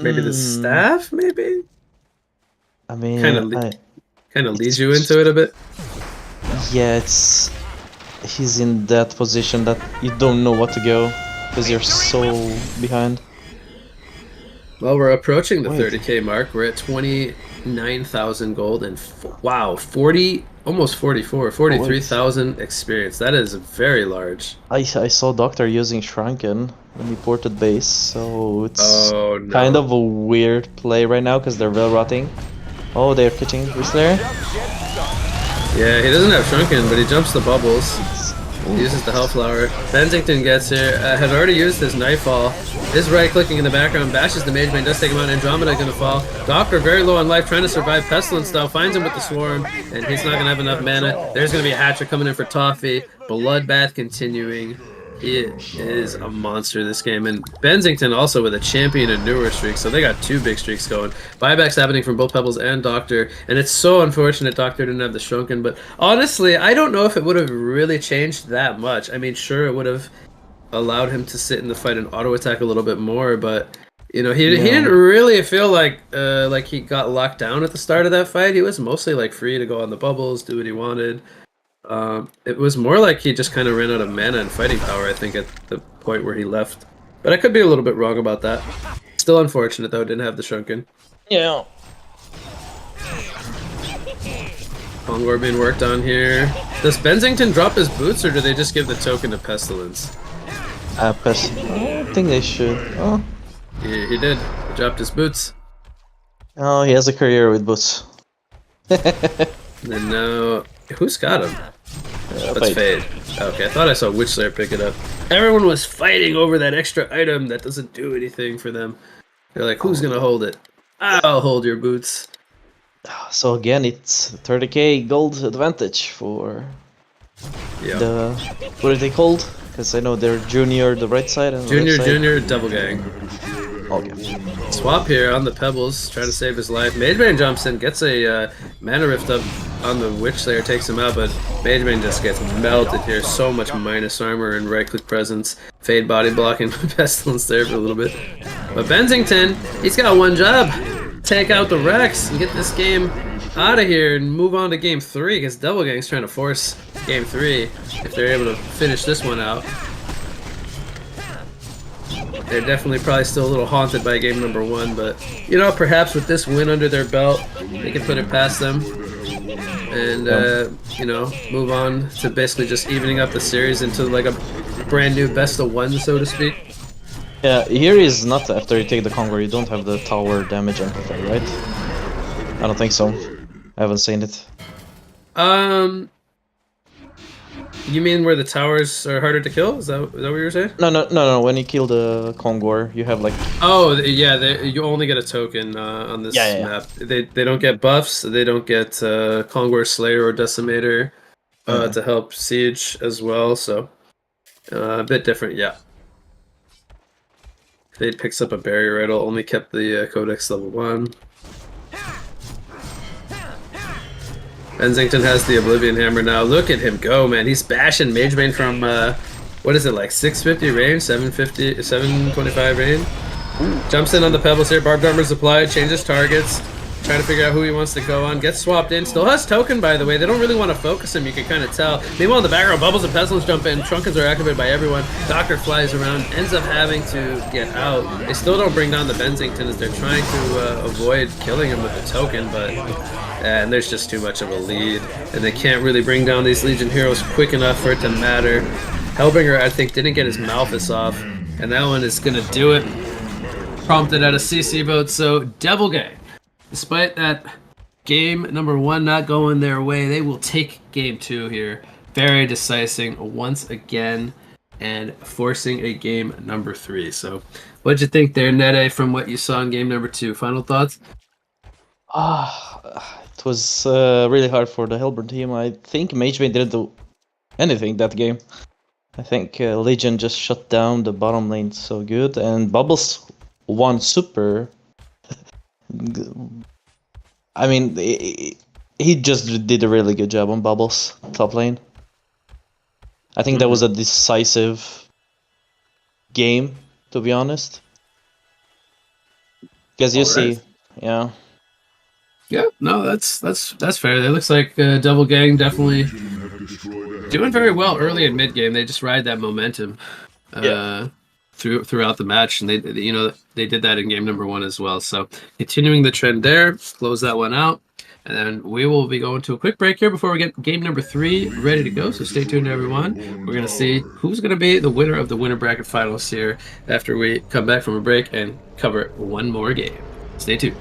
Maybe the staff, maybe? I mean, kind of leads you into it a bit. Yeah, he's in that position that you don't know what to go, because you're so behind. Well, we're approaching the 30k mark. We're at 29,000 gold and wow, almost 43,000 experience. That is very large. I saw Doctor using Shrunken when he ported base, so it's kind of a weird play right now because they're well rotting. Oh, they're pitching Witchlayer. Yeah, he doesn't have Shrunken, but he jumps the bubbles. He uses the Hellflower. Bensington gets here. Had already used his Nightfall. Is right-clicking in the background. Bashes the Mage Man. Does take him out. Andromeda gonna fall. Doctor very low on life, trying to survive. Pestilence though finds him with the Swarm, and he's not gonna have enough mana. There's gonna be a Hatcher coming in for Toffee. Bloodbath continuing. He is a monster this game, and Bensington also with a champion and Newerth streak, so they got 2 big streaks going. Buybacks happening from both Pebbles and Doctor, and it's so unfortunate Doctor didn't have the Shrunken, but honestly, I don't know if it would have really changed that much. I mean, sure, it would have allowed him to sit in the fight and auto attack a little bit more, but you know, he didn't really feel like he got locked down at the start of that fight. He was mostly like free to go on the bubbles, do what he wanted. It was more like he just kind of ran out of mana and fighting power, I think, at the point where he left. But I could be a little bit wrong about that. Still unfortunate, though, didn't have the Shrunken. Yeah. Kongor being worked on here. Does Benzington drop his boots, or do they just give the token to Pestilence? I think they should. Oh. He did. He dropped his boots. Oh, he has a career with boots. And now, who's got him? That's Fade. Okay, I thought I saw Witchslayer pick it up. Everyone was fighting over that extra item that doesn't do anything for them. They're like, who's gonna hold it? I'll hold your boots. So again, it's 30k gold advantage for the... What are they called? Because I know they're junior, the right side, and Junior, double gang. Okay. Swap here on the Pebbles, trying to save his life. Mageman jumps in, gets a mana rift up on the Witchslayer, takes him out, but Mageman just gets melted here. So much minus armor and right click presence. Fade body blocking Pestilence there for a little bit. But Benzington, he's got one job. Take out the Rex and get this game out of here and move on to game 3, because Double Gang's trying to force game 3 if they're able to finish this one out. They're definitely probably still a little haunted by game number 1, but you know, perhaps with this win under their belt, they can put it past them and you know, move on to basically just evening up the series into like a brand new best of 1, so to speak. Yeah, here is not after you take the Kongor, you don't have the tower damage amplifier, right? I don't think so. I haven't seen it. You mean where the towers are harder to kill? Is that what you were saying? No. When you kill the Kongor, you have like... Oh, yeah, you only get a token on this map. They don't get buffs, they don't get Kongor Slayer or Decimator to help Siege as well, so a bit different, yeah. Fade picks up a barrier idol, only kept the Codex level 1. Benzington has the Oblivion Hammer now. Look at him go, man. He's bashing Magebane from, what is it, like 650 range? 750, 725 range? Jumps in on the Pebbles here. Barbed Armor's applied, changes targets. Trying to figure out who he wants to go on. Gets swapped in. Still has token, by the way. They don't really want to focus him, you can kind of tell. Meanwhile, in the background, Bubbles and Pestilence jump in. Trunkens are activated by everyone. Doctor flies around. Ends up having to get out. They still don't bring down the Benzington as they're trying to avoid killing him with the token, but... and there's just too much of a lead. And they can't really bring down these Legion heroes quick enough for it to matter. Hellbringer, I think, didn't get his Malphus off. And that one is going to do it. Prompted at a CC vote, so Devil Gang. Despite that game number 1 not going their way, they will take game 2 here. Very decisive once again and forcing a game number 3. So what'd you think there, Nede, from what you saw in game number 2? Final thoughts? It was really hard for the Hellborn team. I think Magebane didn't do anything that game. I think Legion just shut down the bottom lane so good, and Bubbles won super. I mean, he just did a really good job on Bubbles top lane. I think that was a decisive game, to be honest. Because you see, yeah. Yeah, no, that's fair. It looks like Double Gang definitely doing very well early and mid game. They just ride that momentum throughout the match, and they did that in game number 1 as well. So continuing the trend there, close that one out, and then we will be going to a quick break here before we get game number 3 ready to go. So stay tuned, everyone. We're gonna see who's gonna be the winner of the winner bracket finals here after we come back from a break and cover one more game. Stay tuned.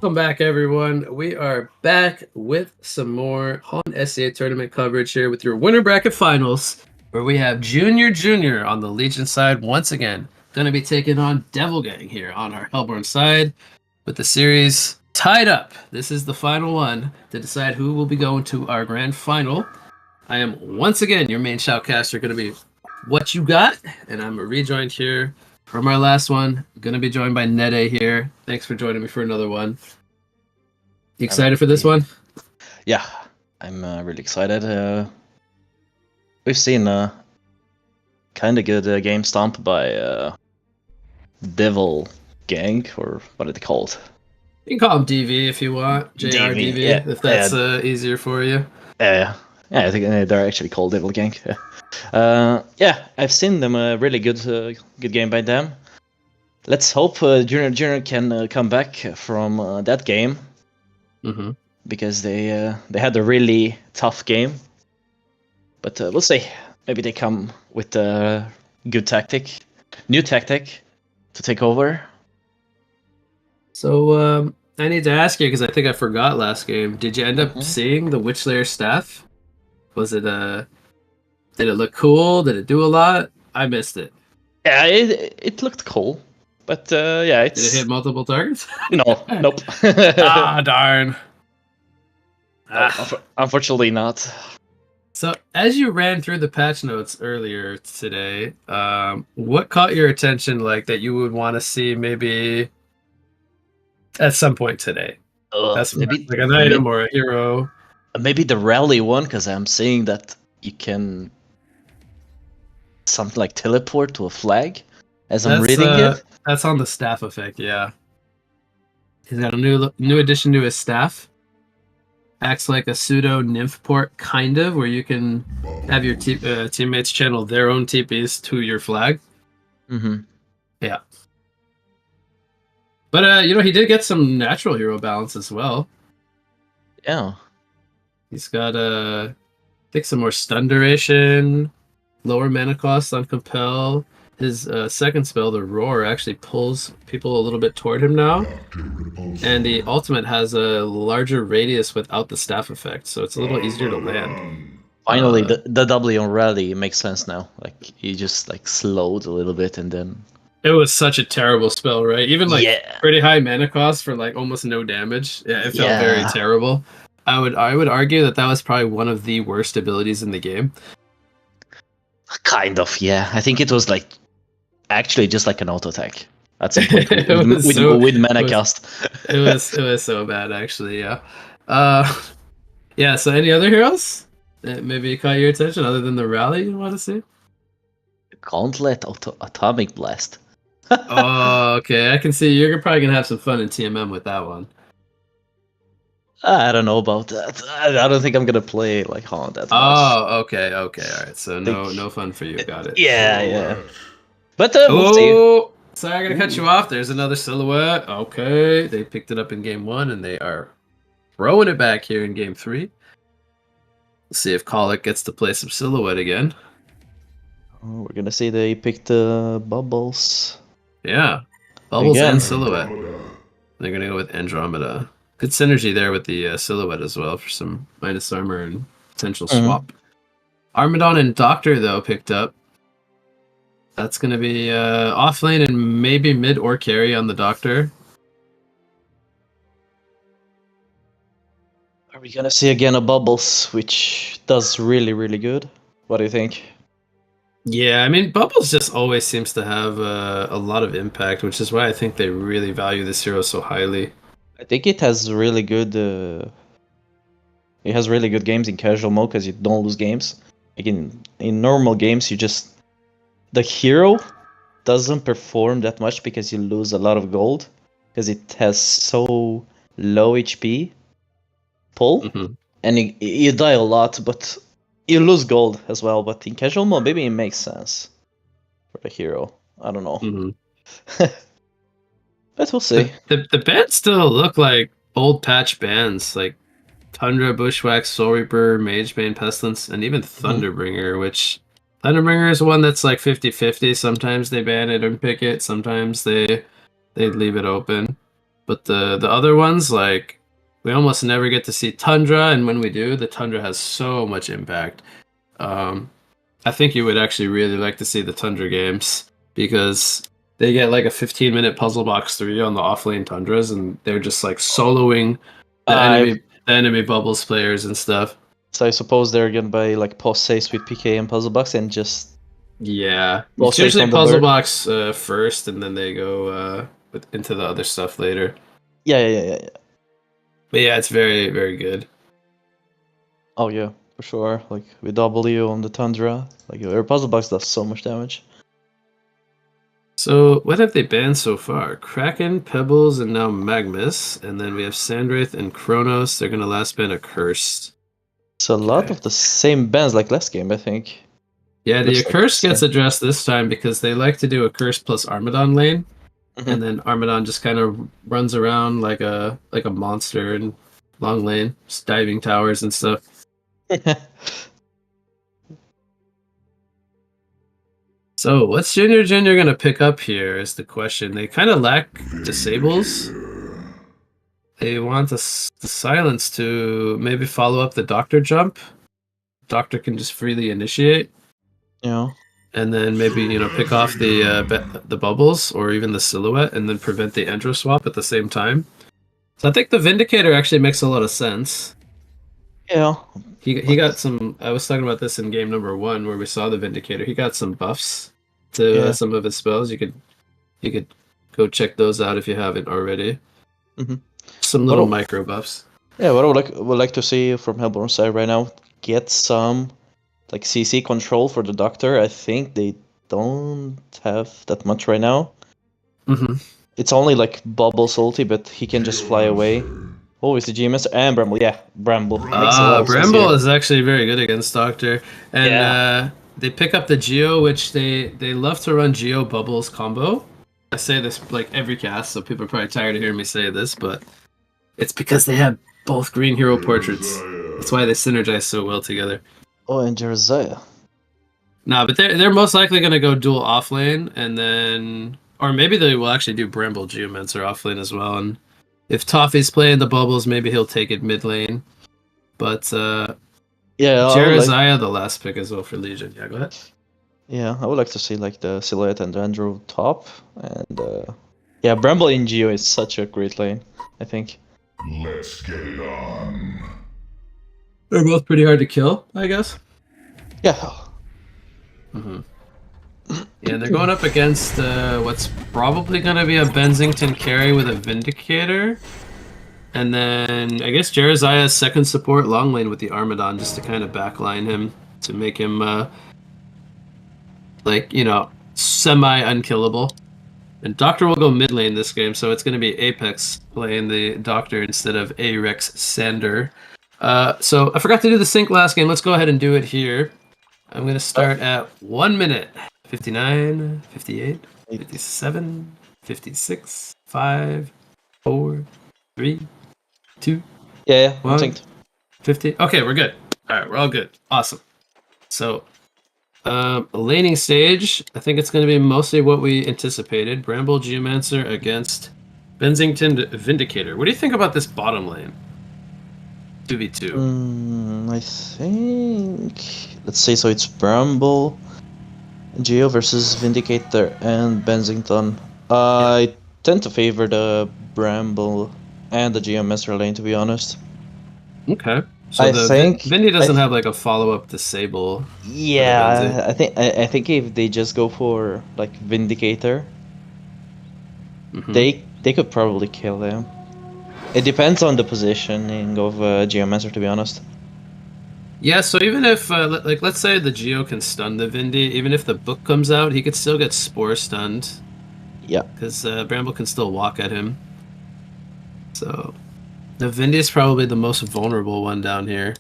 Welcome back, everyone. We are back with some more HoN SCA tournament coverage here with your winner bracket finals, where we have Junior on the Legion side once again. Going to be taking on Devil Gang here on our Hellborn side with the series tied up. This is the final one to decide who will be going to our grand final. I am once again your main shoutcaster, going to be What You Got, and I'm rejoined here from our last one. Going to be joined by Nede here. Thanks for joining me for another one. You excited for this one? Yeah, I'm really excited. We've seen kind of good game stomp by Devil Gang, or what are they called? You can call him DV if you want. JRDV, yeah, if that's easier for you. Yeah, I think they're actually called Devil Gang. Yeah, I've seen them really good game by them. Let's hope Junior can come back from that game. Mm-hmm. Because they had a really tough game, but we'll see. Maybe they come with a good new tactic to take over. So I need to ask you because I think I forgot last game. Did you end up seeing the Witchlayer staff? Was it Did it look cool? Did it do a lot? I missed it. Yeah, it looked cool, but yeah, it's. Did it hit multiple targets? No, nope. Darn. No, unfortunately not. So, as you ran through the patch notes earlier today, what caught your attention, like that you would want to see maybe at some point today? That's maybe like an item or a hero. Maybe the rally one, because I'm seeing that you can something like teleport to a flag. As I'm reading it, that's on the staff effect. Yeah, he's got a new addition to his staff. Acts like a pseudo nymph port, kind of, where you can have your teammates channel their own TPs to your flag. Mm-hmm. Yeah. But, he did get some natural hero balance as well. Yeah. He's got, I think, some more stun duration, lower mana cost on Compel. His second spell, the Roar, actually pulls people a little bit toward him now. And the ultimate has a larger radius without the staff effect, so it's a little easier to land. Finally, the W on rally makes sense now. Like, he just slowed a little bit and then... It was such a terrible spell, right? Even pretty high mana cost for almost no damage. Yeah, it felt very terrible. I would argue that was probably one of the worst abilities in the game. Kind of, yeah. I think it was actually just like an auto attack at some point with mana cost. It was so bad, actually. Yeah. Yeah. So, any other heroes that maybe caught your attention other than the rally you want to see? Gauntlet Atomic Blast. Oh, okay. I can see you're probably gonna have some fun in TMM with that one. I don't know about that. I don't think I'm gonna play HoN that much. Oh, okay. All right. So no fun for you. Got it. Yeah. But we'll see. Sorry, I gotta cut you off. There's another silhouette. Okay, they picked it up in game 1, and they are throwing it back here in game 3. Let's see if Colic gets to play some silhouette again. Oh, we're gonna see they picked Bubbles. Yeah, Bubbles and silhouette. They're gonna go with Andromeda. Good synergy there with the silhouette as well for some minus armor and potential swap. Armadon and Doctor, though, picked up. That's going to be off lane and maybe mid or carry on the Doctor. Are we going to see again a Bubbles, which does really, really good? What do you think? Yeah, I mean, Bubbles just always seems to have a lot of impact, which is why I think they really value this hero so highly. I think it has really good... it has really good games in casual mode because you don't lose games. Again, in normal games, you just... The hero doesn't perform that much because you lose a lot of gold. Because it has so low HP pull. And you die a lot, but you lose gold as well. But in casual mode, maybe it makes sense for the hero. I don't know. But we'll see. The bands still look like old patch bands, like Tundra, Bushwhack, Soul Reaper, Magebane, Pestilence, and even Thunderbringer, which Thunderbringer is one that's 50-50. Sometimes they ban it and pick it, sometimes they leave it open. But the other ones, like, we almost never get to see Tundra, and when we do, the Tundra has so much impact. I think you would actually really like to see the Tundra games because they get like a 15-minute puzzle box 3 on the offlane Tundras, and they're just like soloing the enemy bubbles players and stuff. So I suppose they're gonna buy like post saves with PK and puzzle box and just Yeah, post it's saves usually on the puzzle bird. box first, and then they go into the other stuff later. Yeah. But yeah, it's very, very good. Oh yeah, for sure. Like with W on the Tundra, like your puzzle box does so much damage. So what have they banned so far? Kraken, Pebbles, and now Magnus. And then we have Sandwraith and Kronos. They're gonna last ban a Cursed. It's a lot Okay. of the same bans like last game, I think. Yeah, the Looks like Accursed the gets same. addressed this time because they like to do Accursed plus Armadon lane. Mhm. And then Armadon just kind of runs around like a monster in long lane, just diving towers and stuff. So what's Junior gonna pick up here is the question. They kind of lack disables. They want the silence to maybe follow up the Doctor jump. Doctor can just freely initiate, Yeah. and then maybe pick off the bubbles or even the silhouette, and then prevent the Endro swap at the same time. So I think the Vindicator actually makes a lot of sense. Yeah. He got some. I was talking about this in game number 1 where we saw the Vindicator. He got some buffs to Yeah. some of his spells. You could go check those out if you haven't already. Mhm. Some little micro buffs. Yeah, what I would like to see from Hellborn's side right now, get some like CC control for the Doctor. I think they don't have that much right now. Mm-hmm. It's only like Bubble salty, but he can just fly away. Oh, is the GMS and Bramble? Yeah, Bramble makes a lot of sense Bramble here. is actually very good against Doctor, and Yeah. they pick up the Geo, which they love to run Geo Bubbles combo. I say this like every cast, so people are probably tired of hearing me say this, but it's because they have both green hero portraits. That's why they synergize so well together. Oh, and Jeremiah. Nah, but they're most likely gonna go dual offlane, and then or maybe they will actually do Bramble Geomancer offlane as well. And if Toffee's playing the bubbles, maybe he'll take it mid lane. But Yeah, Jeremiah, the last pick as well for Legion. Yeah, go ahead. Yeah, I would like to see like the Silhouette and Andrew top, and yeah, Bramble in Geo is such a great lane, I think. Let's get it on. They're both pretty hard to kill, I guess. Yeah. Yeah, and they're going up against what's probably going to be a Bensington carry with a Vindicator. And then I guess Jeremiah's second support long lane with the Armadon just to kind of backline him to make him semi-unkillable. And Doctor will go mid lane this game, so it's going to be Apex playing the Doctor instead of Arex Sander. So I forgot to do the sync last game. Let's go ahead and do it here. I'm going to start at 1 minute. 59, 58, 57, 56, 5, 4, 3, 2, Yeah, I'm 1, synced. 50. Okay, we're good. All right, we're all good. Awesome. So, laning stage, I think it's going to be mostly what we anticipated. Bramble Geomancer against Bensington Vindicator. What do you think about this bottom lane? 2v2. I think... Let's see, so it's Bramble, Geo versus Vindicator and Bensington. I tend to favor the Bramble and the GeoMaster lane, to be honest. Okay. So I the think... Vindy doesn't have like a follow-up disable. Yeah, I think if they just go for like Vindicator, they could probably kill him. It depends on the positioning of Geomancer, to be honest. Yeah, so even if, like, let's say the Geo can stun the Vindy, even if the book comes out, he could still get Spore stunned. Yeah. Because Bramble can still walk at him. So, the Vindy is probably the most vulnerable one down here.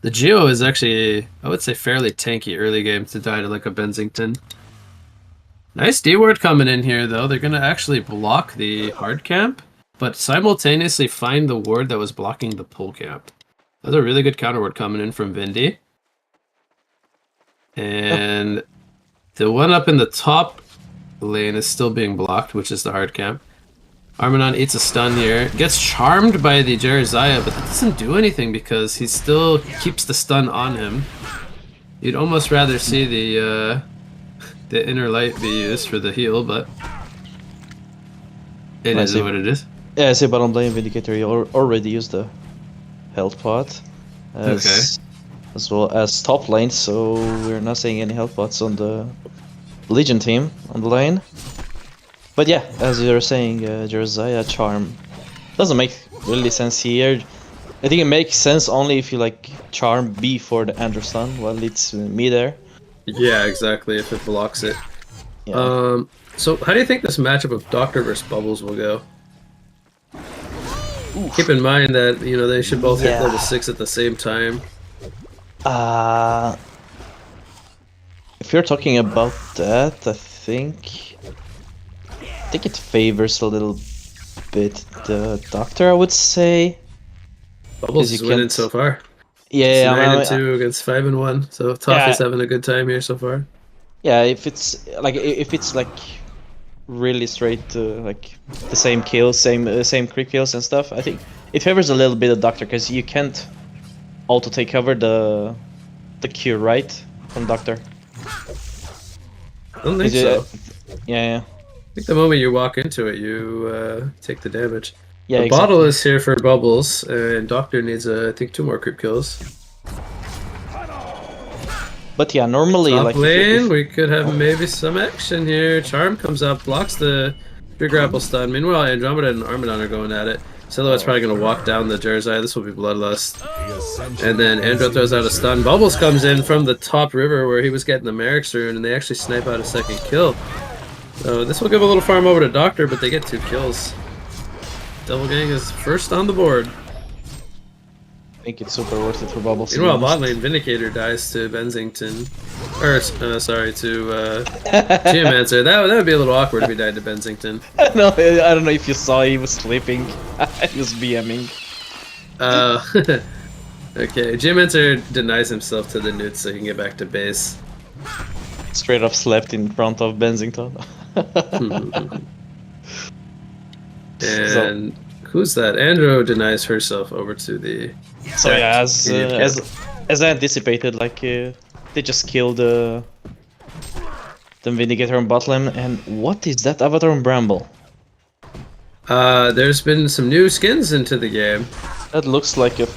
The Geo is actually, I would say, fairly tanky early game to die to, like, a Bensington. Nice D-ward coming in here, though. They're going to actually block the hard camp, but simultaneously find the ward that was blocking the pull camp. That's a really good counter ward coming in from Vindy. And the one up in the top lane is still being blocked, which is the hard camp. Armanon eats a stun here. Gets charmed by the Jerizaya, but that doesn't do anything because he still keeps the stun on him. You'd almost rather see the inner light be used for the heal, but it is what it is. Yeah, I say bottom lane Vindicator, you already used the health pot. As well as top lane, so we're not seeing any health pots on the Legion team on the lane. But yeah, as you were saying, Jerizaya charm doesn't make really sense here. I think it makes sense only if you like charm B for the Andrew stun while it's me there. Yeah, exactly, if it blocks it. Yeah. So how do you think this matchup of Doctor versus Bubbles will go? Oof. Keep in mind that, you know, they should both hit level 6 at the same time. If you're talking about that, I think it favors a little bit the Doctor, I would say. Bubbles is winning so far. Yeah, it's 9-2 against 5-1. So Toffee's having a good time here so far. Yeah, if it's like really straight like the same kills, same crit kills and stuff, I think it favors a little bit the Doctor because you can't auto take cover the Q right from Doctor. I don't think so. Yeah. I think the moment you walk into it, you take the damage. Yeah, the bottle is here for Bubbles, and Doctor needs, I think, 2 more creep kills. But yeah, normally top lane, we could have maybe some action here. Charm comes up, blocks the grapple stun. Meanwhile, Andromeda and Armadon are going at it. Silhouette's probably going to walk down the Jerizaya. This will be Bloodlust. And then Andro throws out a stun. Bubbles comes in from the top river where he was getting the Merrick's rune, and they actually snipe out a second kill. So this will give a little farm over to Doctor, but they get 2 kills. Double Gang is first on the board. I think it's super worth it for Bubbles. Meanwhile, bot lane Vindicator dies to Benzington. Or, sorry, to Geomancer. That would be a little awkward if he died to Benzington. No, I don't know if you saw, he was sleeping. He was BMing. Okay, Geomancer denies himself to the newt so he can get back to base. Straight up slept in front of Benzington. And who's that? Andro denies herself over to the... So yeah, as I anticipated, like they just killed the Vindicator on bot lane. And what is that avatar on Bramble? There's been some new skins into the game. That looks like a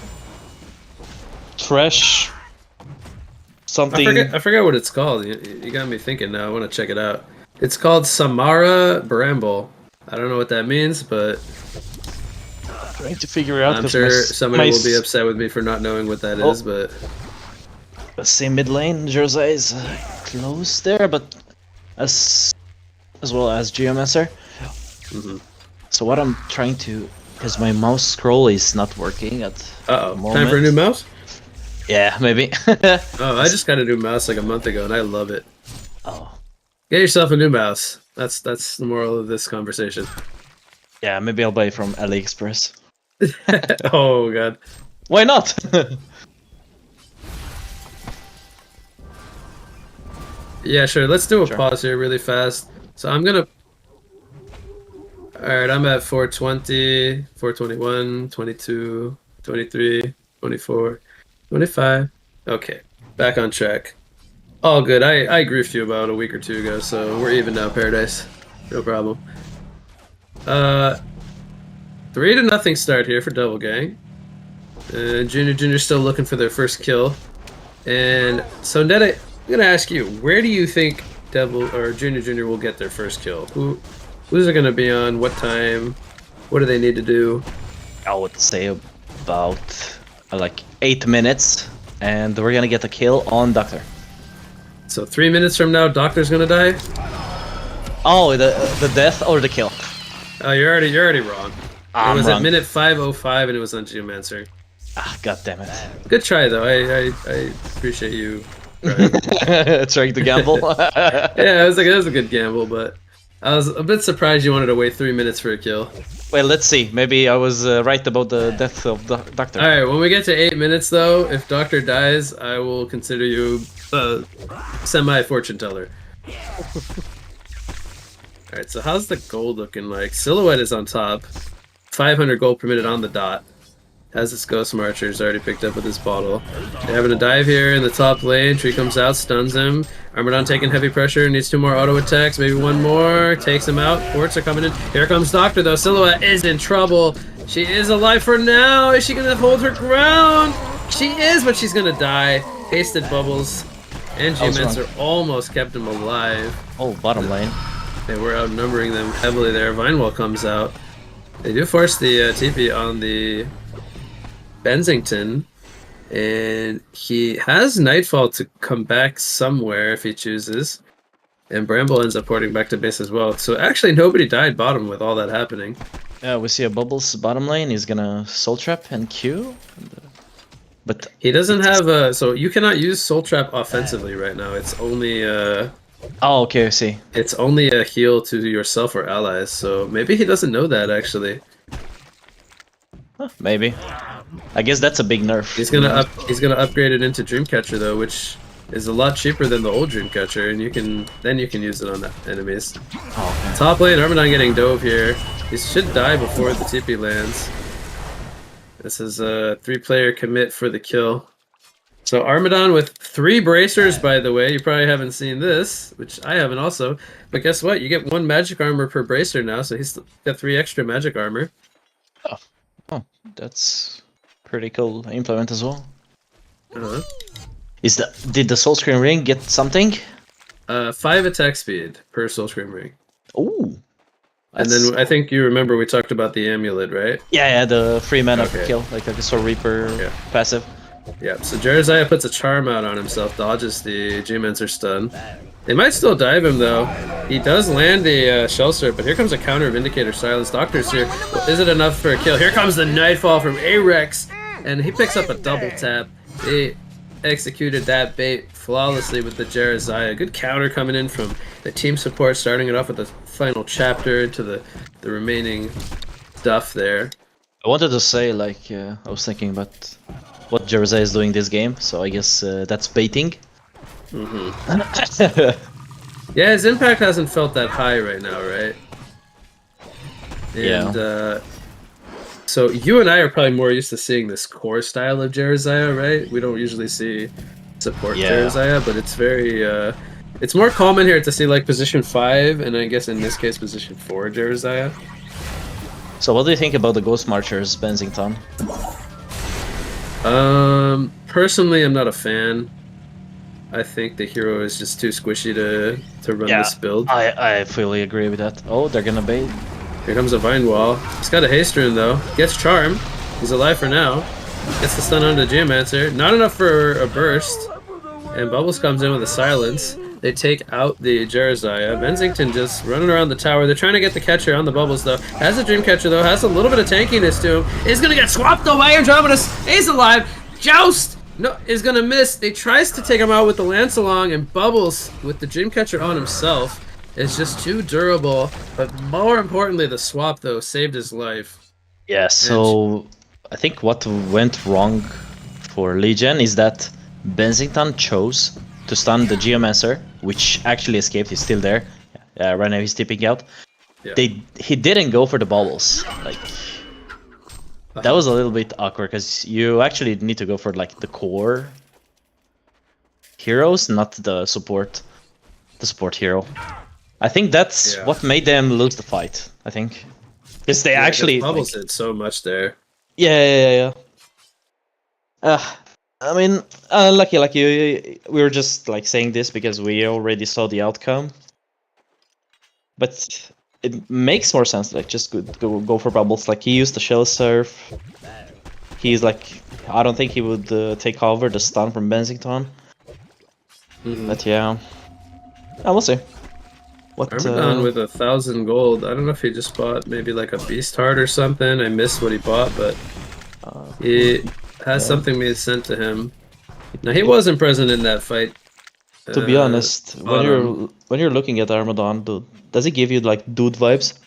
trash something. I forget what it's called. You got me thinking now. I want to check it out. It's called Samara Bramble. I don't know what that means, but trying to figure out. I'm sure somebody will be upset with me for not knowing what that is, but... Same mid lane, Jerizaya is close there, but as well as Geomancer. So what I'm trying to... Because my mouse scroll is not working at the moment. Time for a new mouse? Yeah, maybe. Oh, I just got a new mouse like a month ago, and I love it. Oh. Get yourself a new mouse. That's the moral of this conversation. Yeah, maybe I'll buy it from AliExpress. Oh god. Why not? Yeah, sure. Let's do a pause here really fast. So I'm gonna... Alright, I'm at 420, 421, 22, 23, 24, 25. Okay, back on track. All good. I griefed you about a week or 2 ago, so we're even now, Paradise. No problem. 3-0 start here for Double Gang. Junior's still looking for their first kill. And so Netta, I'm gonna ask you, where do you think Junior will get their first kill? Who's it gonna be on? What time? What do they need to do? I would say about like 8 minutes, and we're gonna get a kill on Doctor. So 3 minutes from now, Doctor's gonna die? Oh, the death or the kill? Oh, you're already wrong. It was wrong. at minute 5:05, and it was on Geomancer. Ah, god damn it! Good try though. I appreciate you trying to gamble. Yeah, that was a good gamble, but I was a bit surprised you wanted to wait 3 minutes for a kill. Well, let's see. Maybe I was right about the death of the Doctor. All right, when we get to 8 minutes though, if Doctor dies, I will consider you semi fortune teller. Alright, so how's the gold looking like? Silhouette is on top. 500 gold per minute on the dot. Has this Ghost Marcher is already picked up with his bottle. They're having a dive here in the top lane. Tree comes out, stuns him. Armadon taking heavy pressure, needs 2 more auto attacks, maybe 1 more. Takes him out. Ports are coming in. Here comes Doctor though. Silhouette is in trouble. She is alive for now. Is she gonna hold her ground? She is, but she's gonna die. Hasted bubbles. And Geomancer almost kept him alive. Oh, bottom lane. They were outnumbering them heavily there. Vinewell comes out. They do force the TP on the Bensington, and he has Nightfall to come back somewhere if he chooses. And Bramble ends up porting back to base as well. So actually nobody died bottom with all that happening. Yeah, we see a Bubbles bottom lane. He's gonna Soul Trap and Q. But He doesn't have a... So you cannot use Soul Trap offensively right now. It's only... oh, okay, I see. It's only a heal to yourself or allies. So maybe he doesn't know that actually. Huh, maybe. I guess that's a big nerf. He's gonna upgrade it into Dreamcatcher though, which is a lot cheaper than the old Dreamcatcher, and you can use it on enemies. Oh, okay. Top lane, Armadon getting dove here. He should die before the TP lands. This is a 3-player commit for the kill. So Armadon with 3 bracers, by the way. You probably haven't seen this, which I haven't also. But guess what? You get 1 magic armor per bracer now, so he's got 3 extra magic armor. Oh, that's pretty cool implement as well. Uh-huh. Did the Soul Scream Ring get something? 5 attack speed per Soul Scream Ring. Ooh. And then I think you remember we talked about the amulet, right? Yeah, the 3 mana Okay. kill, like the Soul Reaper passive. Yeah, so Jerizaiah puts a charm out on himself, dodges the Geomancer stun. They might still dive him though. He does land the Shell Serp, but here comes a counter Vindicator Silence. Doctor's here. Well, is it enough for a kill? Here comes the Nightfall from Arex, and he picks up a double tap. They executed that bait flawlessly with the Jerizaiah. Good counter coming in from the team support, starting it off with the final chapter into the remaining stuff there. I wanted to say, like, I was thinking about what Jersey is doing this game, so I guess that's baiting. Yeah, his impact hasn't felt that high right now, right? And, Yeah. so you and I are probably more used to seeing this core style of Jerizaiah, right? We don't usually see support Jerizaiah, but it's very, it's more common here to see like position 5, and I guess in this case position 4 Jerizaiah. So what do you think about the Ghost Marchers, Bensington? Personally, I'm not a fan. I think the hero is just too squishy to run this build. I fully agree with that. Oh, they're gonna bait. Here comes a Vine Wall. He's got a haste rune though. Gets Charm. He's alive for now. Gets the stun on the Geomancer. Not enough for a burst. And Bubbles comes in with a silence. They take out the Jerizaiah. Bensington just running around the tower. They're trying to get the catcher on the Bubbles though. Has a Dreamcatcher though. Has a little bit of tankiness to him. Is gonna get swapped away. Andromeda stays alive. Joust! No, is gonna miss. They tries to take him out with the Lance Along, and Bubbles with the Dreamcatcher on himself is just too durable. But more importantly, the swap though saved his life. Yeah, so I think what went wrong for Legion is that Bensington chose to stun the Geomancer, which actually escaped. He's still there. Right now he's tipping out. Yeah. He didn't go for the bubbles. Like that was a little bit awkward because you actually need to go for like the core heroes, not the support hero. I think that's what made them lose the fight. I think because they actually Bubbles did so much there. Yeah. I mean, lucky we were just like saying this because we already saw the outcome. But it makes more sense, like just go for bubbles. Like he used the shell surf. He's like, I don't think he would take over the stun from Bensington. But yeah, we'll see. What? Armadon with 1,000 gold. I don't know if he just bought maybe like a beast heart or something. I missed what he bought, but he has something being sent to him. Now he wasn't present in that fight. To be honest, when you're looking at Armadon, does he give you like dude vibes?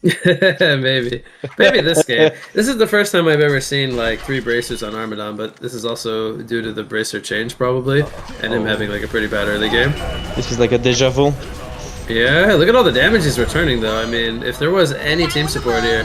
maybe this game. This is the first time I've ever seen like 3 bracers on Armadon, but this is also due to the bracer change probably, and him having like a pretty bad early game. This is like a deja vu. Yeah, look at all the damage he's returning, though. I mean, if there was any team support here,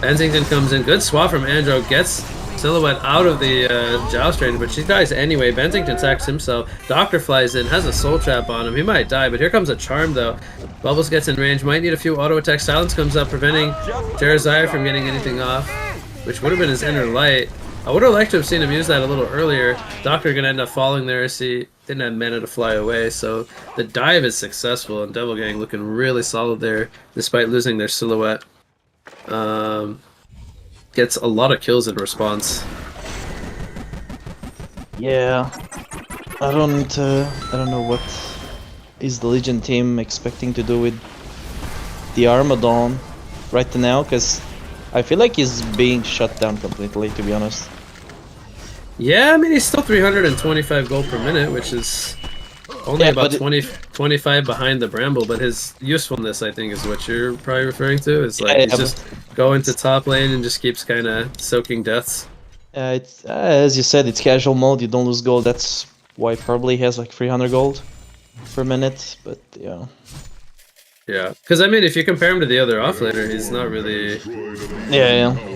Bensington comes in. Good swap from Andro. Gets Silhouette out of the joust range, but she dies anyway. Bensington attacks himself. Doctor flies in, has a soul trap on him. He might die, but here comes a charm, though. Bubbles gets in range. Might need a few auto attacks. Silence comes up, preventing Jerizaiah from getting anything off, which would have been his inner light. I would have liked to have seen him use that a little earlier. Doctor gonna end up falling there as he didn't have mana to fly away, so the dive is successful, and Devil Gang looking really solid there, despite losing their Silhouette. Gets a lot of kills in response. Yeah, I don't know what is the Legion team expecting to do with the Armadon right now, because I feel like he's being shut down completely, to be honest. Yeah, I mean, he's still 325 gold per minute, which is only about 25 behind the Bramble, but his usefulness, I think, is what you're probably referring to. Is like he's just going to top lane and just keeps kind of soaking deaths. It's as you said, it's casual mode, you don't lose gold, that's why probably he has like 300 gold per minute, but yeah. Yeah, because I mean, if you compare him to the other offlaner, he's not really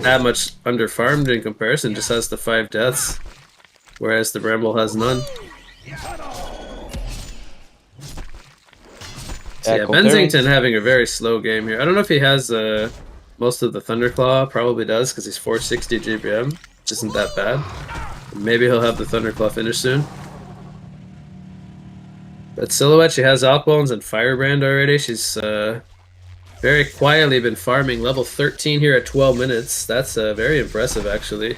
that much under-farmed in comparison, just has the 5 deaths, whereas the Bramble has none. So yeah, Bensington having a very slow game here. I don't know if he has most of the Thunderclaw, probably does, because he's 460 GPM, which isn't that bad. Maybe he'll have the Thunderclaw finish soon. But Silhouette, she has Outbones and Firebrand already. She's very quietly been farming level 13 here at 12 minutes. That's very impressive, actually.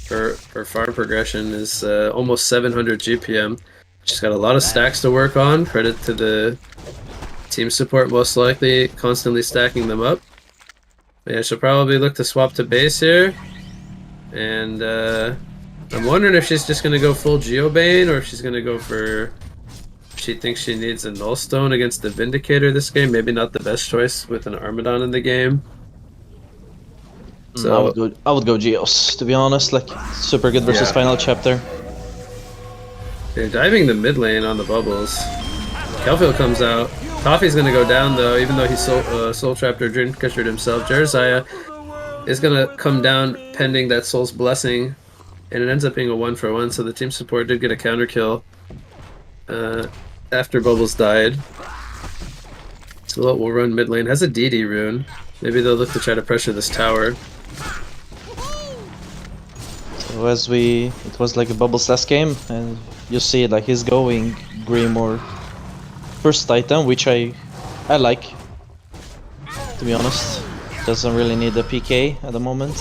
Her farm progression is almost 700 GPM. She's got a lot of stacks to work on. Credit to the team support, most likely, constantly stacking them up. But yeah, she'll probably look to swap to base here. And I'm wondering if she's just going to go full Geobane, or if she's going to go for... She thinks she needs a Nullstone against the Vindicator this game. Maybe not the best choice with an Armadon in the game. So I would go Geos, to be honest. Like, super good versus final chapter. They're diving the mid lane on the bubbles. Kelfield comes out. Toffee's gonna go down though, even though he's soul trapped or Dreamcatchered himself. Jerizaiah is gonna come down pending that Soul's Blessing, and it ends up being a 1-for-1. So the team support did get a counter kill. After Bubbles died. So we'll run mid lane. Has a DD rune. Maybe they'll look to try to pressure this tower. So it was like a Bubbles last game, and you see like he's going Grimoire first item, which I like, to be honest. Doesn't really need a PK at the moment.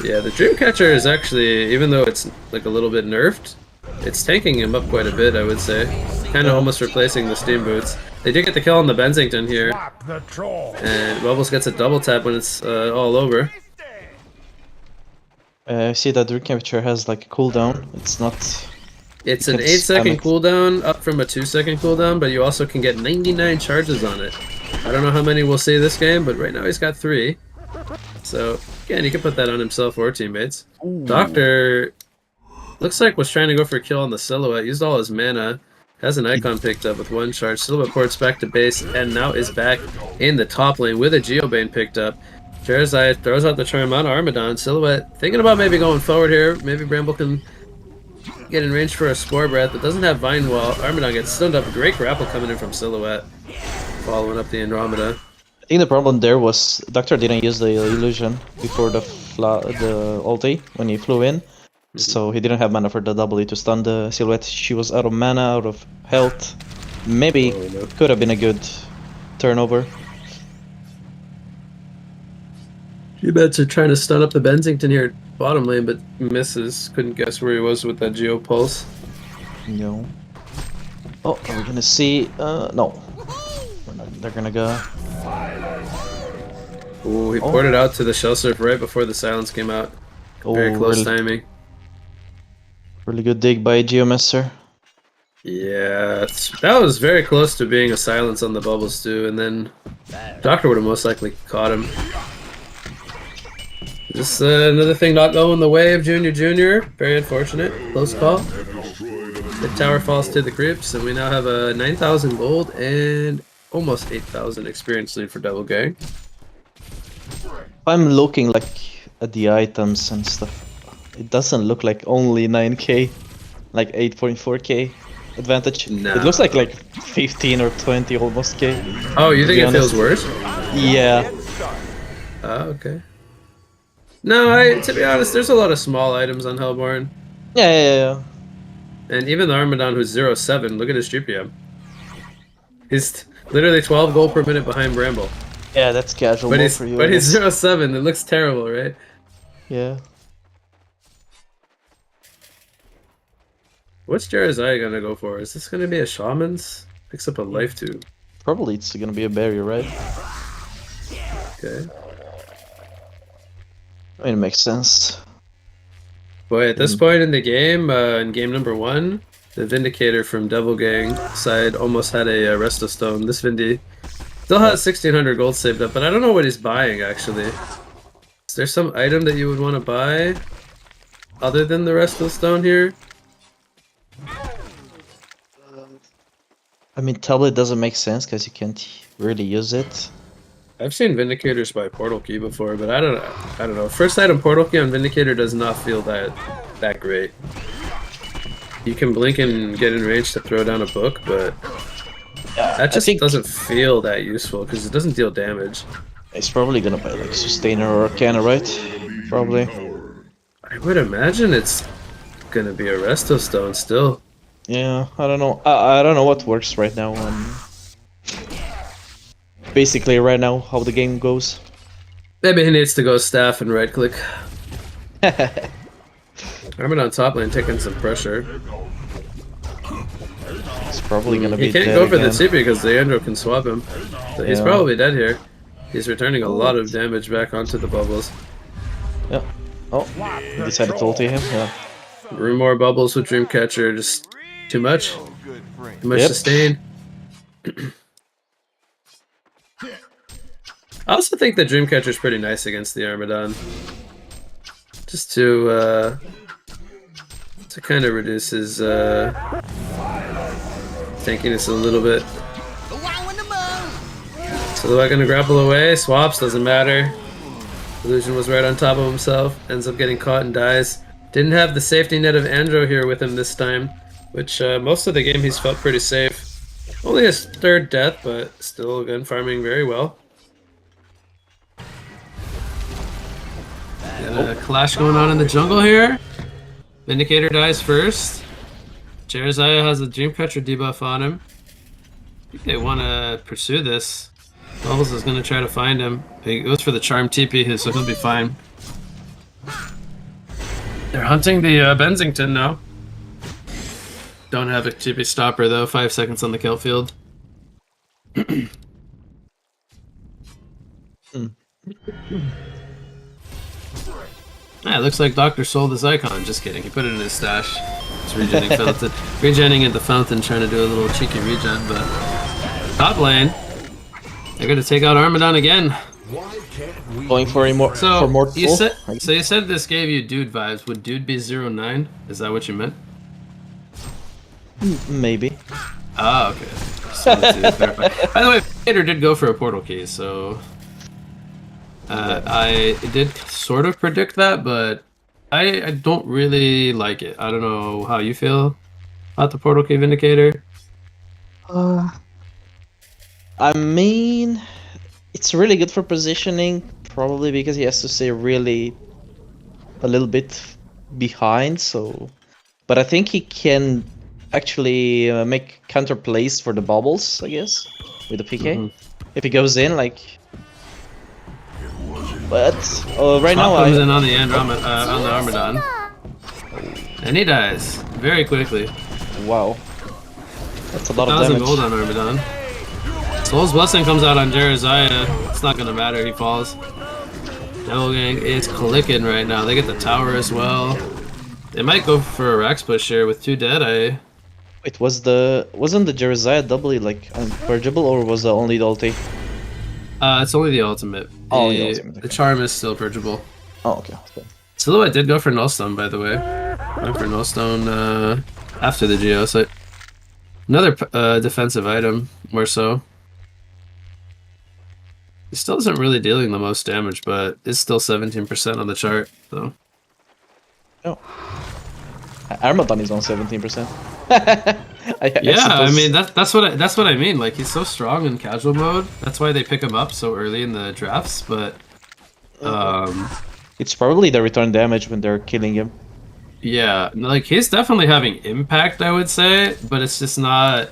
Yeah, the Dreamcatcher is actually, even though it's like a little bit nerfed, it's tanking him up quite a bit, I would say. Kind of almost replacing the Steam Boots. They did get the kill on the Bensington here. And Bubbles gets a double tap when it's all over. I see that Dreamcatcher has like a cooldown. It's not... It's an 8-second cooldown, up from a 2-second cooldown, but you also can get 99 charges on it. I don't know how many we'll see this game, but right now he's got 3. So, again, he can put that on himself or teammates. Ooh. Doctor looks like was trying to go for a kill on the Silhouette, used all his mana, has an icon picked up with 1 charge. Silhouette ports back to base, and now is back in the top lane with a Geobane picked up. Jerizaiah throws out the charm on Armadon. Silhouette thinking about maybe going forward here. Maybe Bramble can get in range for a Spore Breath, but doesn't have Vine Wall. Armadon gets stunned up. A great grapple coming in from Silhouette, following up the Andromeda. I think the problem there was Doctor didn't use the illusion before the ulti when he flew in, so he didn't have mana for the W to stun the Silhouette. She was out of mana, out of health. Maybe could have been a good turnover. G-Bets are trying to stun up the Bensington here at bottom lane, but misses. Couldn't guess where he was with that Geo Pulse. No. Oh, are we gonna see? No. They're gonna go. Ooh, he poured it out to the Shell Surf right before the silence came out. Very close timing. Really good dig by Geomaster. Yeah, that was very close to being a silence on the bubbles too, and then Doctor would have most likely caught him. Just another thing not going the way of Junior. Very unfortunate. Close call. The tower falls to the creeps, and we now have a 9,000 gold and almost 8,000 experience lead for Devil Gang. If I'm looking like at the items and stuff, it doesn't look like only 9k, like 8.4k advantage. No. It looks like 15 or 20 almost k. Oh, you think be it feels honest. worse? Yeah. Oh, okay. No, to be honest, there's a lot of small items on Hellborn. Yeah. And even the Armadon who's 0.7, look at his GPM. He's literally 12 gold per minute behind Bramble. Yeah, that's casual mode for you. But I he's guess. 0.7, it looks terrible, right? Yeah. What's Jeremiah gonna go for? Is this gonna be a Shaman's? Picks up a life tube. Probably it's gonna be a barrier, right? Okay. I mean, it makes sense. Boy, at this point in the game, in game number 1, the Vindicator from Devil Gang side almost had a Resto Stone. This Vindy still has 1,600 gold saved up, but I don't know what he's buying, actually. Is there some item that you would want to buy other than the Resto Stone here? I mean, tablet doesn't make sense because you can't really use it. I've seen Vindicators buy Portal Key before, but I don't know. First item Portal Key on Vindicator does not feel that great. You can blink and get in range to throw down a book, but that just doesn't feel that useful because it doesn't deal damage. It's probably gonna buy like Sustainer or Arcana, right? Probably. I would imagine it's gonna be a Resto Stone still. Yeah, I don't know. I don't know what works right now. Basically, right now, how the game goes. Maybe he needs to go staff and right click. Armin on top lane taking some pressure. It's probably gonna be He can't dead go for again. the TP because the Andro can swap him. So he's Yeah. probably dead here. He's returning a lot of damage back onto the bubbles. Yeah. Oh, he decided to ulti him. Yeah. Room more bubbles with Dreamcatcher, just too much. Too much Yep. sustain. I also think the Dreamcatcher's pretty nice against the Armadon. Just to kind of reduce his tankiness a little bit. So they're gonna grapple away, swaps, doesn't matter. Illusion was right on top of himself, ends up getting caught and dies. Didn't have the safety net of Andro here with him this time, which most of the game he's felt pretty safe. Only his 3rd death, but still gun farming very well. Got a clash going on in the jungle here. Vindicator dies first. Jeremiah has a Dreamcatcher debuff on him. I think they want to pursue this. Bubbles is going to try to find him. He goes for the Charm TP, so he'll be fine. They're hunting the Bensington now. Don't have a TP stopper though, 5 seconds on the kill field. Yeah, it looks like Doctor sold his icon. Just kidding. He put it in his stash. It's regenning fountain. Regenning at the fountain, trying to do a little cheeky regen, but top lane. They're gonna take out Armadon again. Going for more. So for more you full? said you said this gave you Dude vibes. Would Dude be 09? Is that what you meant? Maybe. Ah, okay. Just wanted to clarify. By the way, Vader did go for a portal key, so I did sort of predict that, but I don't really like it. I don't know how you feel about the portal key Vindicator. I mean, it's really good for positioning, probably because he has to stay really a little bit behind. So, but I think he can actually make counter plays for the bubbles, I guess, with the PK. If he goes in, like. But right now, comes in on the on the Armadon, and he dies very quickly. Wow, that's a lot of 1,000 damage. gold on Armadon. Soul's Blessing comes out on Jeremiah. It's not gonna matter. He falls. Devil Gang is clicking right now. They get the tower as well. They might go for a Rax push here with 2 dead. Wait, wasn't the Jeremiah doubly like unpurgeable, or was it only the ulti? It's only the ultimate. Oh, the ultimate, The okay. charm is still purgeable. Oh, okay. Silhouette did go for Nullstone, by the way. Went for Nullstone after the Geos. Another defensive item, more so. He still isn't really dealing the most damage, but it's still 17% on the chart. So. Oh. Armadon is on 17%. Yeah, I mean that's what I mean. Like, he's so strong in casual mode. That's why they pick him up so early in the drafts. But it's probably the return damage when they're killing him. yeah, like he's definitely having impact, I would say, but it's just not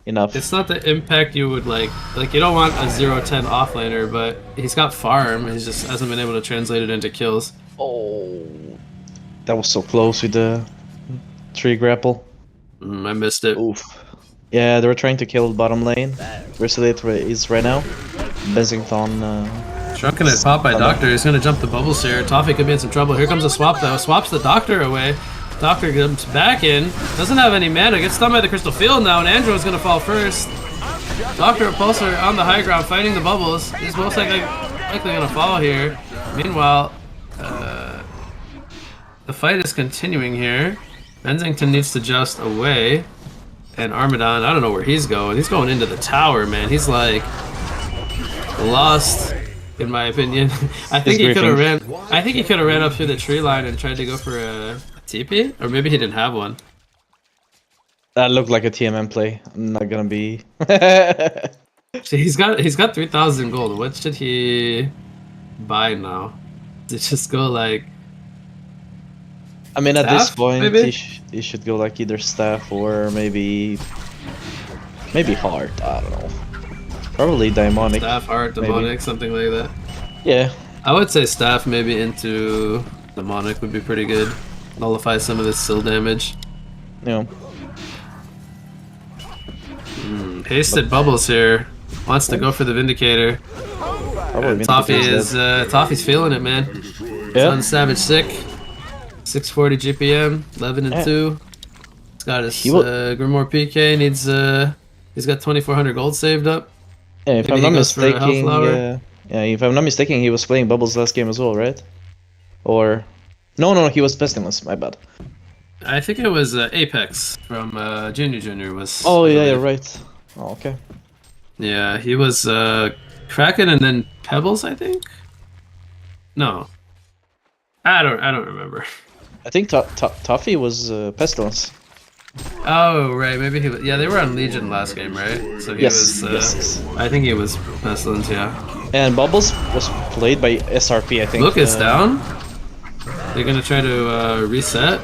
Enough. It's not the impact you would like. Like, you don't want a 0-10 offlaner, but he's got farm. He just hasn't been able to translate it into kills. Oh, that was so close with the tree grapple. I missed it. Oof. Yeah, they were trying to kill bottom lane. Versatility is right now. Bensington. Shrunk gonna pop by Doctor. He's gonna jump the bubbles here. Toffee could be in some trouble. Here comes a swap though. Swaps the Doctor away. Doctor comes back in. Doesn't have any mana. Gets stunned by the Crystal Field now, and Andrew's gonna fall first. Doctor Repulsor on the high ground fighting the bubbles. He's most likely gonna fall here. Meanwhile, the fight is continuing here. Bensington needs to just away. And Armadon, I don't know where he's going. He's going into the tower, man. He's like lost, in my opinion. I think he could have ran. I think he could have ran up through the tree line and tried to go for a TP, or maybe he didn't have one. That looked like a TMM play. I'm not gonna be. So he's got 3,000 gold. What should he buy now? To just go like. I mean, at this point, maybe? he should go like either staff or maybe heart. I don't know. Probably demonic. Staff, heart, demonic, maybe. Something like that. Yeah. I would say staff maybe into demonic would be pretty good. Nullify some of this still damage. Yeah. Hasted bubbles here. Wants to go for the Vindicator. Toffee's feeling it, man. Yeah. On Savage sick. 640 GPM, 11 and 2. He's got his Grimoire PK. Needs he's got 2,400 gold saved up. Yeah, if I'm not mistaken, if I'm not mistaken, he was playing bubbles last game as well, right? Or no, he was Pestilence. My bad. I think it was Apex from Junior was. Oh yeah, you're right. Oh, okay. Yeah, he was Kraken and then Pebbles, I think. No, I don't remember. I think Toffee was Pestilence. Oh right, maybe he was. Yeah, they were on Legion last game, right? So he was. Yes. I think he was Pestilence, yeah. And Bubbles was played by SRP, I think. Look, it's down. They're gonna try to reset.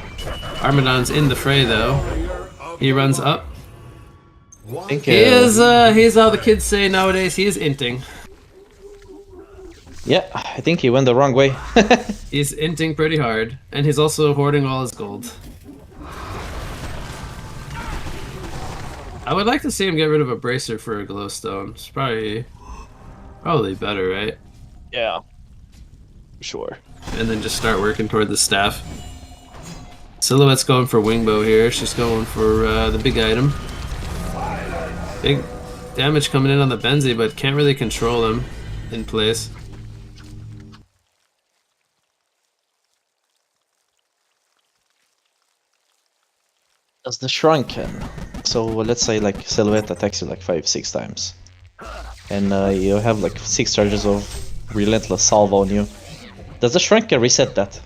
Armadon's in the fray though. He runs up. I think, he is. He's how the kids say nowadays. He is inting. Yeah, I think he went the wrong way. He's inting pretty hard, and he's also hoarding all his gold. I would like to see him get rid of a bracer for a glowstone. It's probably better, right? Yeah, sure. And then just start working toward the staff. Silhouette's going for Wingbow here. She's going for the big item. Big damage coming in on the Benzi, but can't really control him in place. As the Shrunken. So let's say like Silhouette attacks you like 5-6 times. And you have like 6 charges of Relentless Salve on you. Does the Shrunken reset that?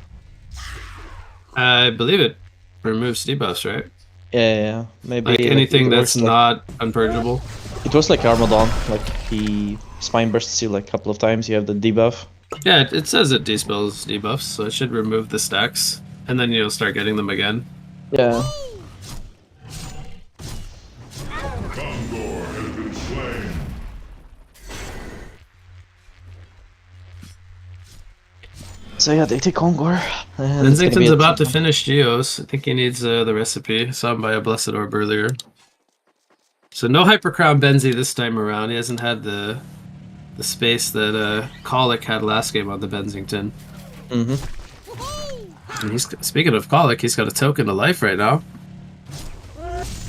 I believe it removes debuffs, right? Yeah, maybe like anything that's not unpurgeable. It was like Armadon, like he spine bursts you like a couple of times, you have the debuff. Yeah, it says it dispels debuffs, so it should remove the stacks, and then you'll start getting them again. Yeah. So yeah, they take Kongor. Bensington's about to finish Geos. I think he needs the recipe. Saw him by a Blessed Orb earlier. So no Hypercrown Benzi this time around. He hasn't had the space that Colic had last game on the Bensington. And he's speaking of Colic, he's got a token of life right now.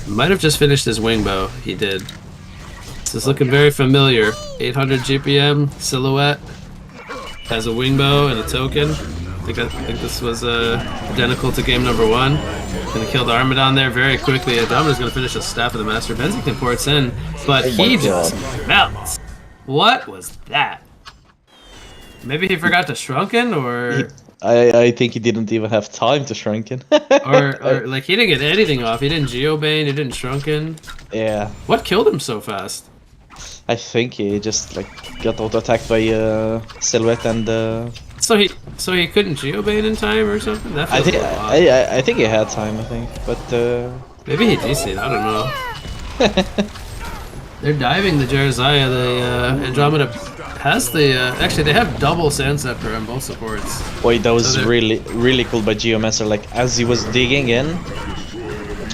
Might have just finished his Wingbow. He did. This is looking very familiar. 800 GPM, Silhouette. Has a Wingbow and a token. think this was identical to game number 1. Gonna kill the Armadon there very quickly. Domina's gonna finish a Staff of the Master. Benzington ports in, but he just melts. What was that? Maybe he forgot to Shrunken, or I think he didn't even have time to Shrunken. or like he didn't get anything off. He didn't Geobane, he didn't Shrunken. Yeah. What killed him so fast? I think he just like got auto-attacked by Silhouette and So he couldn't Geobane in time or something? That feels a little odd. I think he had time, I think, but Maybe he DC'd, I don't know. They're diving the Jerizaya. The Andromeda has the actually they have double Sand Scepter on both supports. wait, that was really cool by Geomancer. Like as he was digging in,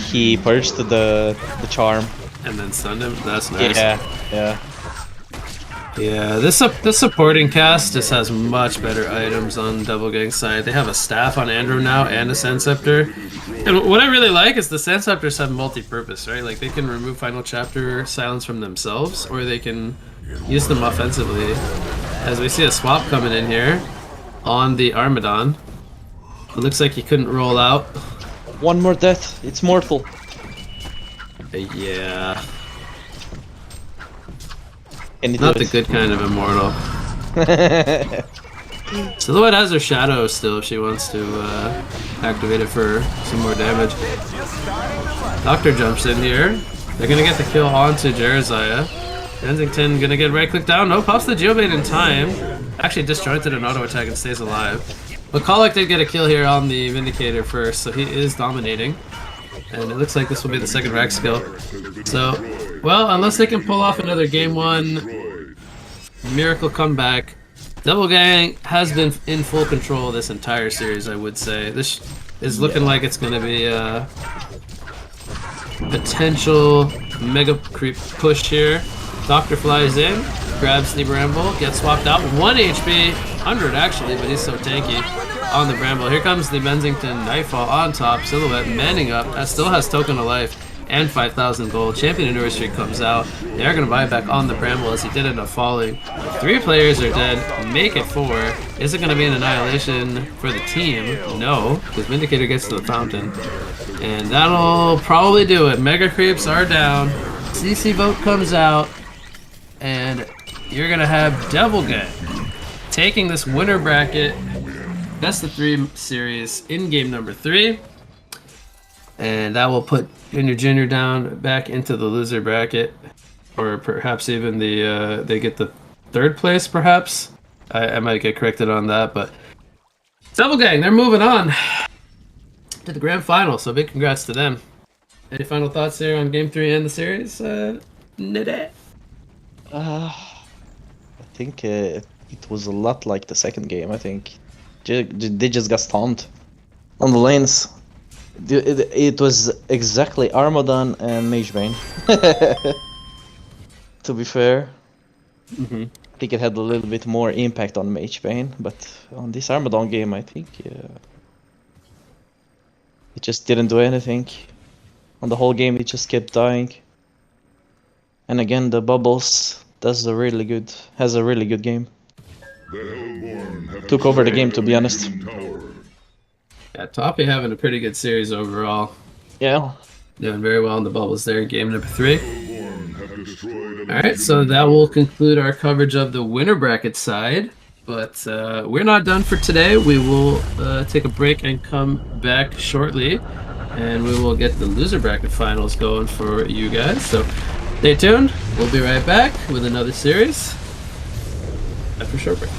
he purged the charm. And then stunned him. That's nice. Yeah. Yeah, this supporting cast just has much better items on Double Gang side. They have a staff on Andro now and a Sand Scepter. And what I really like is the Sand Scepters have multi-purpose, right? Like they can remove Final Chapter silence from themselves, or they can use them offensively. As we see a swap coming in here on the Armadon. It looks like he couldn't roll out. One more death, it's mortal. Yeah. Not the good kind of immortal. Silhouette has her shadow still if she wants to activate it for some more damage. Doctor jumps in here. They're gonna get the kill onto Jerizaya. Benzington gonna get right click down. No, pops the Geobane in time. Actually disjointed an auto attack and stays alive. McCulloch did get a kill here on the Vindicator first, so he is dominating. And it looks like this will be the second rack skill. So, well, unless they can pull off another game 1 miracle comeback, Double Gang has been in full control this entire series, I would say. This is looking like it's going to be a potential mega creep push here. Doctor flies in, grabs the Bramble, gets swapped out. 1 HP, 100 actually, but he's so tanky on the Bramble. Here comes the Benzington Nightfall on top. Silhouette manning up. That still has token of life and 5,000 gold. Champion Anniversary comes out. They're going to buy back on the Bramble as he did end up falling. 3 players are dead. Make it 4. Is it going to be an annihilation for the team? No, because Vindicator gets to the fountain. And that'll probably do it. Mega Creeps are down. CC vote comes out. And you're going to have Double Gang taking this winner bracket. Best of 3 series in game number 3. And that will put Junior down back into the loser bracket. Or perhaps even the they get the 3rd place, perhaps. I might get corrected on that, but Double Gang, they're moving on to the grand final, so big congrats to them. Any final thoughts here on game 3 and the series? Nede? I think it was a lot like the second game, I think. They just got stomped on the lanes. It was exactly Armadon and Magebane. To be fair. I think it had a little bit more impact on Magebane, but on this Armadon game I think it just didn't do anything. On the whole game it just kept dying. And again the Bubbles has a really good game. Took over the game, to be honest. Yeah, Toppy having a pretty good series overall. Yeah. Doing very well in the Bubbles there in game number 3. Alright, so that will conclude our coverage of the winner bracket side. But we're not done for today. We will take a break and come back shortly. And we will get the loser bracket finals going for you guys. So stay tuned. We'll be right back with another series after a short break.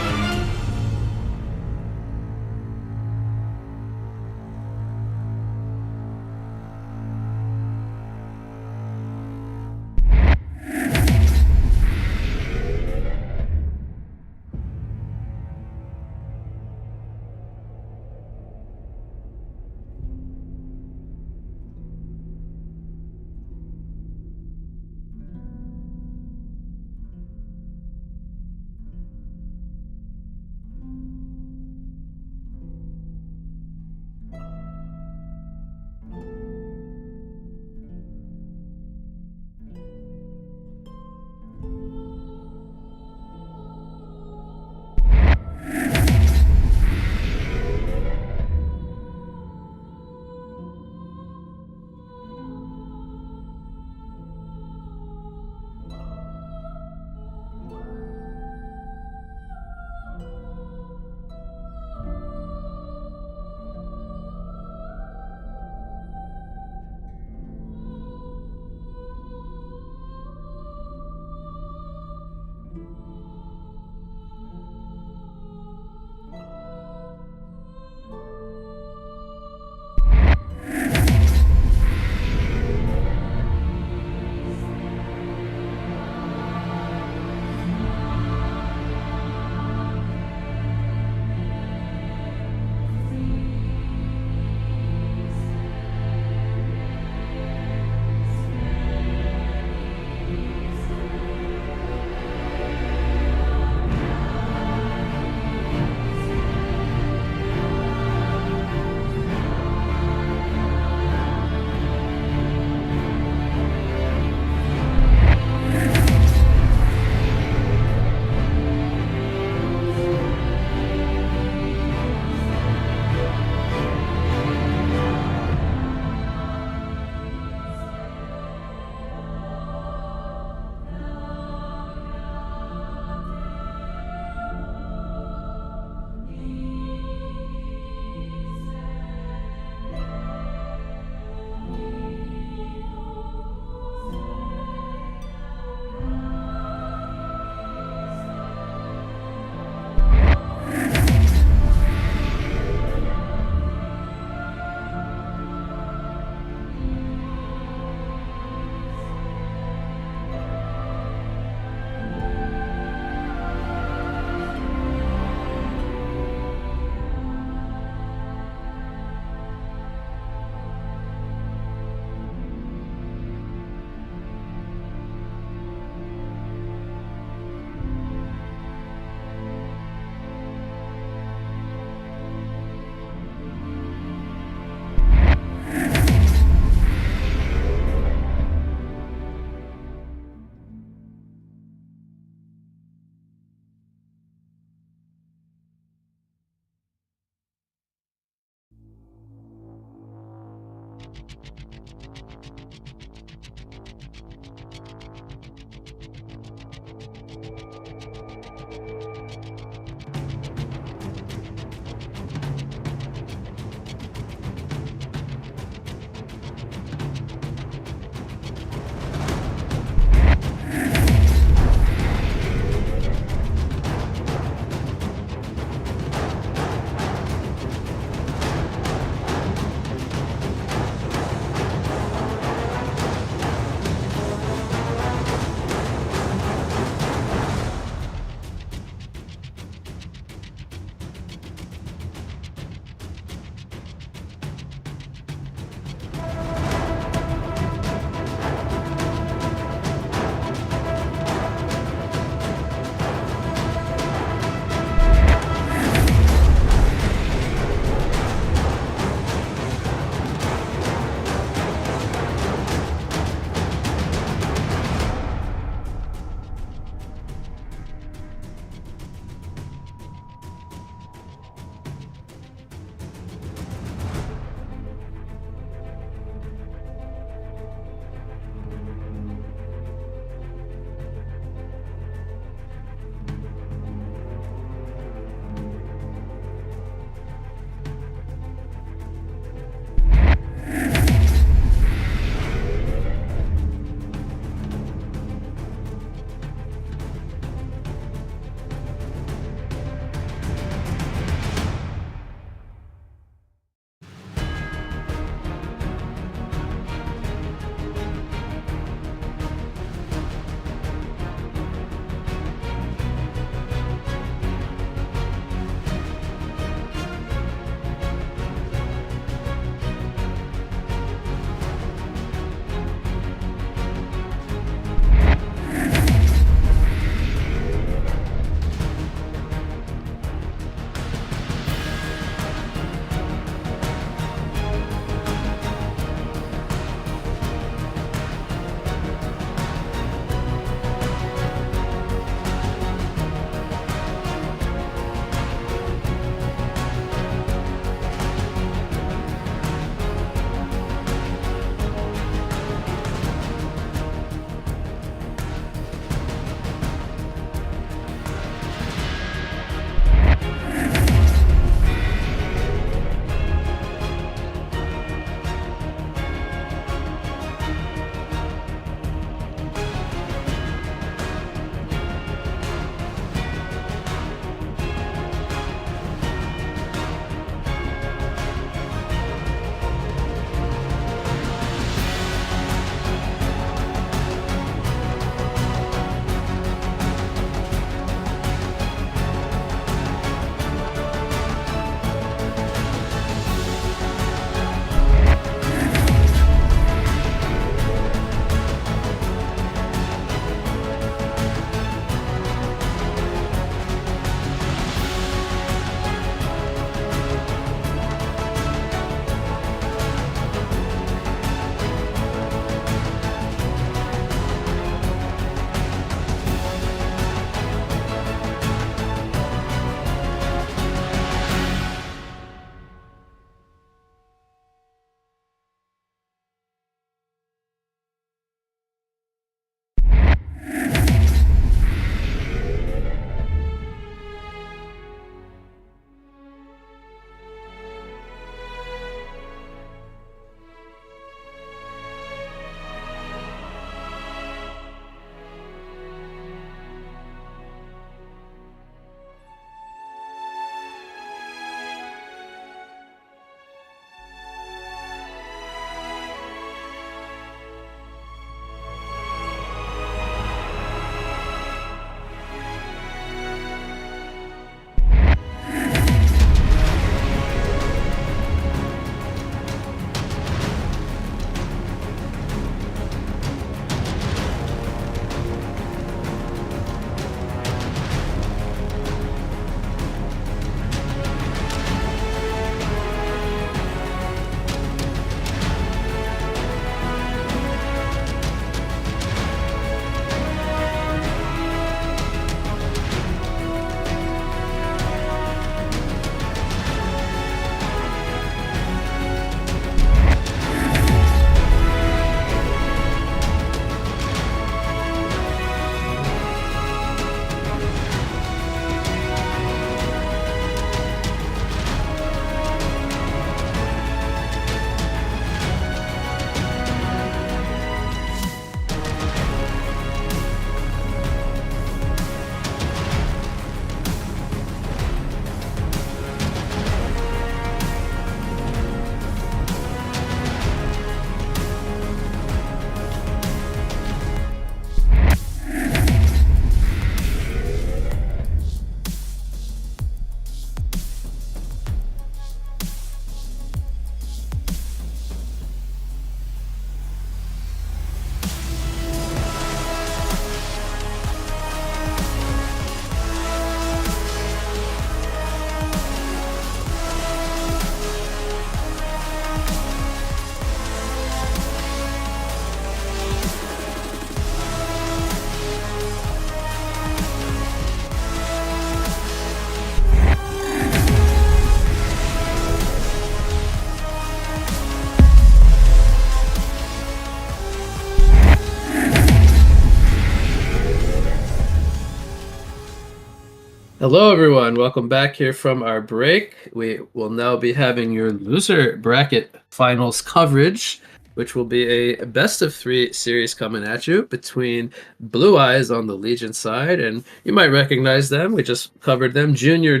Hello, everyone. Welcome back here from our break. We will now be having your loser bracket finals coverage, which will be a best of three series coming at you between Blue Eyes on the Legion side, and you might recognize them. We just covered them. Junior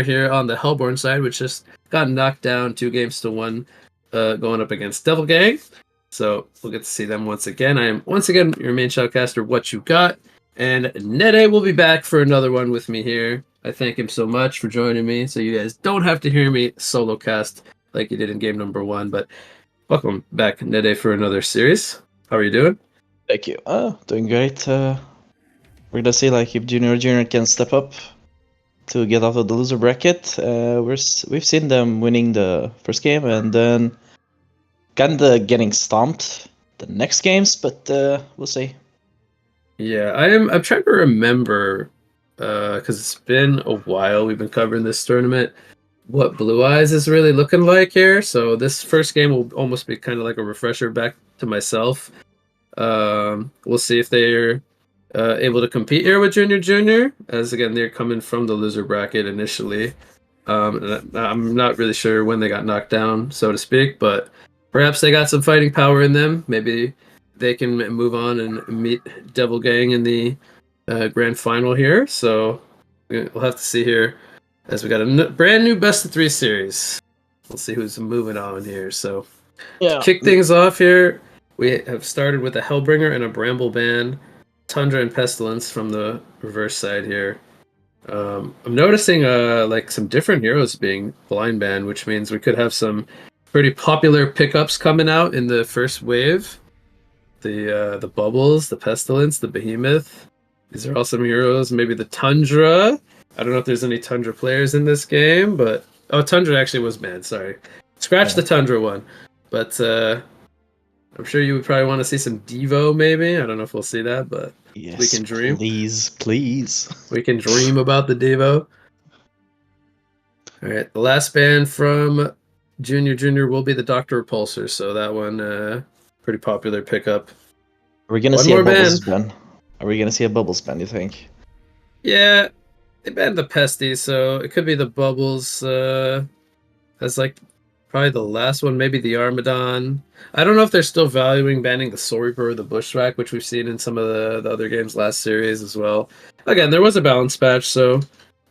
here on the Hellborn side, which just got knocked down 2-1, going up against Devil Gang. So we'll get to see them once again. I am once again your main shoutcaster, What You Got. And Nede will be back for another one with me here. I thank him so much for joining me, so you guys don't have to hear me solo cast like you did in game number 1. But welcome back, Nede, for another series. How are you doing? Thank you. Doing great. We're gonna see like if Junior can step up to get out of the loser bracket. We've seen them winning the first game and then kinda getting stomped the next games, but we'll see. Yeah, I'm trying to remember, because it's been a while we've been covering this tournament, what Blue Eyes is really looking like here. So this first game will almost be kind of like a refresher back to myself. We'll see if they're able to compete here with Junior, as again they're coming from the loser bracket initially. And I'm not really sure when they got knocked down, so to speak, but perhaps they got some fighting power in them. Maybe they can move on and meet Devil Gang in the grand final here. So we'll have to see here as we got a brand new best of 3 series. We'll see who's moving on here. So to kick things off here, we have started with a Hellbringer and a Bramble Band, Tundra and Pestilence from the reverse side here. I'm noticing like some different heroes being blind banned, which means we could have some pretty popular pickups coming out in the first wave. The Bubbles, the Pestilence, the Behemoth. These are all some heroes. Maybe the Tundra. I don't know if there's any Tundra players in this game, but Tundra actually was banned. Sorry, scratch the Tundra one. But I'm sure you would probably want to see some Devo. Maybe I don't know if we'll see that, but yes, we can dream. Please. We can dream about the Devo. All right, the last ban from Junior will be the Doctor Repulsor. So that one. Pretty popular pickup. Are we gonna see a Bubbles ban? Are we gonna see a Bubbles ban, you think? Yeah, they banned the Pesty, so it could be the Bubbles as like probably the last one, maybe the Armadon. I don't know if they're still valuing banning the Soul Reaper or the Bushwhack, which we've seen in some of the other games last series as well. Again, there was a balance patch, so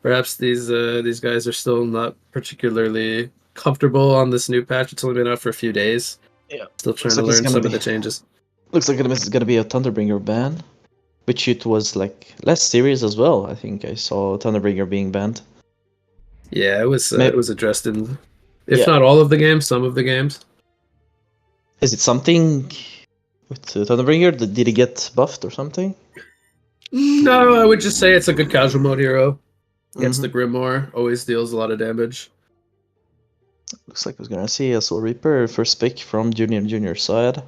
perhaps these guys are still not particularly comfortable on this new patch. It's only been out for a few days. Yeah. Still trying to learn some of the changes. Looks like it's gonna be a Thunderbringer ban, which it was like last series as well. I think I saw Thunderbringer being banned. Yeah, it was addressed in, if not all of the games, some of the games. Is it something with Thunderbringer? Did he get buffed or something? No, I would just say it's a good casual mode hero. Gets the Grimoire, always deals a lot of damage. Looks like we're gonna see a Soul Reaper first pick from Junior side.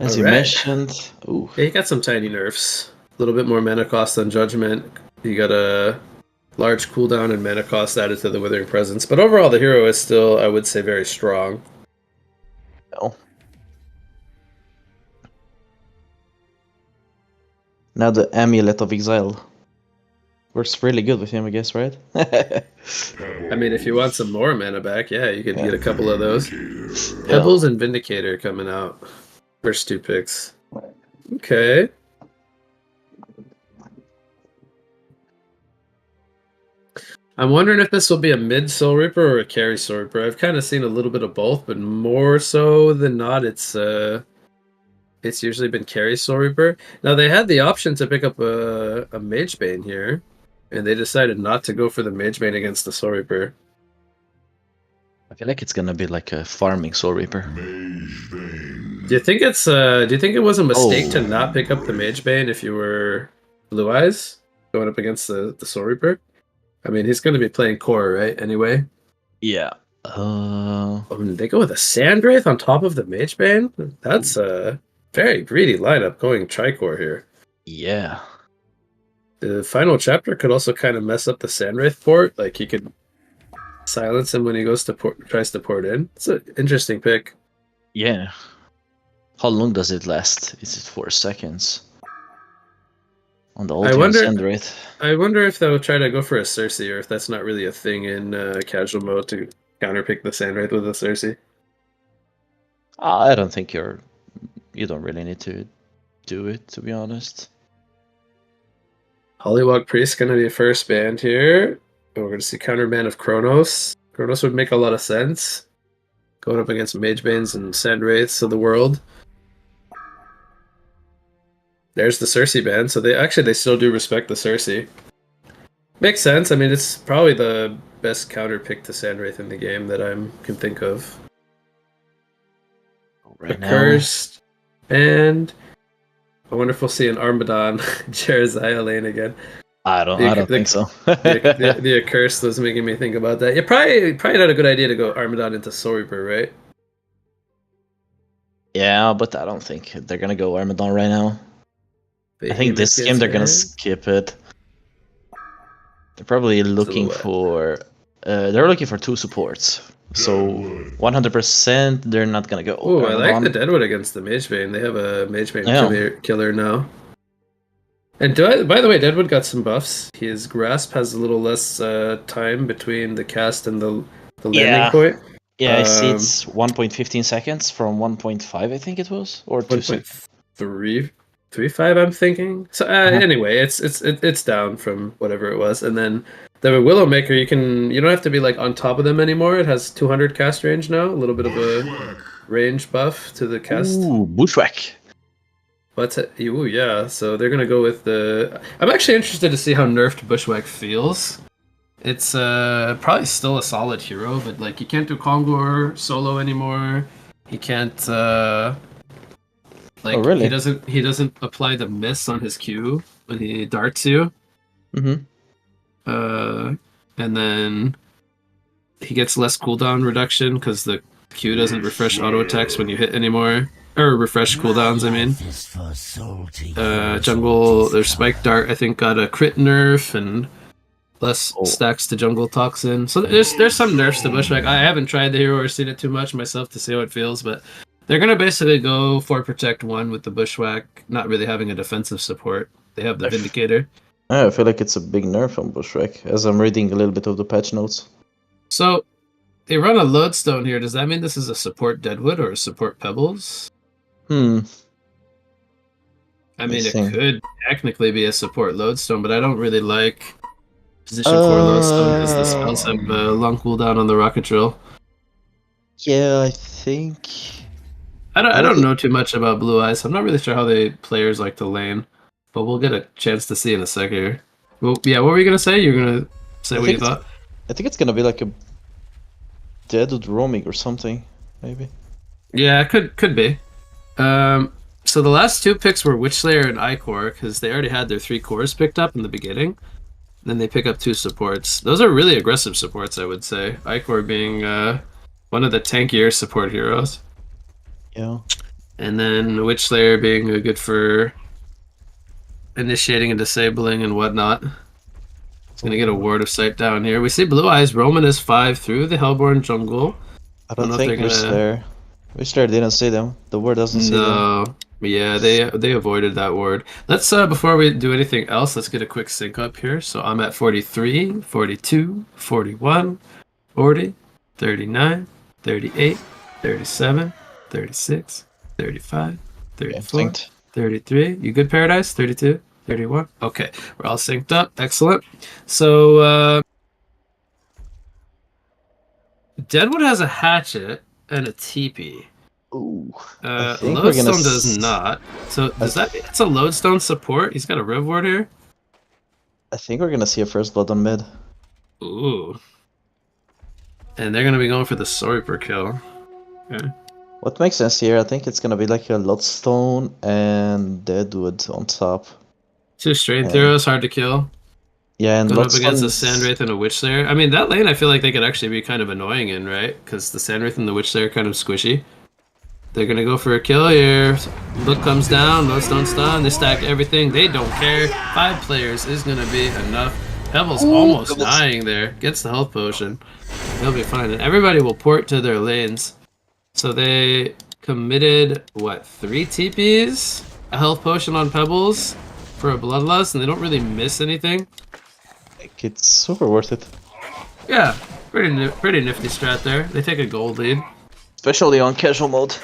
As you Alright. mentioned. Ooh. Yeah, he got some tiny nerfs. A little bit more mana cost than Judgment. You got a large cooldown and mana cost added to the Withering Presence. But overall, the hero is still, I would say, very strong. No. Now the Amulet of Exile. Works really good with him, I guess, right? I mean, if you want some more mana back, yeah, you could get a couple of those. Pebbles and Vindicator coming out. First 2 picks. Okay. I'm wondering if this will be a mid Soul Reaper or a carry Soul Reaper. I've kind of seen a little bit of both, but more so than not, it's usually been carry Soul Reaper. Now, they had the option to pick up a Mage Bane here, and they decided not to go for the Mage Bane against the Soul Reaper. I feel like it's gonna be like a farming Soul Reaper. Do you think it's do you think it was a mistake to not pick up the Mage Bane if you were Blue Eyes going up against the Soul Reaper? I mean, he's going to be playing core, right? Anyway. Yeah. They go with a Sandwraith on top of the Mage Bane. That's a very greedy lineup going Tricore here. Yeah. The final chapter could also kind of mess up the Sandwraith port. Like he could silence him when he goes to tries to port in. It's an interesting pick. Yeah. How long does it last? Is it 4 seconds? on the I ultimate wonder. send rate. I wonder if they'll try to go for a Cersei, or if that's not really a thing in casual mode to counterpick the Sandwraith with a Cersei. I don't think you don't really need to do it, to be honest. Hollywog Priest gonna be first banned here. And we're gonna see counterban of Kronos. Kronos would make a lot of sense. Going up against Mage Banes and Sandwraiths of the world. There's the Cersei ban, so they still do respect the Cersei. Makes sense. I mean, it's probably the best counter pick to Sandwraith in the game that I can think of. Right now, Cursed, and I wonder if we'll see an Armadon Jerizaya lane again. I don't think so. The Accursed was making me think about that. Yeah, probably not a good idea to go Armadon into Soul Reaper, right? Yeah, but I don't think they're gonna go Armadon right now. I think this game they're gonna skip it. They're probably looking for they're looking for 2 supports. So 100% they're not gonna go. Oh, I like the Deadwood against the Mage Bane. They have a Mage Bane killer now. And by the way, Deadwood got some buffs. His grasp has a little less time between the cast and the landing point. Yeah, I see it's 1.15 seconds from 1.5, I think it was, or 1.35, I'm thinking. So anyway, it's down from whatever it was, and then the Willowmaker, you don't have to be like on top of them anymore. It has 200 cast range now, a little bit of a range buff to the cast. Ooh, Bushwhack. Ooh, yeah. So they're gonna go with the. I'm actually interested to see how nerfed Bushwhack feels. It's probably still a solid hero, but like you can't do Kongor solo anymore. He can't really? he doesn't apply the miss on his Q when he darts you. Mm-hmm. And then he gets less cooldown reduction because the Q doesn't refresh auto attacks when you hit anymore. Or refresh cooldowns, I mean. Jungle, their Spike Dart, I think, got a crit nerf and less stacks to Jungle Toxin. So there's some nerfs to Bushwhack. I haven't tried the hero or seen it too much myself to see how it feels, but they're going to basically go for Protect 1 with the Bushwhack, not really having a defensive support. They have the Vindicator. I feel like it's a big nerf on Bushwhack, as I'm reading a little bit of the patch notes. So, they run a Lodestone here. Does that mean this is a support Deadwood or a support Pebbles? I mean, it could technically be a support Lodestone, but I don't really like position 4 Lodestone because the spells have a long cooldown on the Rocket Drill. Yeah, I think... I don't know too much about Blue Eyes. I'm not really sure how the players like to lane, but we'll get a chance to see in a sec here. Well, yeah, what were you going to say? You're going to say what you thought? I think it's going to be like a Deadwood roaming or something, maybe. Yeah, it could be. So the last 2 picks were Witchslayer and Icor, because they already had their 3 cores picked up in the beginning. Then they pick up 2 supports. Those are really aggressive supports, I would say. Icor being one of the tankier support heroes. Yeah. And then Witchslayer being good for initiating and disabling and whatnot. It's going to get a Ward of Sight down here. We see Blue Eyes roaming as 5 through the Hellborn jungle. I don't think Witchslayer didn't see them. The ward doesn't see them. No. Yeah, they avoided that ward. Let's before we do anything else, let's get a quick sync up here. So I'm at 43, 42, 41, 40, 39, 38, 37, 36, 35, 34, 33. You good, Paradise? 32, 31. Okay, we're all synced up. Excellent. So Deadwood has a hatchet and a teepee. Ooh. Lodestone does not. So does that mean it's a Lodestone support? He's got a Rev Ward here? I think we're gonna see a first blood on mid. Ooh. And they're gonna be going for the Soul Reaper kill. Okay. What makes sense here, I think it's gonna be like a Lodestone and Deadwood on top. 2 strength heroes, hard to kill. Yeah, and going up against a Sandwraith and a Witchslayer. I mean, that lane I feel like they could actually be kind of annoying in, right? Because the Sandwraith and the Witchslayer are kind of squishy. They're gonna go for a kill here. Look comes down, Lodestone stun, they stack everything, they don't care. 5 players is gonna be enough. Pebbles almost dying there. Gets the health potion. They'll be fine. And everybody will port to their lanes. So they committed, what, 3 TPs? A health potion on Pebbles. for a Bloodlust, and they don't really miss anything. Like, it's super worth it. Yeah, pretty nifty strat there. They take a gold lead. Especially on casual mode.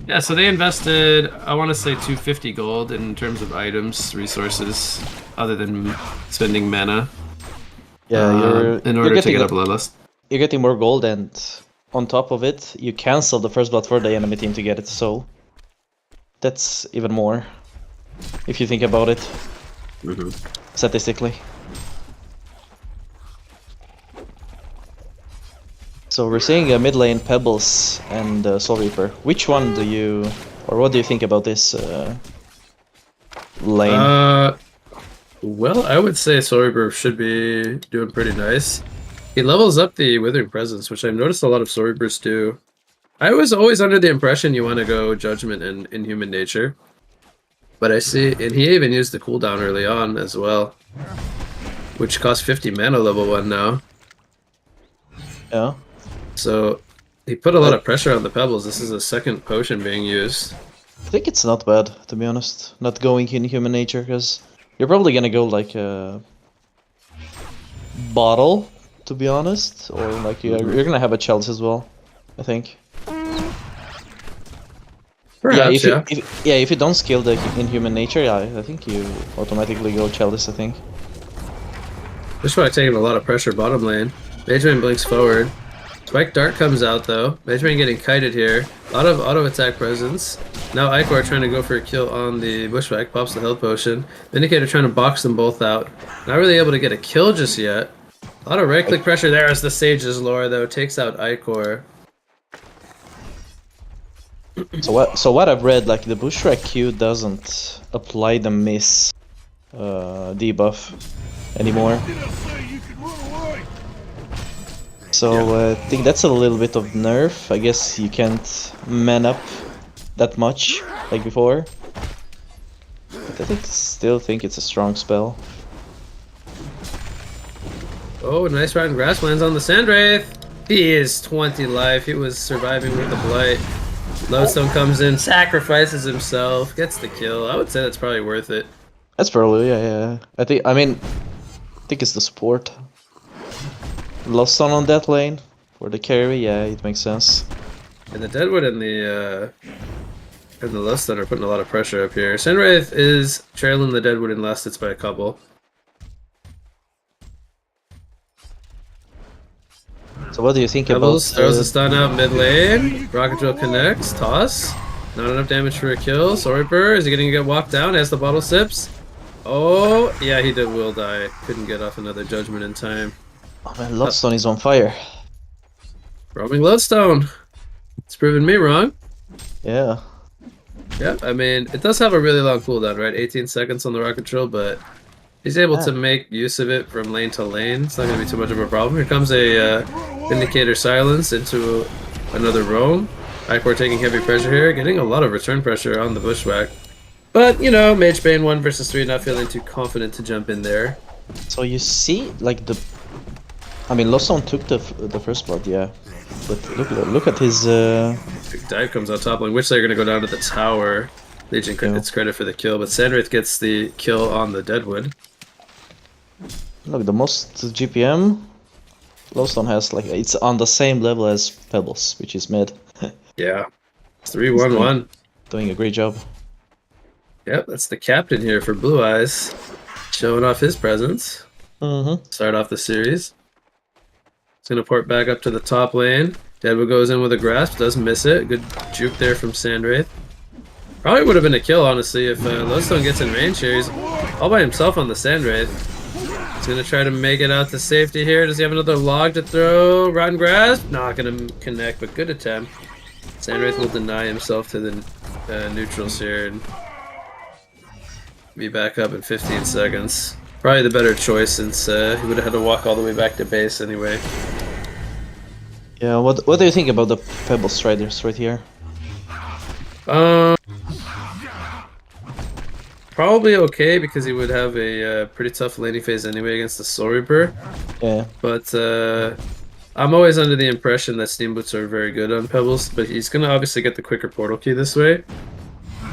Yeah, so they invested, I want to say 250 gold in terms of items, resources, other than spending mana. Yeah, in order to get a Bloodlust. You're getting more gold, and on top of it, you cancel the first blood for the enemy team to get it, so that's even more, if you think about it, statistically. So we're seeing a mid lane Pebbles and Soul Reaper. Which one do you, or what do you think about this lane? Well, I would say Soul Reaper should be doing pretty nice. He levels up the Withering Presence, which I've noticed a lot of Soul Reapers do. I was always under the impression you want to go Judgment and Inhuman Nature. But I see, and he even used the cooldown early on as well. Which costs 50 mana level 1 now. Yeah. So, he put a lot of pressure on the Pebbles. This is a second potion being used. I think it's not bad, to be honest, not going in Human Nature, because you're probably gonna go like a bottle, to be honest, or like you're gonna have a Chalice as well, I think. Perhaps, if you don't skill the Inhuman Nature, yeah, I think you automatically go Chalice, I think. This is taking a lot of pressure bottom lane. Mageman blinks forward. Spike Dart comes out though. Mageman getting kited here. A lot of auto attack presence. Now Icor trying to go for a kill on the Bushwhack. Pops the health potion. Vindicator trying to box them both out. Not really able to get a kill just yet. A lot of right click pressure there as the Sage's lore though takes out Icor. So what I've read, like the Bushwhack Q doesn't apply the miss debuff anymore. So I think that's a little bit of nerf. I guess you can't man up that much like before. But I still think it's a strong spell. Oh, nice rotten grass lands on the Sandwraith. He is 20 life. He was surviving with the Blight. Lodestone comes in, sacrifices himself, gets the kill. I would say that's probably worth it. That's probably, yeah. I think it's the support. Lodestone on that lane for the carry, yeah, it makes sense. And the Deadwood and the Lodestone are putting a lot of pressure up here. Sandwraith is trailing the Deadwood and Lastits by a couple. So what do you think Pebbles about... throws a stun out mid lane. Rocket Drill connects. Toss. Not enough damage for a kill. Soul Reaper, is he gonna get walked down as the bottle sips? Oh, yeah, he will die. Couldn't get off another Judgment in time. Oh man, Lodestone is on fire. Roaming Lodestone. It's proven me wrong. Yeah. Yeah, I mean, it does have a really long cooldown, right? 18 seconds on the Rocket Drill, but he's able to make use of it from lane to lane. It's not going to be too much of a problem. Here comes a Vindicator Silence into another roam. Icor taking heavy pressure here, getting a lot of return pressure on the Bushwhack. But, you know, Magebane 1 versus 3, not feeling too confident to jump in there. So you see, like the... I mean, Lodestone took the first blood, yeah. But look at his... Big dive comes on top lane, which they're going to go down to the tower. Legion gets credit for the kill, but Sandwraith gets the kill on the Deadwood. Look, the most GPM Lodestone has, like, it's on the same level as Pebbles, which is mid. Yeah. 3-1-1. Doing a great job. Yep, that's the captain here for Blue Eyes. Showing off his presence. Start off the series. It's going to port back up to the top lane. Deadwood goes in with a grasp, does miss it. Good juke there from Sandwraith. Probably would have been a kill, honestly, if Lodestone gets in range here. He's all by himself on the Sandwraith. He's going to try to make it out to safety here. Does he have another log to throw? Rotten Grasp? Not going to connect, but good attempt. Sandwraith will deny himself to the neutrals here and be back up in 15 seconds. Probably the better choice since he would have had to walk all the way back to base anyway. Yeah, what do you think about the Pebble Striders right here? Probably okay because he would have a pretty tough laning phase anyway against the Soul Reaper. Yeah. But I'm always under the impression that Steam Boots are very good on Pebbles, but he's going to obviously get the quicker portal key this way.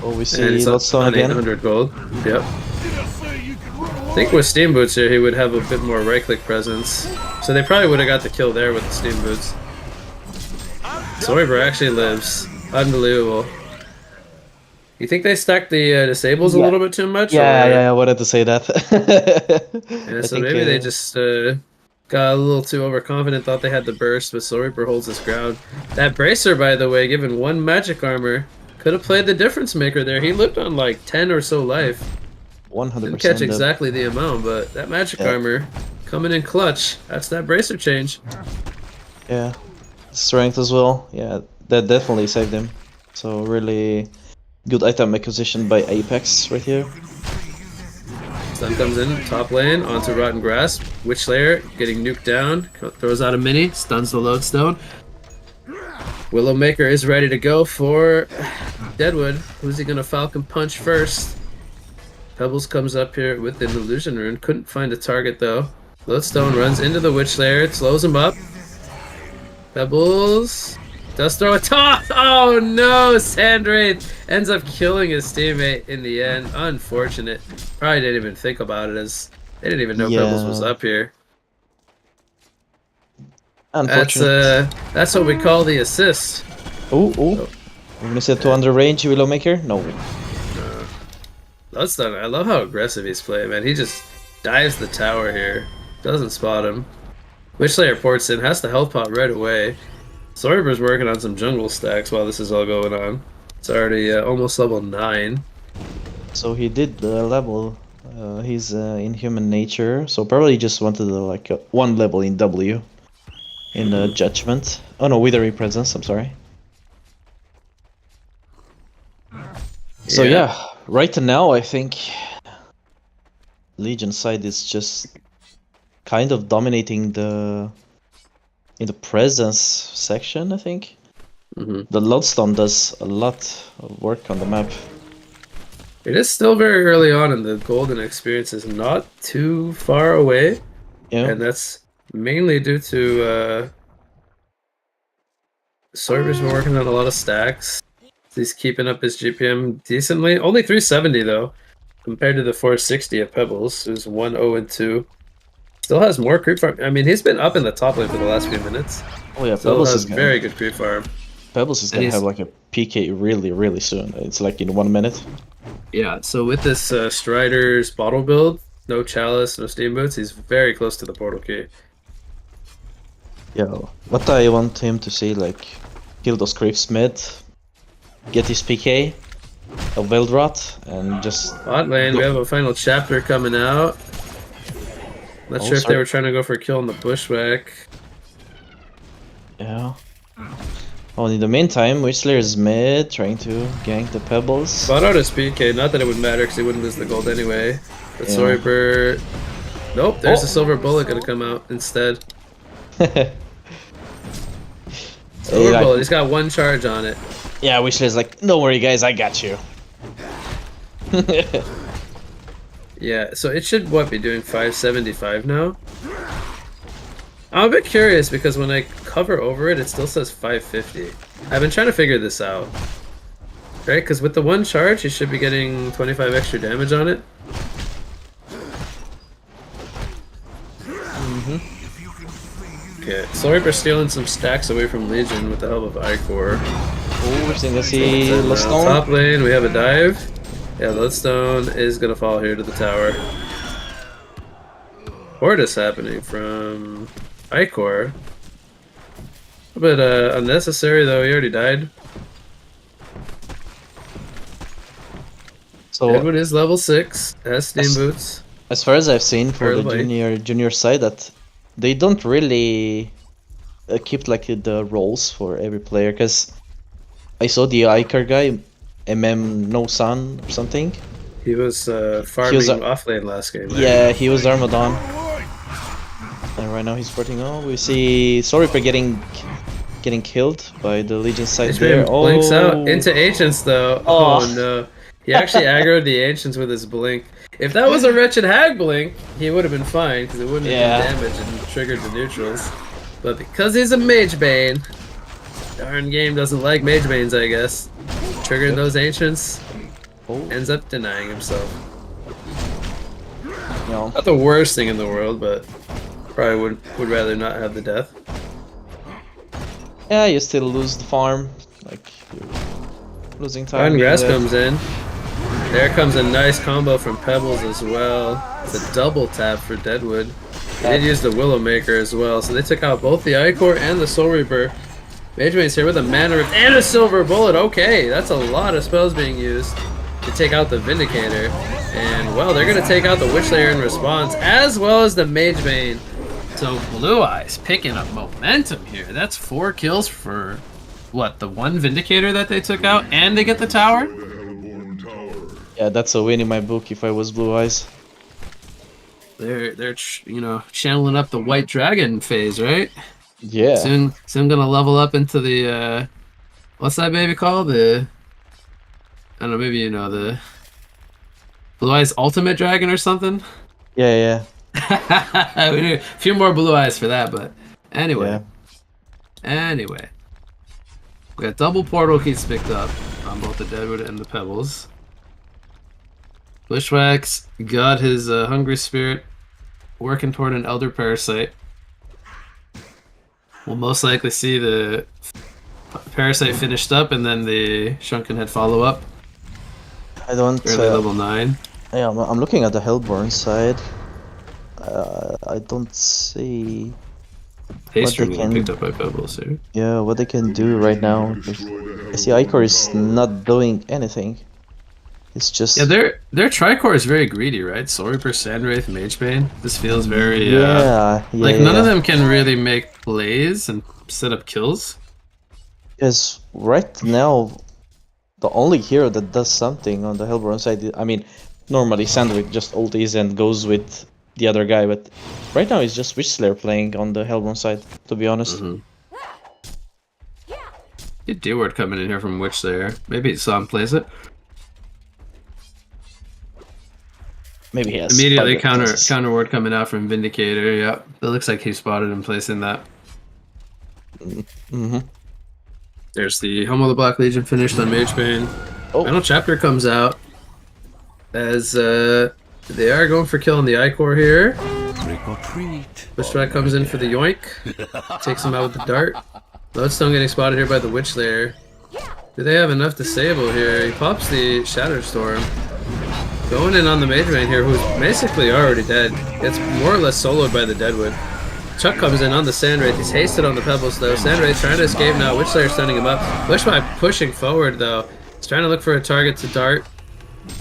Oh, we And see he's Lodestone on again. 800 gold. Yep. I think with Steam Boots here, he would have a bit more right-click presence. So they probably would have got the kill there with the Steam Boots. Sorber actually lives. Unbelievable. You think they stacked the disables a Yeah. little bit too much? Yeah, or... yeah, I wanted to say that. Yeah, I so think, maybe they just got a little too overconfident, thought they had the burst, but Sorber holds his ground. That Bracer, by the way, given 1 magic armor, could have played the difference maker there. He lived on like 10 or so life. 100%. Didn't catch exactly the amount, but that magic armor coming in clutch. That's that Bracer change. Yeah. Strength as well. Yeah, that definitely saved him. So really good item acquisition by Apex right here. Stun comes in, top lane, onto Rotten Grass. Witch Slayer getting nuked down, throws out a mini, stuns the Lodestone. Willowmaker is ready to go for Deadwood. Who's he gonna Falcon Punch first? Pebbles comes up here with an Illusion Rune. Couldn't find a target though. Lodestone runs into the Witch Slayer, it slows him up. Pebbles does throw a toss. Oh no! Sandwraith ends up killing his teammate in the end. Unfortunate. Probably didn't even think about it as they didn't even know Pebbles was up here. Unfortunate. That's what we call the assist. Oh. We're gonna set to under range Willowmaker? No. Lodestone, I love how aggressive he's playing, man. He just dives the tower here. Doesn't spot him. Witchslayer ports in, has the health pot right away. Sorber's working on some jungle stacks while this is all going on. It's already almost level 9. So he did the level. He's in human nature, so probably just wanted like 1 level in W. In Judgment. Oh no, Withering Presence, I'm sorry. So yeah, right now I think Legion side is just kind of dominating in the presence section, I think. The Lodestone does a lot of work on the map. It is still very early on, and the golden experience is not too far away. Yeah. And that's mainly due to Sorber's been working on a lot of stacks. He's keeping up his GPM decently. Only 370 though, compared to the 460 at Pebbles, who's 1-0-2. Still has more creep farm. I mean, he's been up in the top lane for the last few minutes. Oh yeah, Still Pebbles has is very good creep farm. Pebbles is gonna have like a PK really soon. It's like in 1 minute. Yeah, so with this Strider's bottle build, no Chalice, no Steam Boots, he's very close to the portal key. Yeah, what I want him to see, like, kill those creeps mid, get his PK, a Veldrot, and just... Bot lane, we have a final chapter coming out. Not sure if they were trying to go for a kill on the Bushwhack. Yeah. Oh, in the meantime, Witchslayer is mid, trying to gank the Pebbles. Spot out his PK, not that it would matter because he wouldn't lose the gold anyway. But Sorber... Nope, there's a silver bullet gonna come out instead. Silver bullet, he's got 1 charge on it. Yeah, Wishlayer's like, don't worry guys, I got you. Yeah, so it should, what, be doing 575 now? I'm a bit curious because when I cover over it, it still says 550. I've been trying to figure this out. Right, because with the 1 charge, you should be getting 25 extra damage on it. Okay, Sorber stealing some stacks away from Legion with the help of Icor. Oh, we're seeing Lodestone. Top lane, we have a dive. Yeah, Lodestone is gonna fall here to the tower. Horde is happening from Icor. A bit unnecessary though, he already died. So Edward is level 6, has Steam Boots. As far as I've seen for the junior side, that they don't really keep like the roles for every player, because I saw the Icar guy, No Sun or something. He was farming off lane last game. Right? Yeah, he was Armadon. And right now he's sporting. Oh, we see Sorry getting killed by the Legion side there. Blinks out into Ancients though. Oh no. He actually aggroed the Ancients with his blink. If that was a Wretched Hag blink, he would have been fine because it wouldn't have done damage and triggered the neutrals. But because he's a Mage Bane, darn game doesn't like Mage Banes, I guess. Triggering those Ancients. Oh, ends up denying himself. no. Not the worst thing in the world, but probably would rather not have the death. Yeah, you still lose the farm. Like, you're losing time. Garden being Grass dead. comes in. There comes a nice combo from Pebbles as well. It's a double tap for Deadwood. They did use the Willowmaker as well, so they took out both the Icor and the Soul Reaper. Magebane's here with a Mana Rift and a Silver Bullet. Okay, that's a lot of spells being used to take out the Vindicator. And, well, they're going to take out the Witchlayer in response, as well as the Magebane. So Blue Eyes picking up momentum here. That's 4 kills for, what, the one Vindicator that they took out, and they get the tower? Yeah, that's a win in my book if I was Blue Eyes. They're you know, channeling up the White Dragon phase, right? Yeah. Soon gonna level up into the what's that baby called? I don't know, maybe you know, the Blue Eyes Ultimate Dragon or something. Yeah, We need a few more Blue Eyes for that, but anyway. yeah. Anyway. We got double portal keys picked up on both the Deadwood and the Pebbles. Bushwhack's got his Hungry Spirit working toward an Elder Parasite. We'll most likely see the Parasite finished up and then the Shrunken Head follow up. I don't. Early level 9. Yeah, I'm looking at the Hellborn side. I don't see. Haste they removal can- picked up by Pebbles here. Yeah, what they can do right now. I see Icor is not doing anything. It's just. Yeah, their Tricor is very greedy, right? Soul Reaper, Sandwraith, Magebane. This feels very like none of them can really make plays and set up kills. Because right now, the only hero that does something on the Hellborn side, I mean, normally Sandwich just ulties and goes with the other guy, but right now it's just Witchslayer playing on the Hellborn side, to be honest. Get D-Word coming in here from Witchslayer. Maybe Sam plays it. Maybe he has Immediately 5 classes. counter word coming out from Vindicator. Yeah, it looks like he spotted him placing that. Mm-hmm. There's the Home of the Black Legion finished on Magebane. Oh. Final chapter comes out as they are going for killing the Icor here. Trick or treat. Bushwhack comes in for the yoink, takes him out with the dart. Lodestone getting spotted here by the Witchlayer. Do they have enough disable here? He pops the Shattered Storm. Going in on the Magebane here, who's basically already dead. Gets more or less soloed by the Deadwood. Chuck comes in on the Sandwraith. He's hasted on the Pebbles though. Sandwraith trying to escape now. Witchslayer stunning him up. Bushwhack pushing forward though. He's trying to look for a target to dart.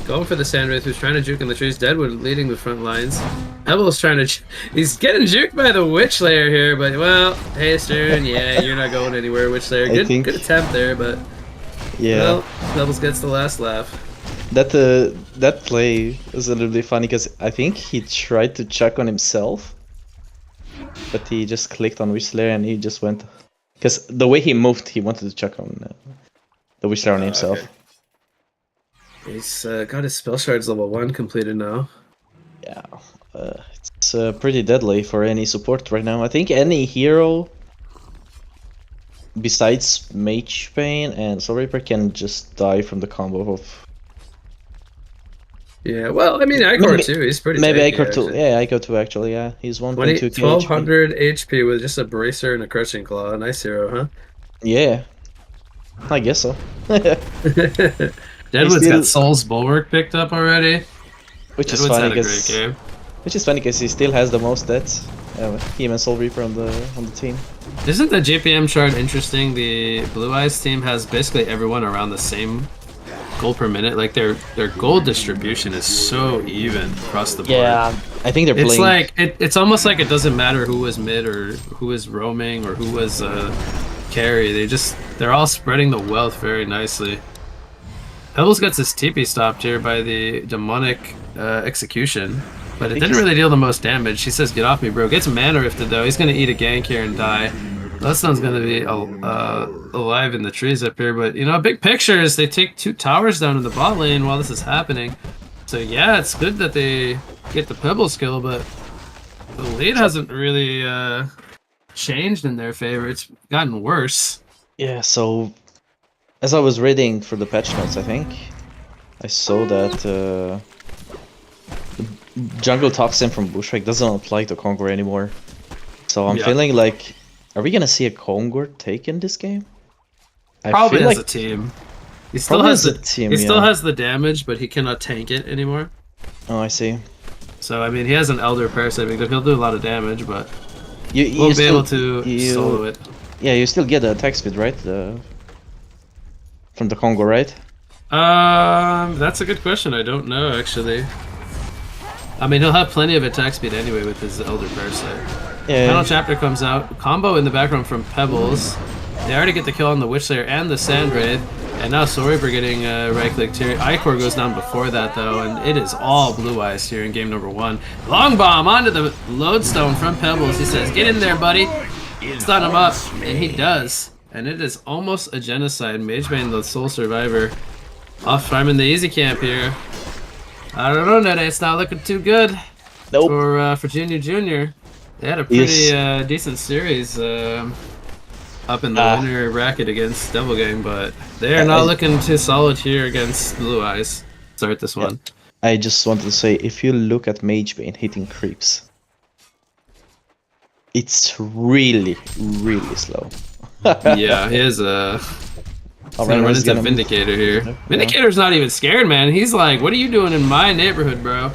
Going for the Sandwraith, who's trying to juke in the trees. Deadwood leading the front lines. Pebbles trying to... He's getting juked by the Witchlayer here, but well, hey Stern, yeah, you're not going anywhere, Witchlayer. Good attempt there, but... Yeah. Well, Pebbles gets the last laugh. That play was a little bit funny because I think he tried to chuck on himself, but he just clicked on Witchslayer and he just went. Because the way he moved, he wanted to chuck on the Witchslayer on himself. Okay. He's got his spell shards level 1 completed now. Yeah, it's pretty deadly for any support right now. I think any hero besides Magebane and Soul Reaper can just die from the combo of. Yeah, well, I mean, Icor too. He's pretty. Maybe tanky, Icor too. actually. Yeah, Icor too. Actually, yeah, he's 1.2k 1200 HP with just a bracer and a crushing claw. Nice hero, huh? Yeah, I guess so. Deadwood's got Soul's Bulwark picked up already. Which is Deadwood's funny had a great because game. he still has the most deaths. Him and Soul Reaper on the team. Isn't the GPM chart interesting? The Blue Eyes team has basically everyone around the same gold per minute. Like their gold distribution is so even across the board. Yeah, I think they're playing. It's like it's almost like it doesn't matter who was mid or who was roaming or who was carry. They're all spreading the wealth very nicely. Pebbles gets his TP stopped here by the demonic execution, but it didn't really deal the most damage. He says, "Get off me, bro." Gets mana rifted though. He's gonna eat a gank here and die. Bloodstone's gonna be alive in the trees up here, but you know, big picture is they take 2 towers down in the bot lane while this is happening. So yeah, it's good that they get the Pebble skill, but the lead hasn't really changed in their favor. It's gotten worse. Yeah, so as I was reading for the patch notes, I think I saw that jungle toxin from Bushwhack doesn't apply to Conquer anymore. So I'm Yeah. feeling like, are we gonna see a Conquer take in this game? I Probably feel as like a team. He still probably has as the a team, he still yeah. has the damage, but he cannot tank it anymore. Oh, I see. So I mean, he has an Elder Parasite, because he'll do a lot of damage, but You won't be still, able to solo it. Yeah, you still get the attack speed, right? From the Congo, right? That's a good question. I don't know actually. I mean, he'll have plenty of attack speed anyway with his Elder Parasite. Yeah. Final chapter comes out. Combo in the background from Pebbles. They already get the kill on the Witch Slayer and the Sand Wraith. And now Sorry for getting right-clicked here. Icor goes down before that, though, and it is all Blue Eyes here in game number 1. Long Bomb onto the Lodestone from Pebbles. He says, get in there, buddy. Stun him up, and he does. And it is almost a genocide. Magebane, the sole survivor, off farming the easy camp here. I don't know, Nede. It's not looking too good Nope. for Junior. They had a pretty decent series up in the winner bracket against Devil Gang, but they are not looking too solid here against Blue Eyes. Start this one. I just wanted to say, if you look at Magebane hitting creeps, it's really, really slow. Yeah, he is gonna run into Vindicator here. Vindicator's not even scared, man. He's like, what are you doing in my neighborhood, bro?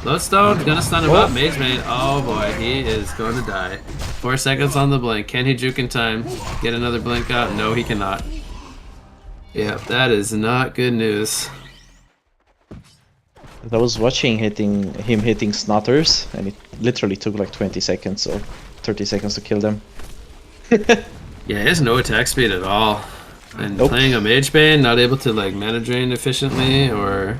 Lodestone gonna stun him up. Magebane, oh boy, he is gonna die. 4 seconds on the blink. Can he juke in time? Get another blink out? No, he cannot. Yeah, that is not good news. I was watching him hitting Snotters, and it literally took like 20 seconds or 30 seconds to kill them. Yeah, he has no attack speed at all. And playing a Magebane, not able to like mana drain efficiently or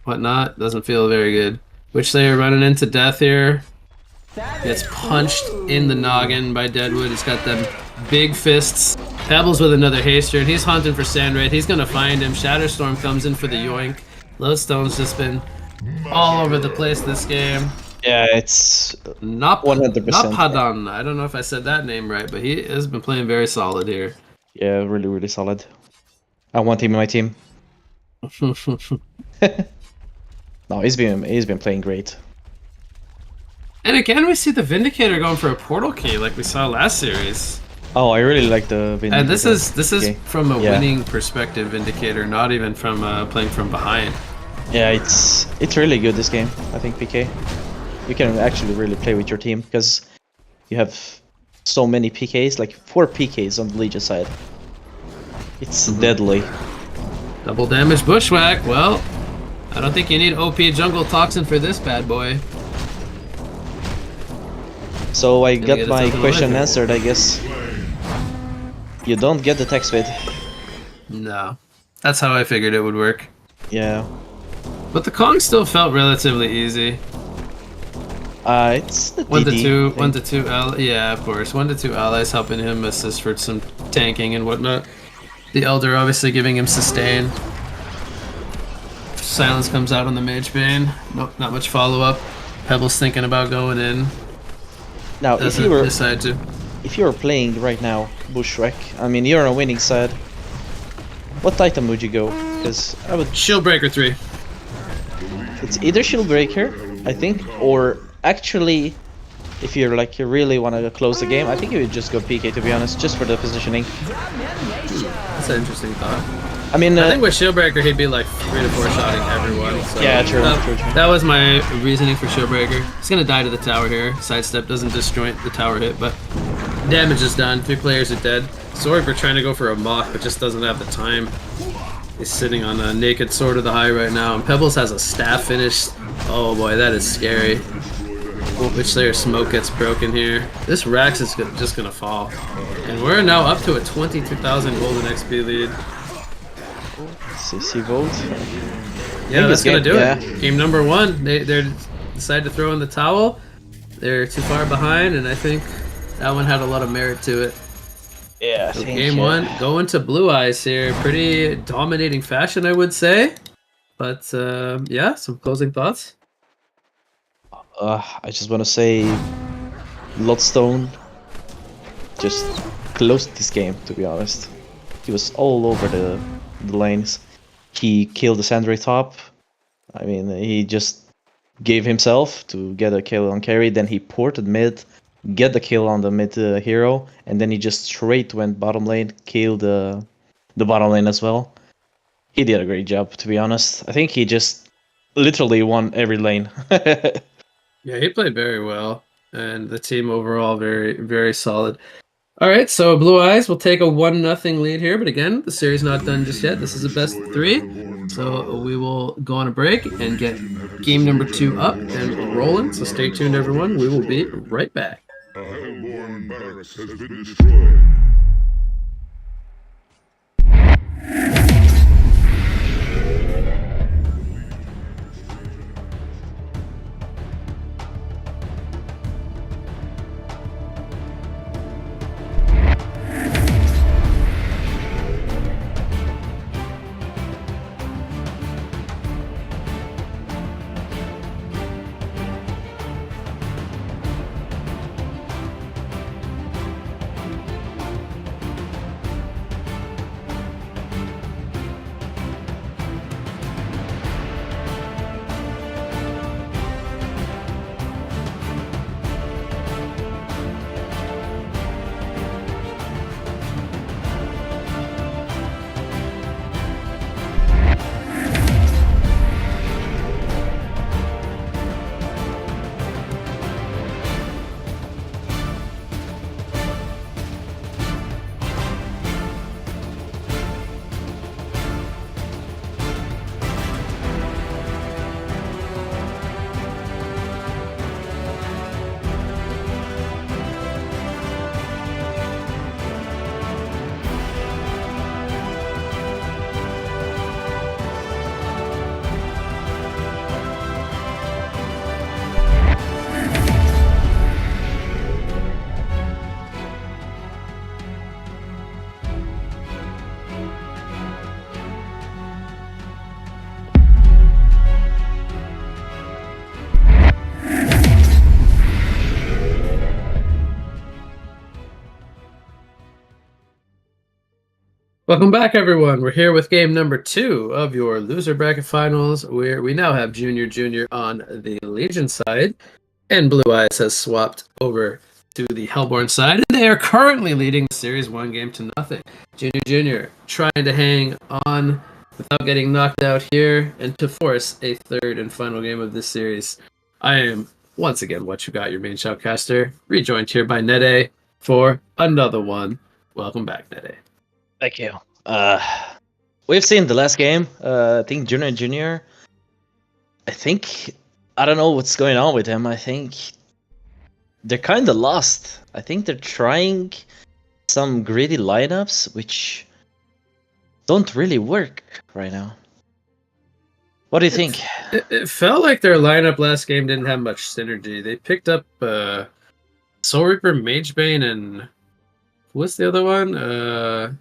whatnot, doesn't feel very good. Witch Slayer running into death here. Gets punched in the noggin by Deadwood. He's got them big fists. Pebbles with another haster, and he's hunting for Sand Wraith. He's gonna find him. Shatterstorm comes in for the yoink. Lodestone's just been all over the place this game. Yeah, it's Not 100%. Padan. I don't know if I said that name right, but he has been playing very solid here. Yeah, really, really solid. I want him in my team. No, he's been playing great. And again, we see the Vindicator going for a portal key like we saw last series. Oh, I really like the Vindicator. And this is from a Yeah. winning perspective Vindicator, not even from playing from behind. Yeah, it's really good this game. I think PK. You can actually really play with your team because you have so many PKs, like 4 PKs on the Legion side. It's deadly. Double damage Bushwhack. Well, I don't think you need OP Jungle Toxin for this bad boy. So I Gonna got get my us up question alive. answered, I guess. You don't get the text speed. No, that's how I figured it would work. Yeah. But the Kong still felt relatively easy. It's the 1 to DD 2, thing. 1 to 2 yeah, of course. 1 to 2 allies helping him assist for some tanking and whatnot. The Elder obviously giving him sustain. Silence comes out on the Magebane. Nope, not much follow up. Pebble's thinking about going in. Now, Doesn't decide to. if you were playing right now, Bushwhack, I mean, you're on a winning side. What item would you go? Because I would. Shieldbreaker 3. It's either Shieldbreaker, I think, or actually, if you're like you really want to close the game, I think you would just go PK, to be honest, just for the positioning. That's an interesting thought. I mean, I think with Shieldbreaker he'd be like 3 to 4 shotting everyone. So Yeah, true, that, true. That was my reasoning for Shieldbreaker. He's gonna die to the tower here. Sidestep doesn't disjoint the tower hit, but damage is done. 3 players are dead. Sorry for trying to go for a mock, but just doesn't have the time. He's sitting on a naked Sword of the High right now, and Pebbles has a staff finish. Oh boy, that is scary. Witch Slayer smoke gets broken here. This Rax is just gonna fall. And we're now up to a 22,000 golden XP lead. CC vote. Yeah, that's gonna do yeah. it. Game number 1, they decide to throw in the towel. They're too far behind, and I think that one had a lot of merit to it. Yeah, I So think, game 1, going to Blue Eyes here. Pretty dominating fashion, I would say. But yeah, some closing thoughts. I just want to say, Lodestone just closed this game, to be honest. He was all over the lanes. he killed the Sandray top. I mean, he just gave himself to get a kill on carry, then he ported mid, get the kill on the mid hero, and then he just straight went bottom lane, killed the bottom lane as well. He did a great job, to be honest. I think he just literally won every lane. Yeah, he played very well, and the team overall very, very solid. All right, so Blue Eyes will take a 1-0 lead here, but again, the series not done just yet. This is a best of 3, so we will go on a break and get game number 2 up and rolling. So stay tuned, everyone. We will be right back. A Hellborn barracks has been destroyed. Welcome back, everyone. We're here with game number 2 of your loser bracket finals, where we now have Junior on the Legion side, and Blue Eyes has swapped over to the Hellborn side, and they are currently leading the series 1-0. Junior trying to hang on without getting knocked out here, and to force a third and final game of this series. I am once again What You Got, your main shoutcaster, rejoined here by Nede for another one. Welcome back, Nede. Thank you. We've seen the last game. I think Junior. I don't know what's going on with him. I think they're kind of lost. I think they're trying some greedy lineups which don't really work right now. What do you think? It felt like their lineup last game didn't have much synergy. They picked up Soul Reaper, Magebane, and what's the other one?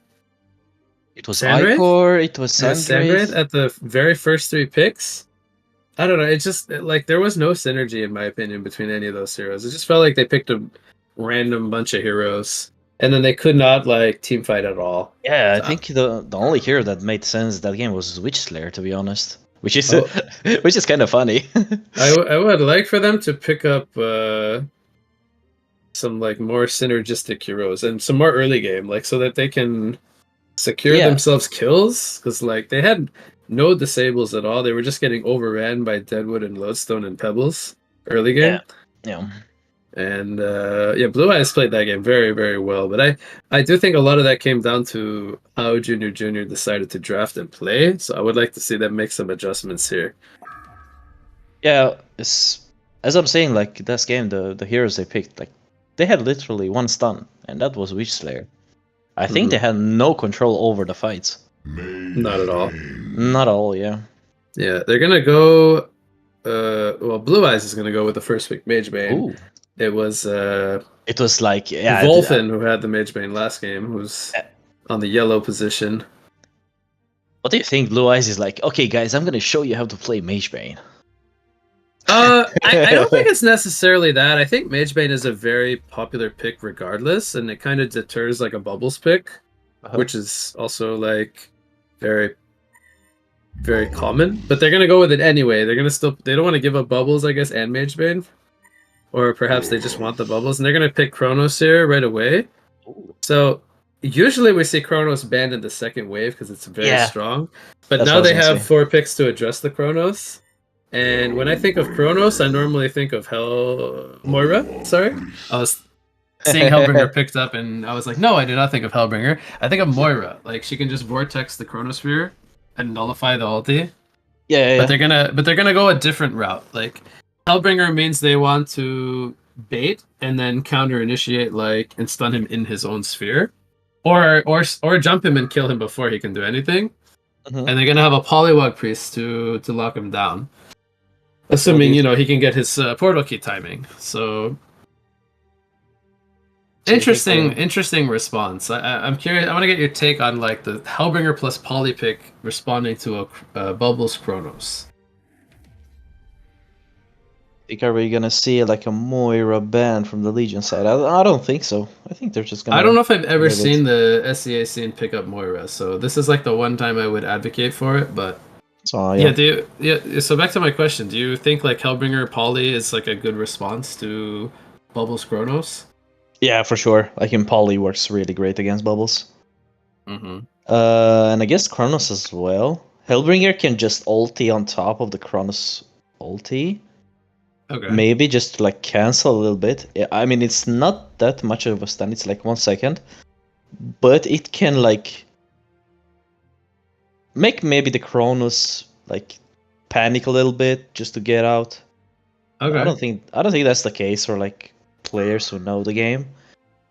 It was Sandwraith? Icor, it was Sandwraith Sandwraith. at the very first 3 picks. I don't know. It just like there was no synergy in my opinion between any of those heroes. It just felt like they picked a random bunch of heroes, and then they could not like team fight at all. Yeah, So, I think the only hero that made sense that game was Witch Slayer, to be honest. Which is Oh. which is kind of funny. I would like for them to pick up some like more synergistic heroes and some more early game, like so that they can secure Yeah. themselves kills, because like they had no disables at all. They were just getting overran by Deadwood and Lodestone and Pebbles early game. Yeah. And yeah, Blue Eyes played that game very, very well. But I do think a lot of that came down to how Junior decided to draft and play. So I would like to see them make some adjustments here. Yeah, as I'm saying, like this game, the heroes they picked, like they had literally one stun, and that was Witch Slayer. I think they had no control over the fights. Not at all. Not at all, yeah. Yeah, they're gonna go. Well, Blue Eyes is gonna go with the first pick, Magebane. Ooh. It was It was like Volfin who had the Magebane last game, who's on the yellow position. What do you think? Blue Eyes is like, okay, guys, I'm gonna show you how to play Magebane. I don't think it's necessarily that. I think Magebane is a very popular pick regardless, and it kind of deters like a Bubbles pick, which is also like very very common, but they're gonna go with it anyway. They're gonna still they don't want to give up bubbles, I guess, and Mage Bane, or perhaps they just want the bubbles, and they're gonna pick Chronos here right away. So usually we see Chronos banned in the second wave because it's very Yeah, strong, but that's now what I was they gonna have say. 4 picks to address the Chronos. And when I think of Chronos, I normally think of Moira. Sorry, I was seeing Hellbringer picked up, and I was like, no, I did not think of Hellbringer. I think of Moira. Like she can just vortex the Chronosphere and nullify the ulti. Yeah, But yeah. they're gonna go a different route. Like Hellbringer means they want to bait and then counter initiate like and stun him in his own sphere, or jump him and kill him before he can do anything. Mhm. And they're gonna have a Polywog Priest to lock him down, So do assuming you he can get his portal key timing. So so you think interesting response. I'm curious. I want to get your take on like the Hellbringer plus Polypick responding to a Bubbles Chronos. are we gonna see like a Moira ban from the Legion side? I don't think so. I think they're just I don't gonna know if I've ever leave it. seen the SEA scene pick up Moira, so this is like the one time I would advocate for it. But So yeah, yeah. So back to my question: do you think like Hellbringer Poly is like a good response to Bubbles Chronos? Yeah, for sure. Like in Poly works really great against bubbles. Mm-hmm. And I guess Chronos as well. Hellbringer can just ulti on top of the Chronos ulti. Okay. Maybe just to like cancel a little bit. Yeah, I mean, it's not that much of a stun. It's like 1 second, but it can like make maybe the Chronos like panic a little bit just to get out. Okay. I don't think that's the case for like players who know the game.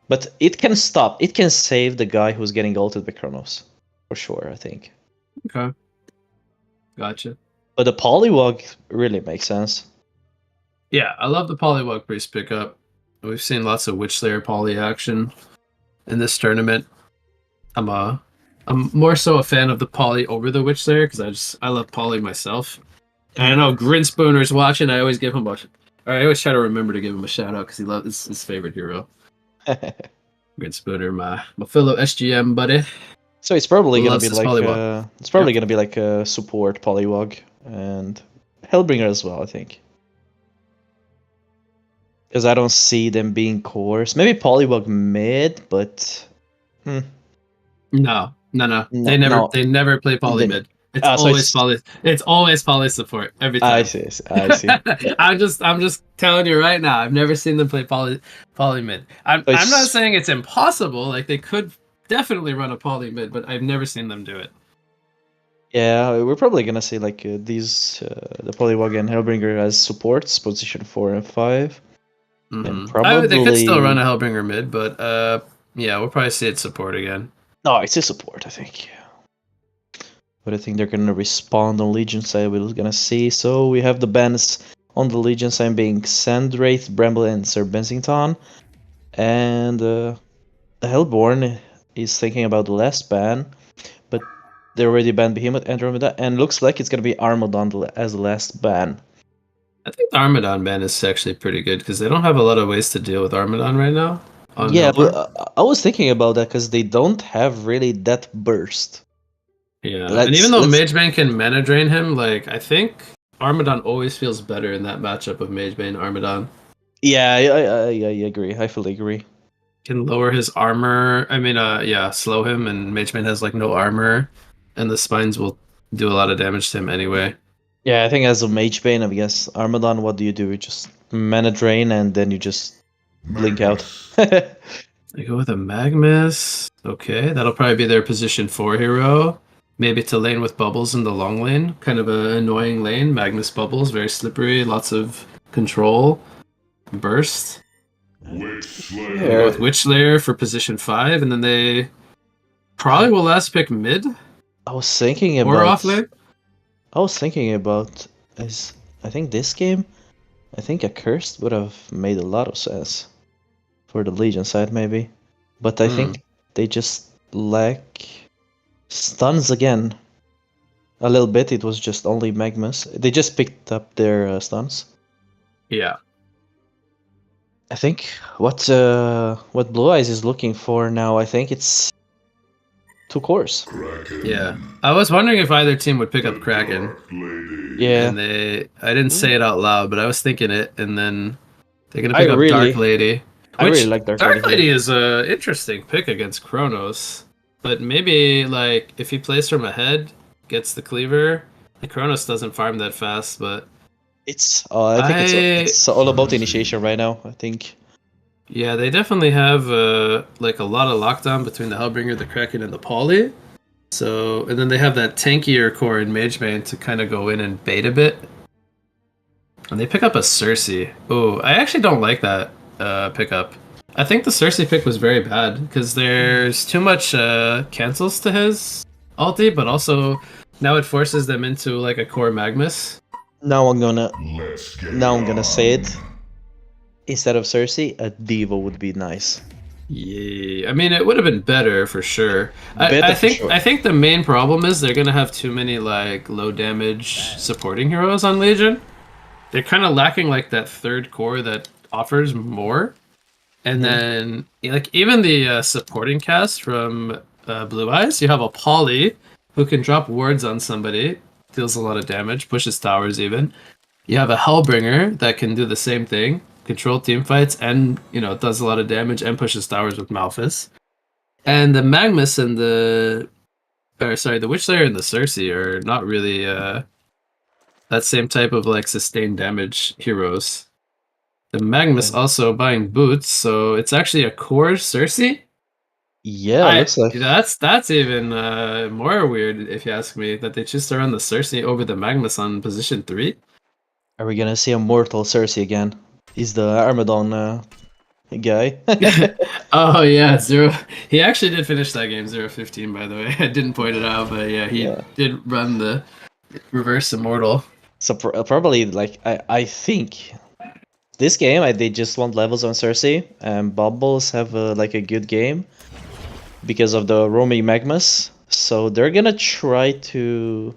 But it can stop. It can save the guy who's getting ulted by Chronos. For sure, I think. Okay. Gotcha. But the Polywog really makes sense. Yeah, I love the Polywog Priest pickup. We've seen lots of Witch Slayer poly action in this tournament. I'm more so a fan of the poly over the Witch Slayer because I love poly myself. And I know Grinspooner's watching. I always give him or I always try to remember to give him a shout out because he loves his favorite hero. Grinspooner, my fellow SGM buddy. So it's probably gonna Loves be his like Polywog. gonna be like a support Polywog and Hellbringer as well, I think. Because I don't see them being cores. Maybe Polywog mid, but No. no, no. They never play poly Then, mid. It's so always it's poly. It's always poly support every I time. see, I see. I'm just telling you right now. I've never seen them play poly mid. So I'm not it's saying it's impossible. Like they could definitely run a poly mid, but I've never seen them do it. yeah, we're probably gonna see like these the Polywog and Hellbringer as supports, position 4 and 5, and They could still run probably a Hellbringer mid, but yeah, we'll probably see it support again. no, it's a support, I think. But I think they're gonna respond on Legion side. We're gonna see. So we have the bans on the Legion side being Sandwraith, Bramble, and Sir Bensington, and the Hellborn is thinking about the last ban, but they already banned Behemoth, Andromeda, and looks like it's gonna be Armadon as the last ban. I think the Armadon ban is actually pretty good because they don't have a lot of ways to deal with Armadon right now on Yeah, Hellborn. I was thinking about that because they don't have really that burst. Yeah, and even though Magebane can mana drain him, like I think Armadon always feels better in that matchup of Magebane Armadon. Yeah, I agree. I fully agree. Can lower his armor. I mean, yeah, slow him, and Magebane has like no armor, and the spines will do a lot of damage to him anyway. Yeah, I think as a Mage Bane, I guess Armadon, what do? You just mana drain and then you just blink out. They go with a Magmus. Okay, that'll probably be their position 4 hero. Maybe to lane with Bubbles in the long lane. Kind of an annoying lane. Magnus Bubbles, very slippery, lots of control. Burst. Go with Witch Slayer for position 5, and then they probably will last pick mid I was thinking or about. off lane. I was thinking about is I think this game. I think a cursed would have made a lot of sense for the Legion side, maybe, but I think they just lack stuns again. A little bit. It was just only Magmus. They just picked up their stuns. Yeah. I think what Blue Eyes is looking for now, I think it's two cores. Yeah. I was wondering if either team would pick up Kraken. Yeah, And I didn't say it out loud, but I was thinking it, and then they're gonna I pick up really- Dark Lady. I really like Dark Lady Lady is a interesting pick against Kronos. But maybe like if he plays from ahead, gets the cleaver, the Kronos doesn't farm that fast, but it's. I think it's all about initiation right now. I think. yeah, they definitely have like a lot of lockdown between the Hellbringer, the Kraken, and the Poly. So, and then they have that tankier core in Mage Bane to kind of go in and bait a bit. And they pick up a Cersei. Oh, I actually don't like that pickup. I think the Cersei pick was very bad because there's too much cancels to his ulti, but also now it forces them into like a core Magnus. Now I'm gonna say it. Instead of Cersei, a Diva would be nice. Yeah, I mean it would have been better for sure. Better I for think sure. I think the main problem is they're gonna have too many like low damage supporting heroes on Legion. They're kind of lacking like that third core that offers more. And then like even the supporting cast from Blue Eyes, you have a Poly who can drop wards on somebody, deals a lot of damage, pushes towers even. You have a Hellbringer that can do the same thing, control team fights, and does a lot of damage and pushes towers with Malphus. And the Magnus and the Witchslayer and the Cersei are not really that same type of like sustained damage heroes. The Magnus also buying boots, so it's actually a core Cersei. Yeah, looks like. That's even more weird if you ask me, that they choose to run the Cersei over the Magnus on position 3. Are we gonna see a mortal Cersei again? He's the Armadon guy. Oh yeah, Zero. He actually did finish that game 0-15, by the way. I didn't point it out, but yeah, he did run the reverse immortal. So probably like I think this game they just want levels on Cersei, and Bubbles have like a good game because of the roaming Magmas. So they're gonna try to,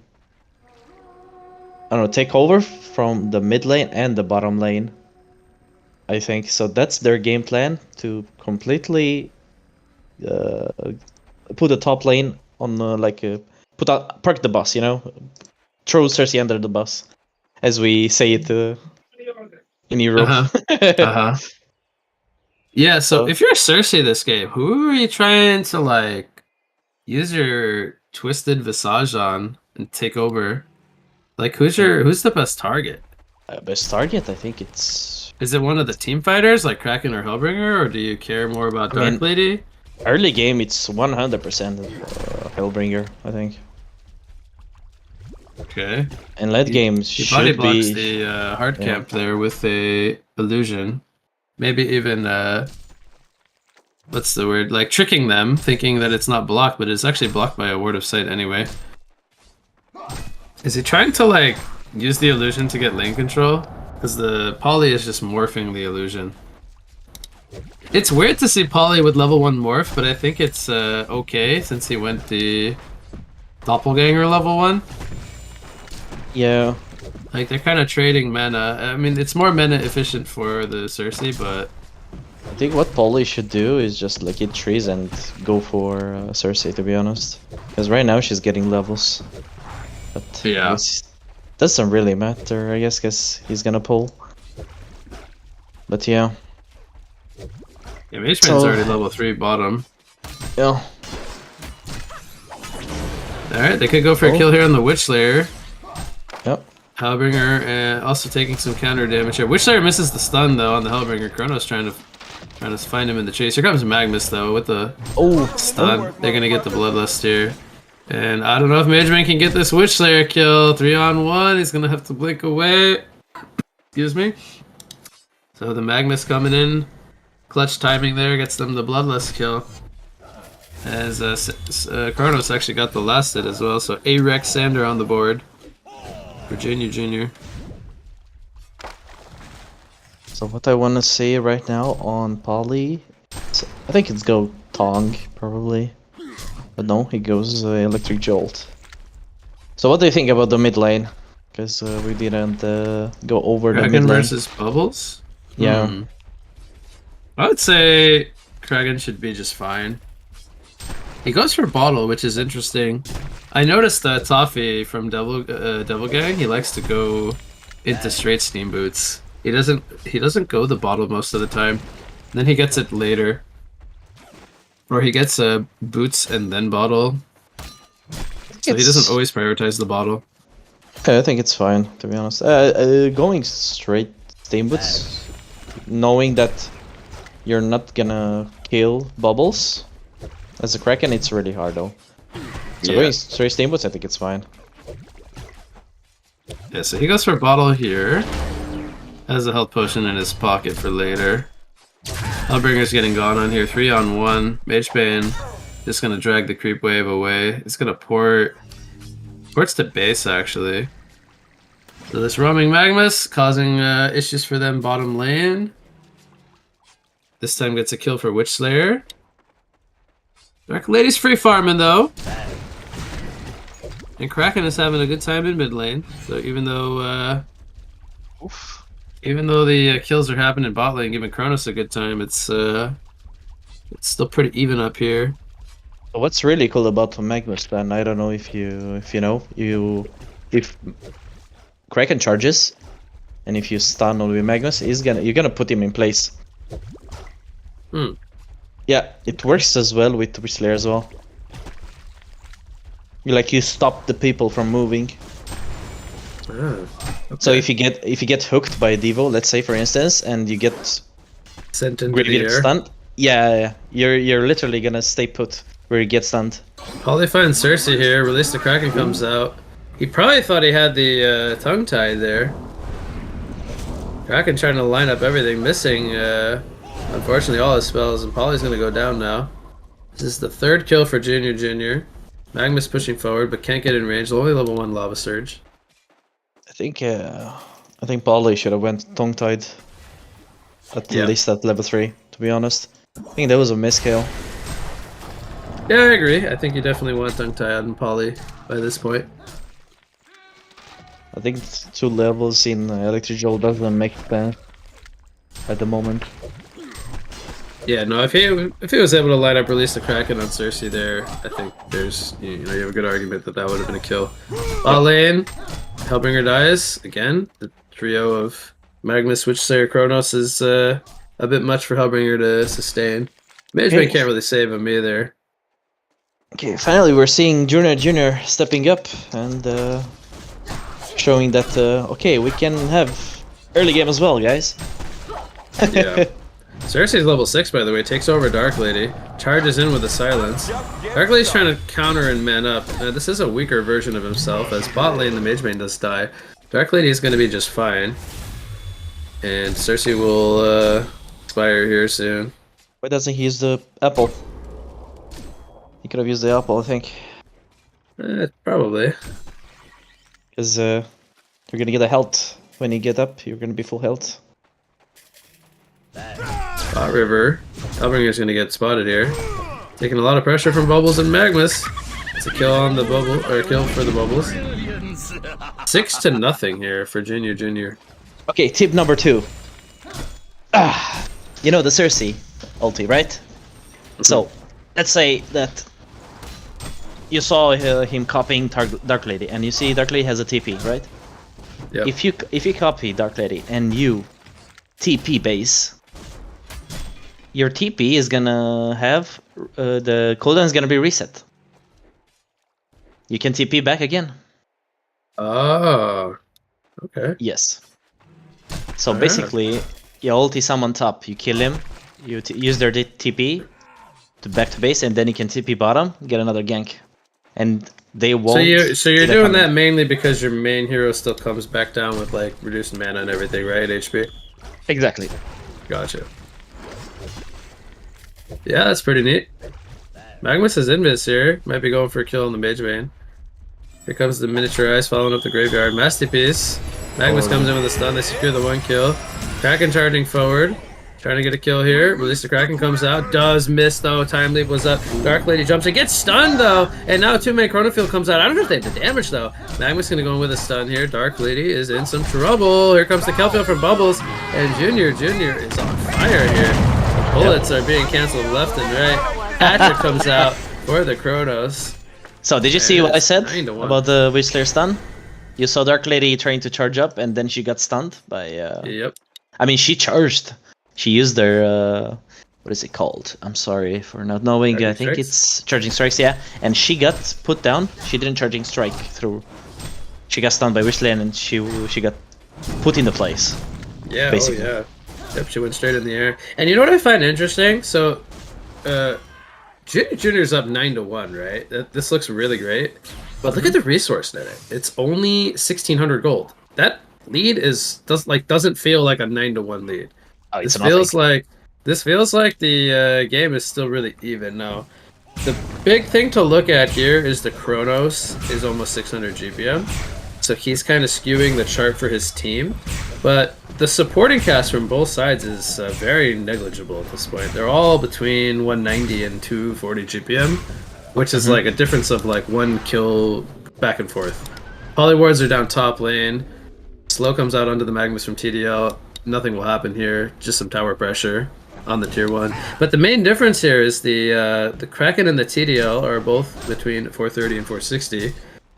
I don't know, take over from the mid lane and the bottom lane. I think so. That's their game plan, to completely put the top lane on park the bus, throw Cersei under the bus, as we say it in Europe. Yeah, so if you're Cersei this game, who are you trying to like use your twisted visage on and take over? Like who's the best target? Best target, I think it's. Is it one of the team fighters like Kraken or Hellbringer, or do you care more about Dark Lady? Early game, it's 100% Hellbringer, I think. Okay. And late game He body should blocks be. the hard camp there with a illusion. Maybe even what's the word? Like tricking them, thinking that it's not blocked, but it's actually blocked by a ward of sight anyway. Is he trying to like use the illusion to get lane control? Because the Poly is just morphing the illusion. It's weird to see Poly with level 1 morph, but I think it's okay since he went the Doppelganger level 1. Yeah. Like they're kind of trading mana. I mean, it's more mana efficient for the Cersei, but I think what Polly should do is just like hit trees and go for Cersei, to be honest. Because right now she's getting levels. But yeah. Doesn't really matter, I guess, because he's gonna pull. But yeah. Yeah, Mage Man's already level 3 bottom. Yeah. Alright, they could go for a kill here on the Witchslayer. Yep. Hellbringer also taking some counter damage here. Witchslayer misses the stun though on the Hellbringer. Chrono's trying to find him in the chase. Here comes Magnus though with the stun. They're gonna get the Bloodlust here. And I don't know if Mageman can get this Witchslayer kill. 3-on-1. He's gonna have to blink away. Excuse me. So the Magnus coming in. Clutch timing there gets them the Bloodlust kill. As Kronos actually got the last hit as well. So A-Rex Sander on the board. Virginia Jr. So what I want to say right now on Polly, I think it's go Tong, probably. But no, he goes Electric Jolt. So what do you think about the mid lane? Because we didn't go over the mid Kraken lane. versus Bubbles? Yeah. I would say Kraken should be just fine. He goes for bottle, which is interesting. I noticed that Toffee from Devil Gang, he likes to go into straight steam boots. He doesn't go the bottle most of the time. Then he gets it later. Or he gets boots and then bottle. So he doesn't always prioritize the bottle. Okay, I think it's fine, to be honest. Going straight steam boots, knowing that you're not gonna kill bubbles as a Kraken, it's really hard though. So going straight steam boots, I think it's fine. Yeah, so he goes for a bottle here. Has a health potion in his pocket for later. Hellbringer's getting gone on here. 3-on-1. Magebane just gonna drag the creep wave away. It's gonna ports to base actually. So this roaming Magmus causing issues for them bottom lane. This time gets a kill for Witch Slayer. Dark Lady's free farming though. And Kraken is having a good time in mid lane. So even though the kills are happening in bot lane, giving Kronos a good time, it's still pretty even up here. What's really cool about the Magmus plan, I don't know if you know, if Kraken charges and if you stun on the Magmus, you're gonna put him in place. Yeah, it works as well with Witch Slayer as well. You stop the people from moving. Okay. So if you get hooked by a Devo, let's say for instance, and you get sent into the air. stunned, you're literally gonna stay put where you get stunned. Probably finds Cersei here. Release the Kraken comes out. He probably thought he had the tongue tied there. Kraken trying to line up everything, missing unfortunately all his spells, and Polly's gonna go down now. This is the third kill for Junior. Magmus pushing forward, but can't get in range. Only level 1 Lava Surge. I think Polly should have went tongue tied at least at level 3. To be honest, I think that was a miskill. Yeah, I agree. I think you definitely want tongue tied on Polly by this point. I think 2 levels in Electric Joel doesn't make sense at the moment. Yeah, no. If he was able to line up, release the Kraken on Cersei there, I think there's you have a good argument that would have been a kill. Bot lane, Hellbringer dies again. The trio of Magmus, Witch Slayer, Kronos is a bit much for Hellbringer to sustain. Magebane can't really save him either. Okay, finally we're seeing Junior stepping up and showing that okay, we can have early game as well, guys. Yeah. Cersei's level 6, by the way, takes over Dark Lady, charges in with a silence. Dark Lady's trying to counter and man up. This is a weaker version of himself, as bot lane the Magebane does die. Dark Lady is going to be just fine. And Cersei will expire here soon. Why doesn't he use the apple? He could have used the apple, I think. Probably. Because you're going to get a health. When you get up, you're going to be full health. Spot River. Hellbringer's gonna get spotted here. Taking a lot of pressure from Bubbles and Magmus. It's a kill on the bubble, or a kill for the Bubbles. 6-0 here for Junior. Okay, tip number 2. You know the Cersei ulti, right? So, let's say that you saw him copying Dark Lady, and you see Dark Lady has a TP, right? Yep. If you copy Dark Lady and you TP base, your TP is gonna have the cooldown is gonna be reset. You can TP back again. Oh, okay. Yes. So basically, you ulti someone top, you kill him, you use their TP to back to base, and then you can TP bottom, get another gank, and they won't. So you're doing that mainly because your main hero still comes back down with like reduced mana and everything, right? HP. Exactly. Gotcha. Yeah, that's pretty neat. Magmus is invis here. Might be going for a kill on the Magebane. Here comes the miniature eyes following up the graveyard. Masterpiece. Magmus comes in with a stun. They secure the 1 kill. Kraken charging forward. Trying to get a kill here. Release the Kraken comes out. Does miss though. Time leap was up. Dark Lady jumps in. Gets stunned though. And now 2-man Chronofield comes out. I don't know if they have the damage though. Magmus gonna go in with a stun here. Dark Lady is in some trouble. Here comes the Kelfield from Bubbles. And Junior is on fire here. The bullets are being cancelled left and right. Patrick comes out. for the Kronos. So did you see And what I it's said 9 to 1. about the Whistler stun? You saw Dark Lady trying to charge up, and then she got stunned by. Yep. I mean, she charged. She used their what is it called? I'm sorry for not knowing. Charging I think strikes? it's charging strikes. Yeah, and she got put down. She didn't charging strike through. She got stunned by Whistler, and she got put into place. Yeah, Basically. oh yeah. Yep, she went straight in the air. And you know what I find interesting? So, Junior's up 9 to 1, right? This looks really great. But look at the resource netting. It's only 1,600 gold. That lead doesn't feel like a 9 to 1 lead. Oh, it's This nothing. feels like the game is still really even now. The big thing to look at here is the Kronos is almost 600 GPM. So he's kind of skewing the chart for his team. But the supporting cast from both sides is very negligible at this point. They're all between 190 and 240 GPM, which is like a difference of like 1 kill back and forth. Polywards are down top lane. Slow comes out onto the Magnus from TDL. Nothing will happen here. Just some tower pressure on the tier 1. But the main difference here is the Kraken and the TDL are both between 430 and 460.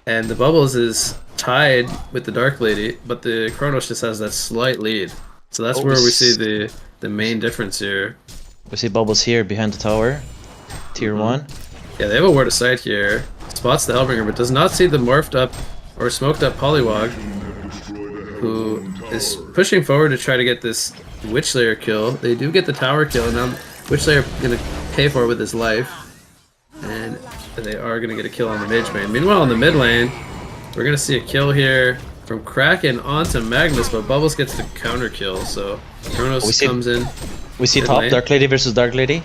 And the Bubbles is tied with the Dark Lady, but the Kronos just has that slight lead. So that's where we see the main difference here. We see Bubbles here behind the tower. Tier 1. Yeah, they have a ward of sight here. Spots the Hellbringer, but does not see the morphed up or smoked up Polywog, who is pushing forward to try to get this Witch Slayer kill. They do get the tower kill, and now Witch Slayer gonna pay for it with his life. And they are going to get a kill on the mage lane. Meanwhile, in the mid lane, we're going to see a kill here from Kraken onto Magnus, but Bubbles gets the counter kill, so Kronos comes in. We see mid top lane. Dark Lady versus Dark Lady.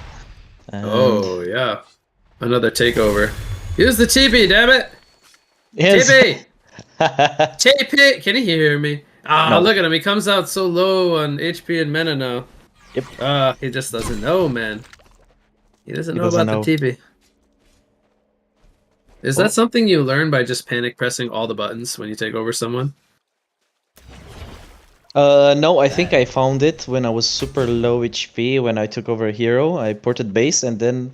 And Oh, yeah. Another takeover. Use the TP, damn it! yes. TP! TP! Can he hear me? Ah, No. look at him. He comes out so low on HP and mana now. Yep. He just doesn't know, man. He doesn't know doesn't about the TP. Is that something you learn by just panic pressing all the buttons when you take over someone? No, I think I found it when I was super low HP when I took over a hero. I ported base and then.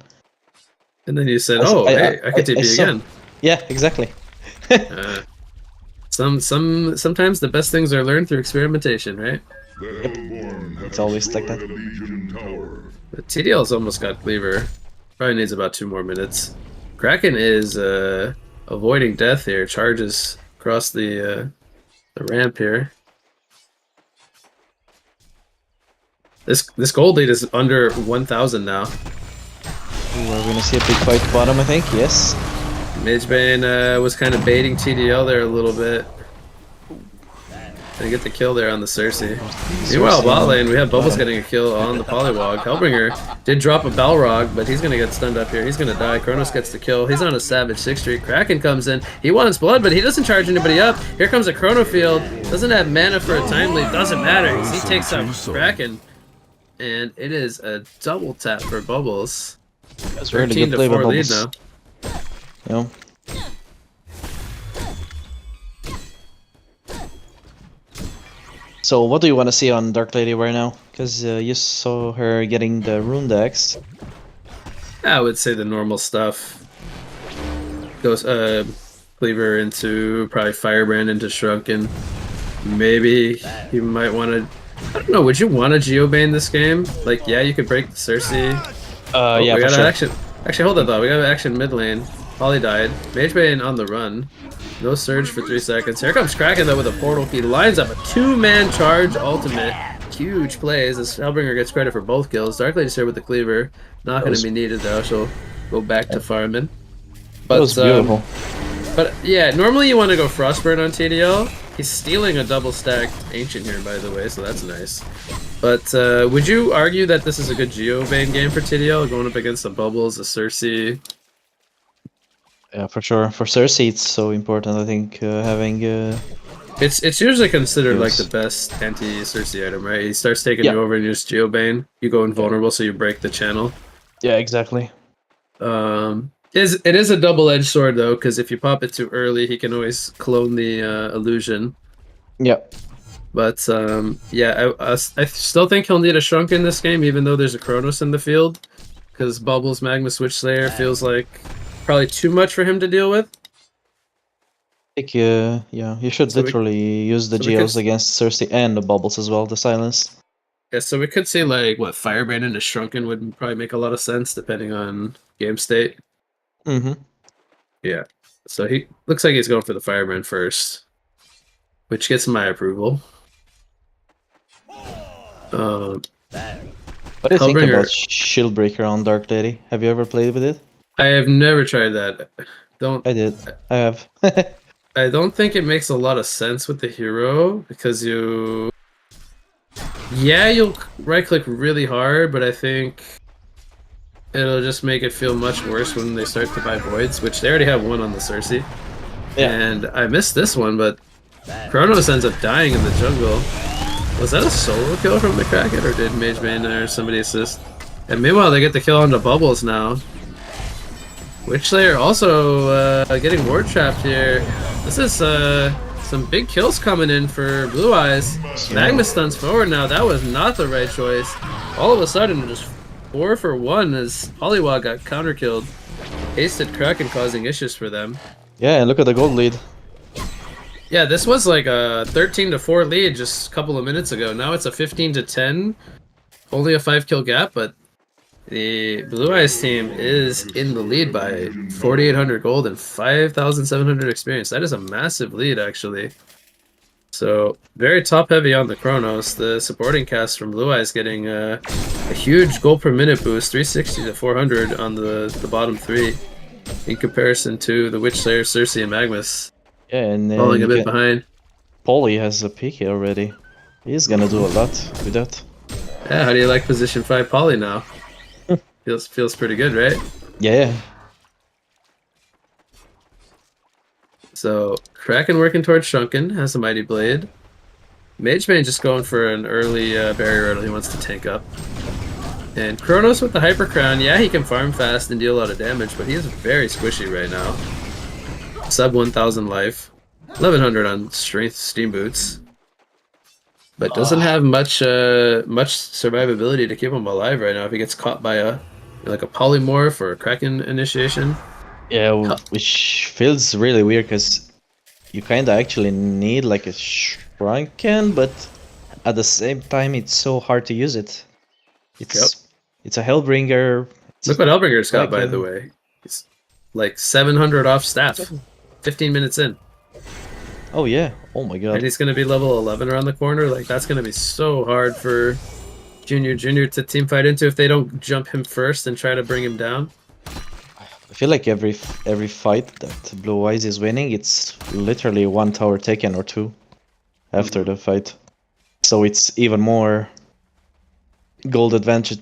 And then you said, I- "Oh, I- hey, I could TP saw- again." Yeah, exactly. Sometimes the best things are learned through experimentation, right? It's always like that. But TDL's almost got cleaver. Probably needs about 2 more minutes. Kraken is avoiding death here. Charges across the ramp here. This gold lead is under 1,000 now. We're gonna see a big fight bottom, I think. Yes. Magebane was kind of baiting TDL there a little bit. They get the kill there on the Cersei. Meanwhile, bot lane, we have Bubbles getting a kill on the Polywog. Hellbringer did drop a Balrog, but he's going to get stunned up here. He's going to die. Kronos gets the kill. He's on a Savage 6 streak. Kraken comes in. He wants blood, but he doesn't charge anybody up. Here comes a Chrono Field. Doesn't have mana for a time lead. Doesn't matter. He takes out Kraken. And it is a double tap for Bubbles. That's really 13 good to play by 4 lead Bubbles. now. Yeah. So what do you want to see on Dark Lady right now? Because you saw her getting the rune decks. I would say the normal stuff. Goes Cleaver into probably Firebrand into Shrunken. Maybe you might want to. I don't know. Would you want to Geobane this game? Like, yeah, you could break the Cersei. Yeah, we for got sure. action. Actually, hold that thought. We got action mid lane. Holly died. Magebane on the run. No surge for 3 seconds. Here comes Kraken though with a portal key. Lines up a 2-man charge ultimate. Huge plays as Hellbringer gets credit for both kills. Dark Lady's here with the cleaver. Not going to be needed though. She'll go back to farming. But, That was beautiful. But yeah, normally you want to go Frostburn on TDL. He's stealing a double stacked Ancient here, by the way, so that's nice. But would you argue that this is a good Geobane game for TDL, going up against the Bubbles, the Cersei? Yeah, for sure. For Cersei, it's so important. I think having. It's usually considered like Yes. the best anti-Cersei item, right? He starts taking Yeah. you over and you just Geobane. You go invulnerable, so you break the channel. Yeah, exactly. It is a double-edged sword though, because if you pop it too early, he can always clone the illusion. Yeah. But yeah, I still think he'll need a Shrunk in this game, even though there's a Kronos in the field, because Bubbles Magma Switch Slayer feels like probably too much for him to deal with. I think, yeah, you should So we- literally use the so we could Geos s- against Cersei and the Bubbles as well, the silence. Yeah, so we could see like what Firebrand into Shrunken would probably make a lot of sense depending on game state. Mm-hmm. Yeah. So he looks like he's going for the Firebrand first, which gets my approval. What do you think Hellbringer- about Shieldbreaker on Dark Lady? Have you ever played with it? I have never tried that. I did. I have. I don't think it makes a lot of sense with the hero because you'll right click really hard, but I think it'll just make it feel much worse when they start to buy voids, which they already have one on the Cersei. Yeah. And I missed this one, but Kronos ends up dying in the jungle. Was that a solo kill from the Kraken, or did Mage Bane or somebody assist? And meanwhile, they get the kill on the Bubbles now. Witch Slayer also getting ward trapped here. This is some big kills coming in for Blue Eyes. Magma stuns forward now. That was not the right choice. All of a sudden, just 4 for 1 as Poliwag got counter killed. Hasted Kraken causing issues for them. Yeah, and look at the gold lead. Yeah, this was like a 13-4 lead just a couple of minutes ago. Now it's a 15-10. Only a 5-kill gap, but the Blue Eyes team is in the lead by 4,800 gold and 5,700 experience. That is a massive lead, actually. So, very top-heavy on the Chronos. The supporting cast from Blue Eyes getting a huge gold per minute boost, 360 to 400 on the bottom 3, in comparison to the Witch Slayer, Cersei, and Magnus. Yeah, and Falling a bit behind. Polly has a PK already. He's gonna do a lot with that. Yeah, how do you like position 5 Poly now? Feels pretty good, right? Yeah. So, Kraken working towards Shrunken, has a Mighty Blade. Mage Bane just going for an early barrier riddle he wants to tank up. And Kronos with the Hyper Crown, yeah, he can farm fast and deal a lot of damage, but he is very squishy right now. Sub 1,000 life, 1,100 on strength steam boots, but doesn't have much survivability to keep him alive right now if he gets caught by a polymorph or a Kraken initiation. Yeah, which feels really weird because you kinda actually need like a Shrunken, but at the same time it's so hard to use it. It's a Hellbringer. Look what Hellbringer's got, by Kraken. the way. He's like 700 off staff, 15 minutes in. Oh yeah, oh my And god. he's going to be level 11 around the corner. Like, that's going to be so hard for Junior to teamfight into if they don't jump him first and try to bring him down. I feel like every fight that Blue Eyes is winning, it's literally 1 tower taken or 2 after the fight. So it's even more gold advantage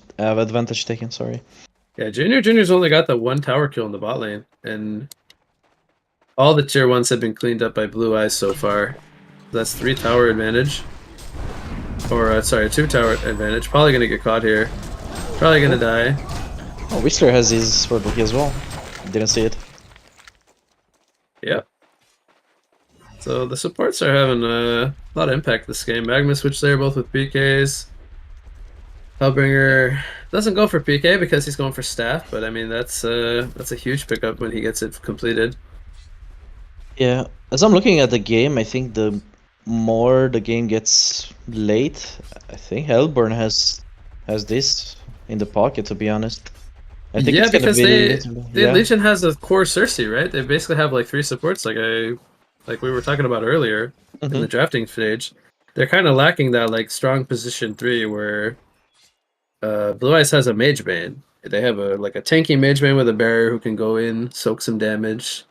taken, sorry. Yeah, Junior's only got the 1 tower kill in the bot lane, and all the tier 1s have been cleaned up by Blue Eyes so far. That's 3 tower advantage. Or, sorry, 2 tower advantage. Probably gonna get caught here. Probably gonna die. Oh, Whistler has his sword bookie as well. Didn't see it. Yep. So the supports are having a lot of impact this game. Magma Switch there, both with PKs. Hellbringer doesn't go for PK because he's going for staff, but I mean that's a huge pickup when he gets it completed. Yeah, as I'm looking at the game, I think the more the game gets late, I think Hellborn has this in the pocket, to be honest. I think Yeah, it's gonna because be the Legion has a core Cersei, right? They basically have like 3 supports, like we were talking about earlier in the drafting stage. They're kind of lacking that like strong position 3 where Blue Eyes has a Mage Bane. They have a tanky Mage Bane with a barrier who can go in, soak some damage,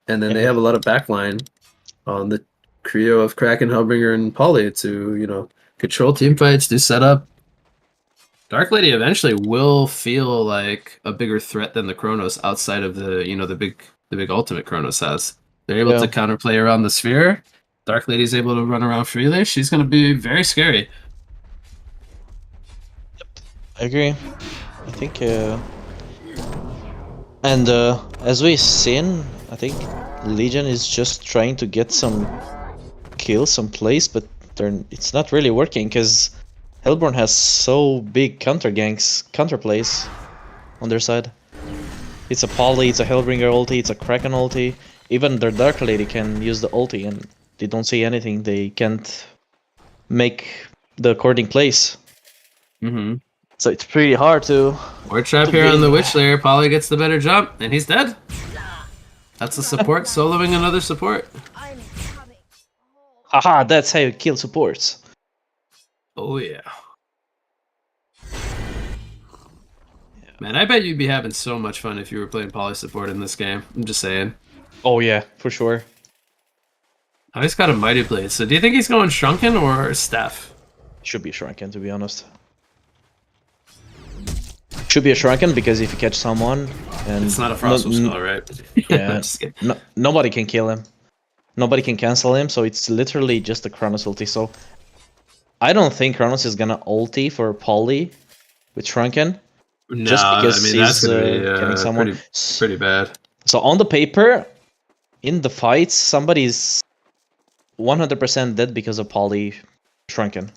and then they have a lot of backline on the trio of Kraken, Hellbringer, and Polly to control team fights, do setup. Dark Lady eventually will feel like a bigger threat than the Chronos outside of the big ultimate Chronos has. They're able to counterplay around the sphere. Dark Lady's able to run around freely. She's going to be very scary. I agree. I think, and as we've seen, I think Legion is just trying to get some kills, some plays, but it's not really working because Hellborn has so big counter ganks, counter plays. on their side. It's a Poly, it's a Hellbringer ulti, it's a Kraken ulti. Even their Dark Lady can use the ulti and they don't see anything. They can't make the according place. So it's pretty hard to... Ward trap here on the Witch Slayer. Polly gets the better jump, and he's dead. That's a support soloing another support. Haha, that's how you kill supports. Oh yeah. Man, I bet you'd be having so much fun if you were playing Poly support in this game. I'm just saying. Oh yeah, for sure. Oh, he's got a Mighty Blade. So do you think he's going Shrunken or Staff? Should be Shrunken, to be honest. Should be a Shrunken because if you catch someone and it's not a Frostwolf spell, right? Yeah, nobody can kill him. Nobody can cancel him, so it's literally just a Kronos ulti. So I don't think Kronos is gonna ulti for Poly with Shrunken. No, just because I mean, that's he's gonna be getting someone pretty bad. So on the paper, in the fights, somebody's 100% dead because of Poly Shrunken.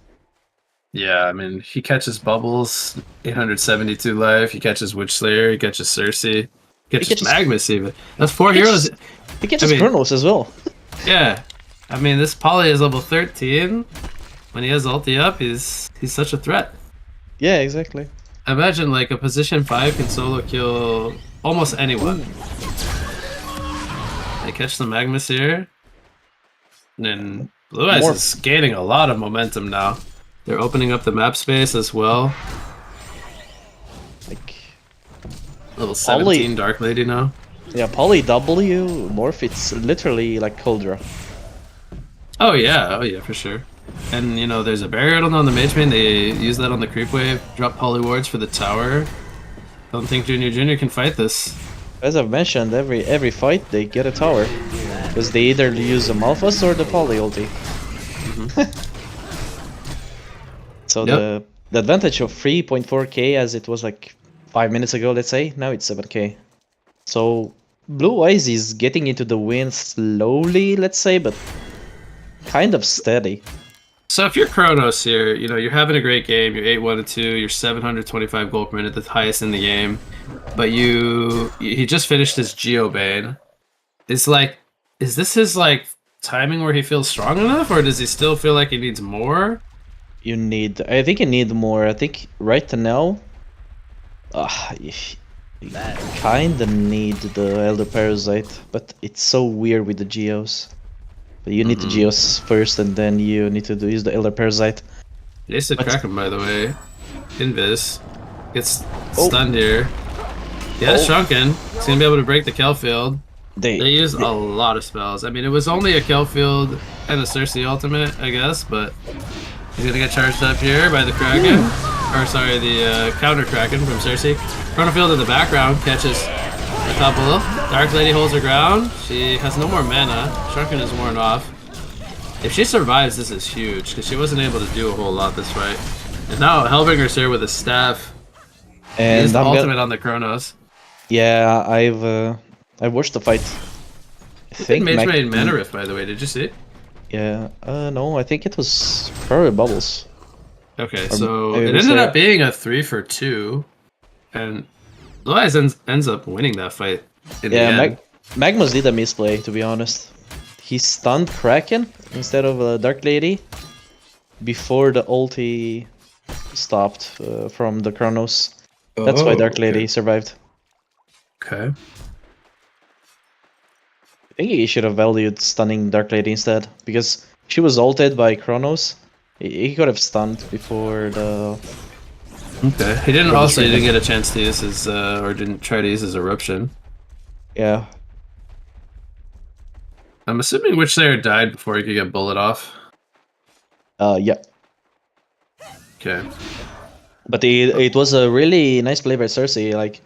Yeah, I mean, he catches Bubbles, 872 life. He catches Witch Slayer. He catches Cersei. He catches Magnus even. That's four heroes. He catches Kronos as well. Yeah, I mean, this Poly is level 13. When he has ulti up, he's such a threat. Yeah, exactly. Imagine like a position 5 can solo kill almost anyone. They catch the Magnus here. And then Blue Eyes is gaining a lot of momentum now. They're opening up the map space as well. Like level 17 Dark Lady now. Yeah, Poly W morph, it's literally like Coldra. Oh yeah, for sure. And you know, there's a barrier idol on the mage main. They use that on the creep wave. Drop Poly wards for the tower. Don't think Junior can fight this. As I've mentioned, every fight they get a tower, because they either use the Malphas or the Poly ulti. So the advantage of 3.4k as it was like 5 minutes ago, let's say, now it's 7k. So Blue Eyes is getting into the win slowly, let's say, but kind of steady. So if you're Kronos here, you know, you're having a great game, you're 8-1-2, you're 725 gold per minute, the highest in the game, but he just finished his Geobane. Is this his like timing where he feels strong enough, or does he still feel like he needs more? I think you need more. I think right now, you kinda need the Elder Parasite, but it's so weird with the Geos. But you need the Geos first, and then you need to use the Elder Parasite. They said Kraken, by the way. Invis gets stunned here. He has Shrunken. He's gonna be able to break the kill field. They used a lot of spells. I mean, it was only a kill field and a Cersei ultimate, I guess, but he's gonna get charged up here by the Kraken. Or sorry, the counter Kraken from Cersei. Chrono field in the background catches a couple. Dark Lady holds her ground. She has no more mana. Shrunken is worn off. If she survives, this is huge, because she wasn't able to do a whole lot this fight. And now Hellbringer's here with a staff. And he's the ultimate on the Kronos. Yeah, I've watched the fight. I think Mage made Newerth, by the way. Did you see it? Yeah. No, I think it was probably Bubbles. Okay, so it ended up being a 3-for-2, and Blue Eyes ends up winning that fight. Yeah, Magmus did a misplay, to be honest. He stunned Kraken instead of Dark Lady before the ulti stopped from the Kronos. That's why Dark Lady survived. Okay. I think he should have valued stunning Dark Lady instead, because she was ulted by Kronos. He could have stunned before the... Okay. He didn't get a chance to use his, or didn't try to use his Eruption. Yeah. I'm assuming Witch Slayer died before he could get bullet off. Yeah. Okay. But it was a really nice play by Cersei. Like,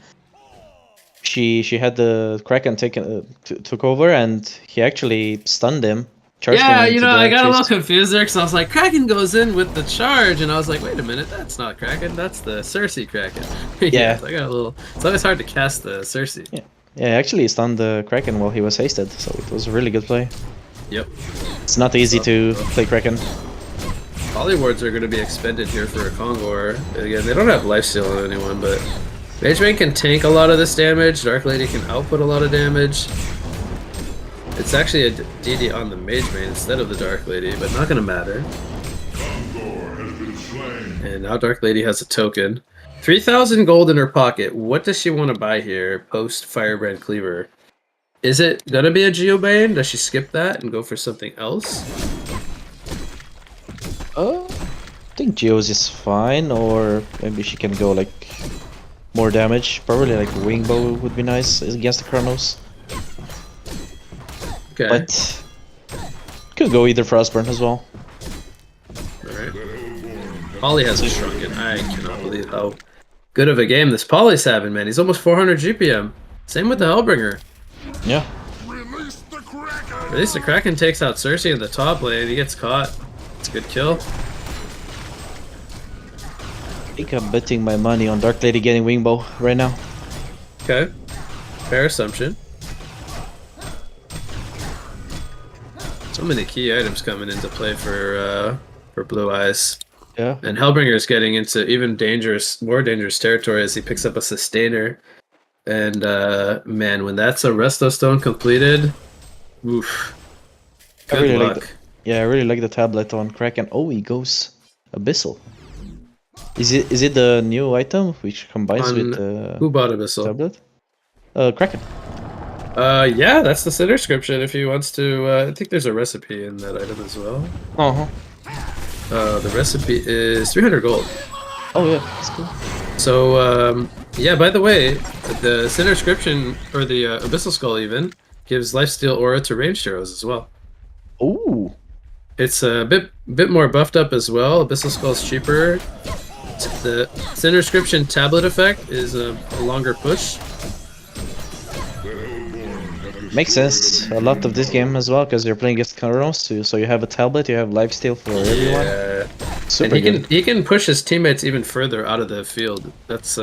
she had the Kraken took over, and he actually stunned him. Yeah, you know, I got a little confused there because I was like, Kraken goes in with the charge, and I was like, wait a minute, that's not Kraken, that's the Cersei Kraken. Yeah. I got a little. It's always hard to cast the Cersei. Yeah, actually he stunned the Kraken while he was hasted, so it was a really good play. Yep. It's not easy to play Kraken. Poly wards are going to be expended here for a Kongor. Again, they don't have lifesteal on anyone, but Mage Bane can tank a lot of this damage. Dark Lady can output a lot of damage. It's actually a DD on the Mage Bane instead of the Dark Lady, but not gonna matter. And now Dark Lady has a token. 3,000 gold in her pocket. What does she want to buy here post Firebrand Cleaver? Is it gonna be a Geobane? Does she skip that and go for something else? I think Geos is fine, or maybe she can go like more damage. Probably like Wingbow would be nice against the Chronos. Okay. But could go either Frostburn as well. Alright. Polly has a Shrunken. I cannot believe how good of a game this Polly's having, man. He's almost 400 GPM. Same with the Hellbringer. Yeah. At least the Kraken takes out Cersei in the top lane. He gets caught. It's a good kill. I think I'm betting my money on Dark Lady getting Wingbow right now. Okay. Fair assumption. So many key items coming into play for Blue Eyes. Yeah. And Hellbringer is getting into even more dangerous territory as he picks up a Sustainer. And man, when that's a Resto Stone completed, oof. Good luck. I really like the tablet on Kraken. Oh, he goes Abyssal. Is it the new item which combines with who bought Abyssal? tablet? Kraken. Yeah, that's the Sin Inscription if he wants to. I think there's a recipe in that item as well. The recipe is 300 gold. Oh yeah, that's cool. So, yeah, by the way, the Sin Inscription, or the Abyssal Skull even, gives Lifesteal Aura to ranged heroes as well. Ooh. It's a bit more buffed up as well. Abyssal Skull's cheaper. The Sin Inscription tablet effect is a longer push. Makes sense. A lot of this game as well, because you're playing against Chronos, so you have a tablet, you have lifesteal for everyone. Yeah. Super and he can push his teammates even further out of the field. That's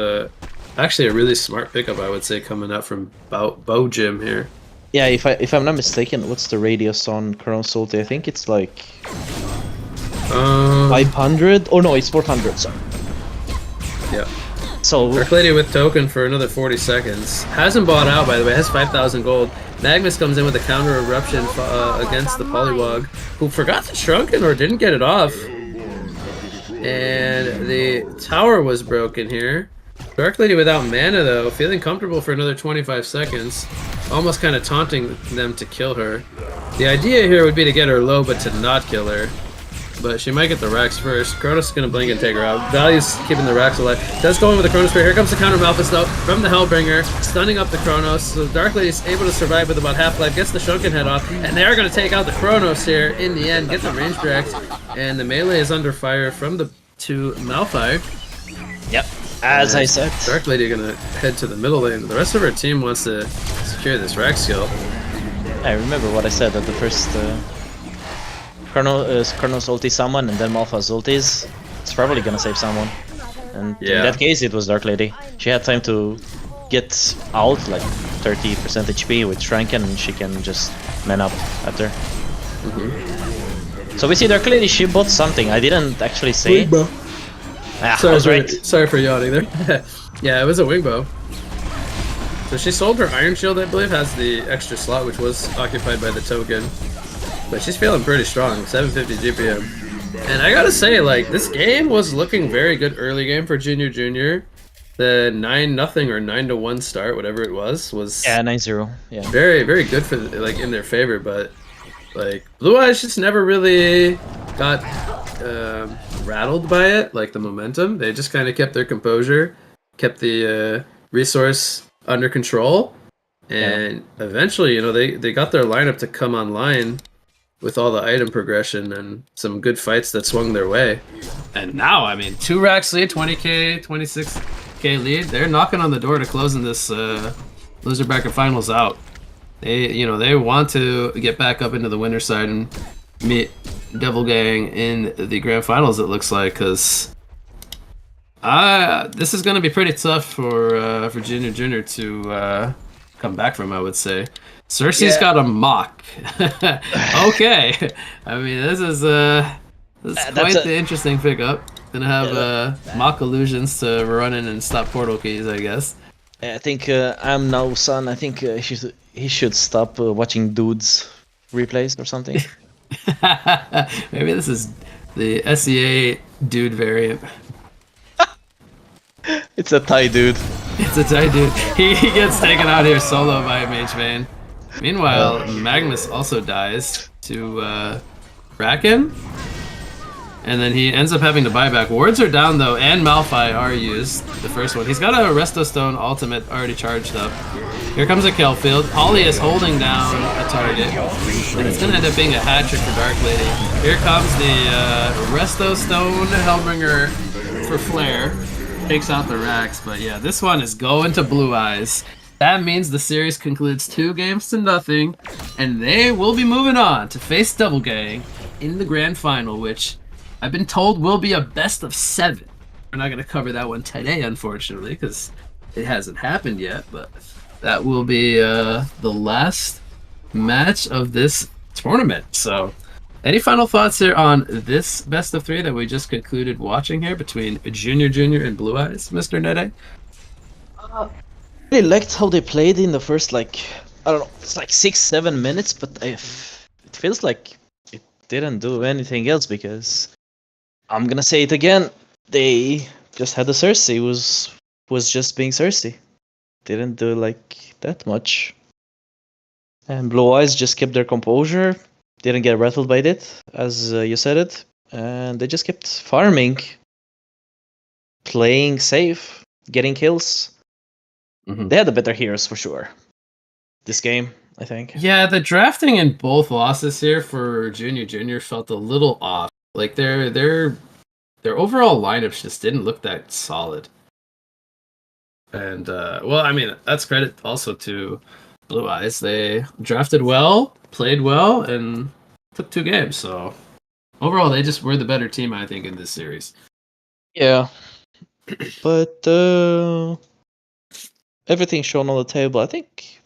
actually a really smart pickup, I would say, coming out from Bow Jim here. Yeah, if I'm not mistaken, what's the radius on Chronos ulti? I think it's like 500. Oh no, it's 400. Sorry. Yeah. So Dark Lady with token for another 40 seconds. Hasn't bought out, by the way. Has 5,000 gold. Magnus comes in with a counter eruption against the Polywog, who forgot the Shrunken or didn't get it off. And the tower was broken here. Dark Lady without mana though, feeling comfortable for another 25 seconds. Almost kind of taunting them to kill her. The idea here would be to get her low, but to not kill her. But she might get the Rax first. Kronos is going to blink and take her out. Value's keeping the Rax alive. Does go in with the Chronos Spear. Here comes the counter Malphus though from the Hellbringer, stunning up the Chronos. So Dark Lady's able to survive with about half life, gets the Shrunken head off, and they are going to take out the Chronos here in the end, get the range Rax, and the melee is under fire from the two Malphite. Yep, as I said. Dark Lady going to head to the middle lane. The rest of her team wants to secure this Rax kill. I remember what I said at the first Chronos ulti someone and then Malphas ultis. It's probably gonna save someone. And in that case it was Dark Lady. She had time to get out like 30% HP with Shrunken and she can just man up after. So we see Dark Lady, she bought something. I didn't actually say. Ah, I was right. Sorry for yawning there. Yeah, it was a Wingbow. So she sold her Iron Shield, I believe, has the extra slot which was occupied by the token. But she's feeling pretty strong, 750 GPM. And I gotta say, like, this game was looking very good early game for Junior. The 9-0 or 9-1 start, whatever it was yeah, 9-0. Yeah. Very, very good for like in their favor. But like Blue Eyes just never really got rattled by it, like the momentum. They just kind of kept their composure, kept the resource under control, and eventually, you know, they got their lineup to come online with all the item progression and some good fights that swung their way. And now, I mean, 2 racks lead, 20k, 26k lead. They're knocking on the door to closing this loser bracket finals out. They want to get back up into the winner side and meet Devil Gang in the grand finals, it looks like, because this is going to be pretty tough for Junior to come back from, I would say. Cersei's got a mock. Okay. I mean, this That's That's quite a- the interesting pickup. Gonna have Yeah, mock illusions to run in and stop portal keys, I guess. I think I'm now son. I think he should stop watching dudes replays or something. Maybe this is the SEA dude variant. It's a Thai dude. It's a tight dude. He gets taken out here solo by Mage Vayne. Meanwhile, Magnus also dies to Kraken. And then he ends up having to buy back. Wards are down though, and Malphite are used. The first one. He's got a Resto Stone ultimate already charged up. Here comes a Kelfield. Holly is holding down a target. And it's gonna end up being a hat trick for Dark Lady. Here comes the Resto Stone Hellbringer for Flare. Takes out the racks, but yeah, this one is going to Blue Eyes. That means the series concludes 2 games to nothing, and they will be moving on to face Double Gang in the grand final, which I've been told will be a best of 7. We're not going to cover that one today, unfortunately, because it hasn't happened yet, but that will be the last match of this tournament. So, any final thoughts here on this best of 3 that we just concluded watching here between Junior and Blue Eyes, Mr. Nede? I really liked how they played in the first, like, I don't know, it's like 6-7 minutes, but it feels like it didn't do anything else because I'm gonna say it again. They just had the Cersei was just being Cersei. Didn't do like that much. And Blue Eyes just kept their composure. Didn't get rattled by it, as you said it. And they just kept farming, playing safe, getting kills. Mhm. They had the better heroes for sure. This game, I think. Yeah, the drafting in both losses here for Junior felt a little off. Like their overall lineups just didn't look that solid. And well, I mean, that's credit also to Blue Eyes. They drafted well, played well, and took 2 games. So overall, they just were the better team, I think, in this series. Yeah. But everything shown on the table, I think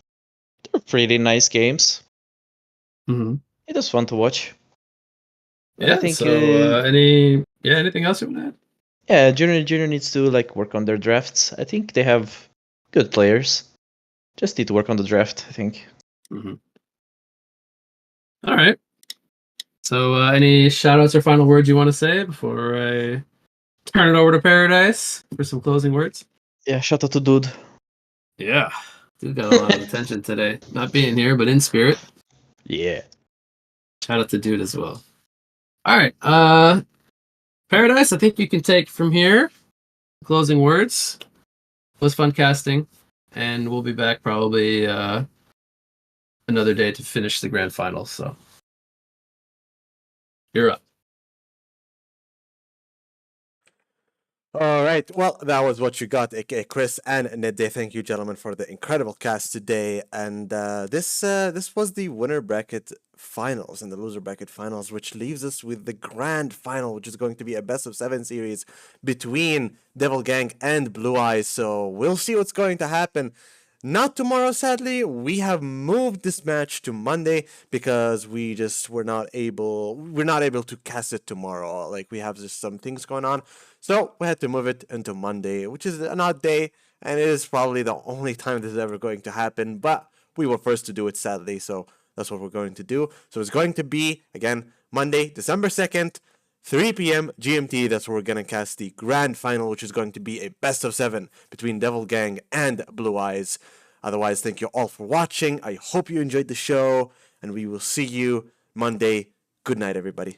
they're pretty nice games. Mm-hmm. It was fun to watch. Yeah. I think So anything else you want to add? yeah, Junior needs to like work on their drafts. I think they have good players. Just need to work on the draft, I think. Mm-hmm. All right. So any shout outs or final words you want to say before I turn it over to Paradise for some closing words? Yeah, shout out to Dude. Yeah. Dude got a lot of attention today. Not being here, but in spirit. Yeah. Shout out to Dude as well. All right. Paradise, I think you can take from here. Closing words. It was fun casting. And we'll be back probably another day to finish the grand final. So you're up. All right. Well, that was what you got, aka Chris and Nede. Thank you, gentlemen, for the incredible cast today. And this was the winner bracket finals and the loser bracket finals, which leaves us with the grand final, which is going to be a best of 7 series between Devil Gang and Blue Eyes. So we'll see what's going to happen. Not tomorrow, sadly. We have moved this match to Monday because we're not able to cast it tomorrow. Like, we have just some things going on. So we had to move it into Monday, which is an odd day, and it is probably the only time this is ever going to happen. But we were first to do it, sadly, so that's what we're going to do. So it's going to be, again, Monday, December 2nd, 3 p.m. GMT. That's where we're going to cast the grand final, which is going to be a best of 7 between Devil Gang and Blue Eyes. Otherwise, thank you all for watching. I hope you enjoyed the show, and we will see you Monday. Good night, everybody.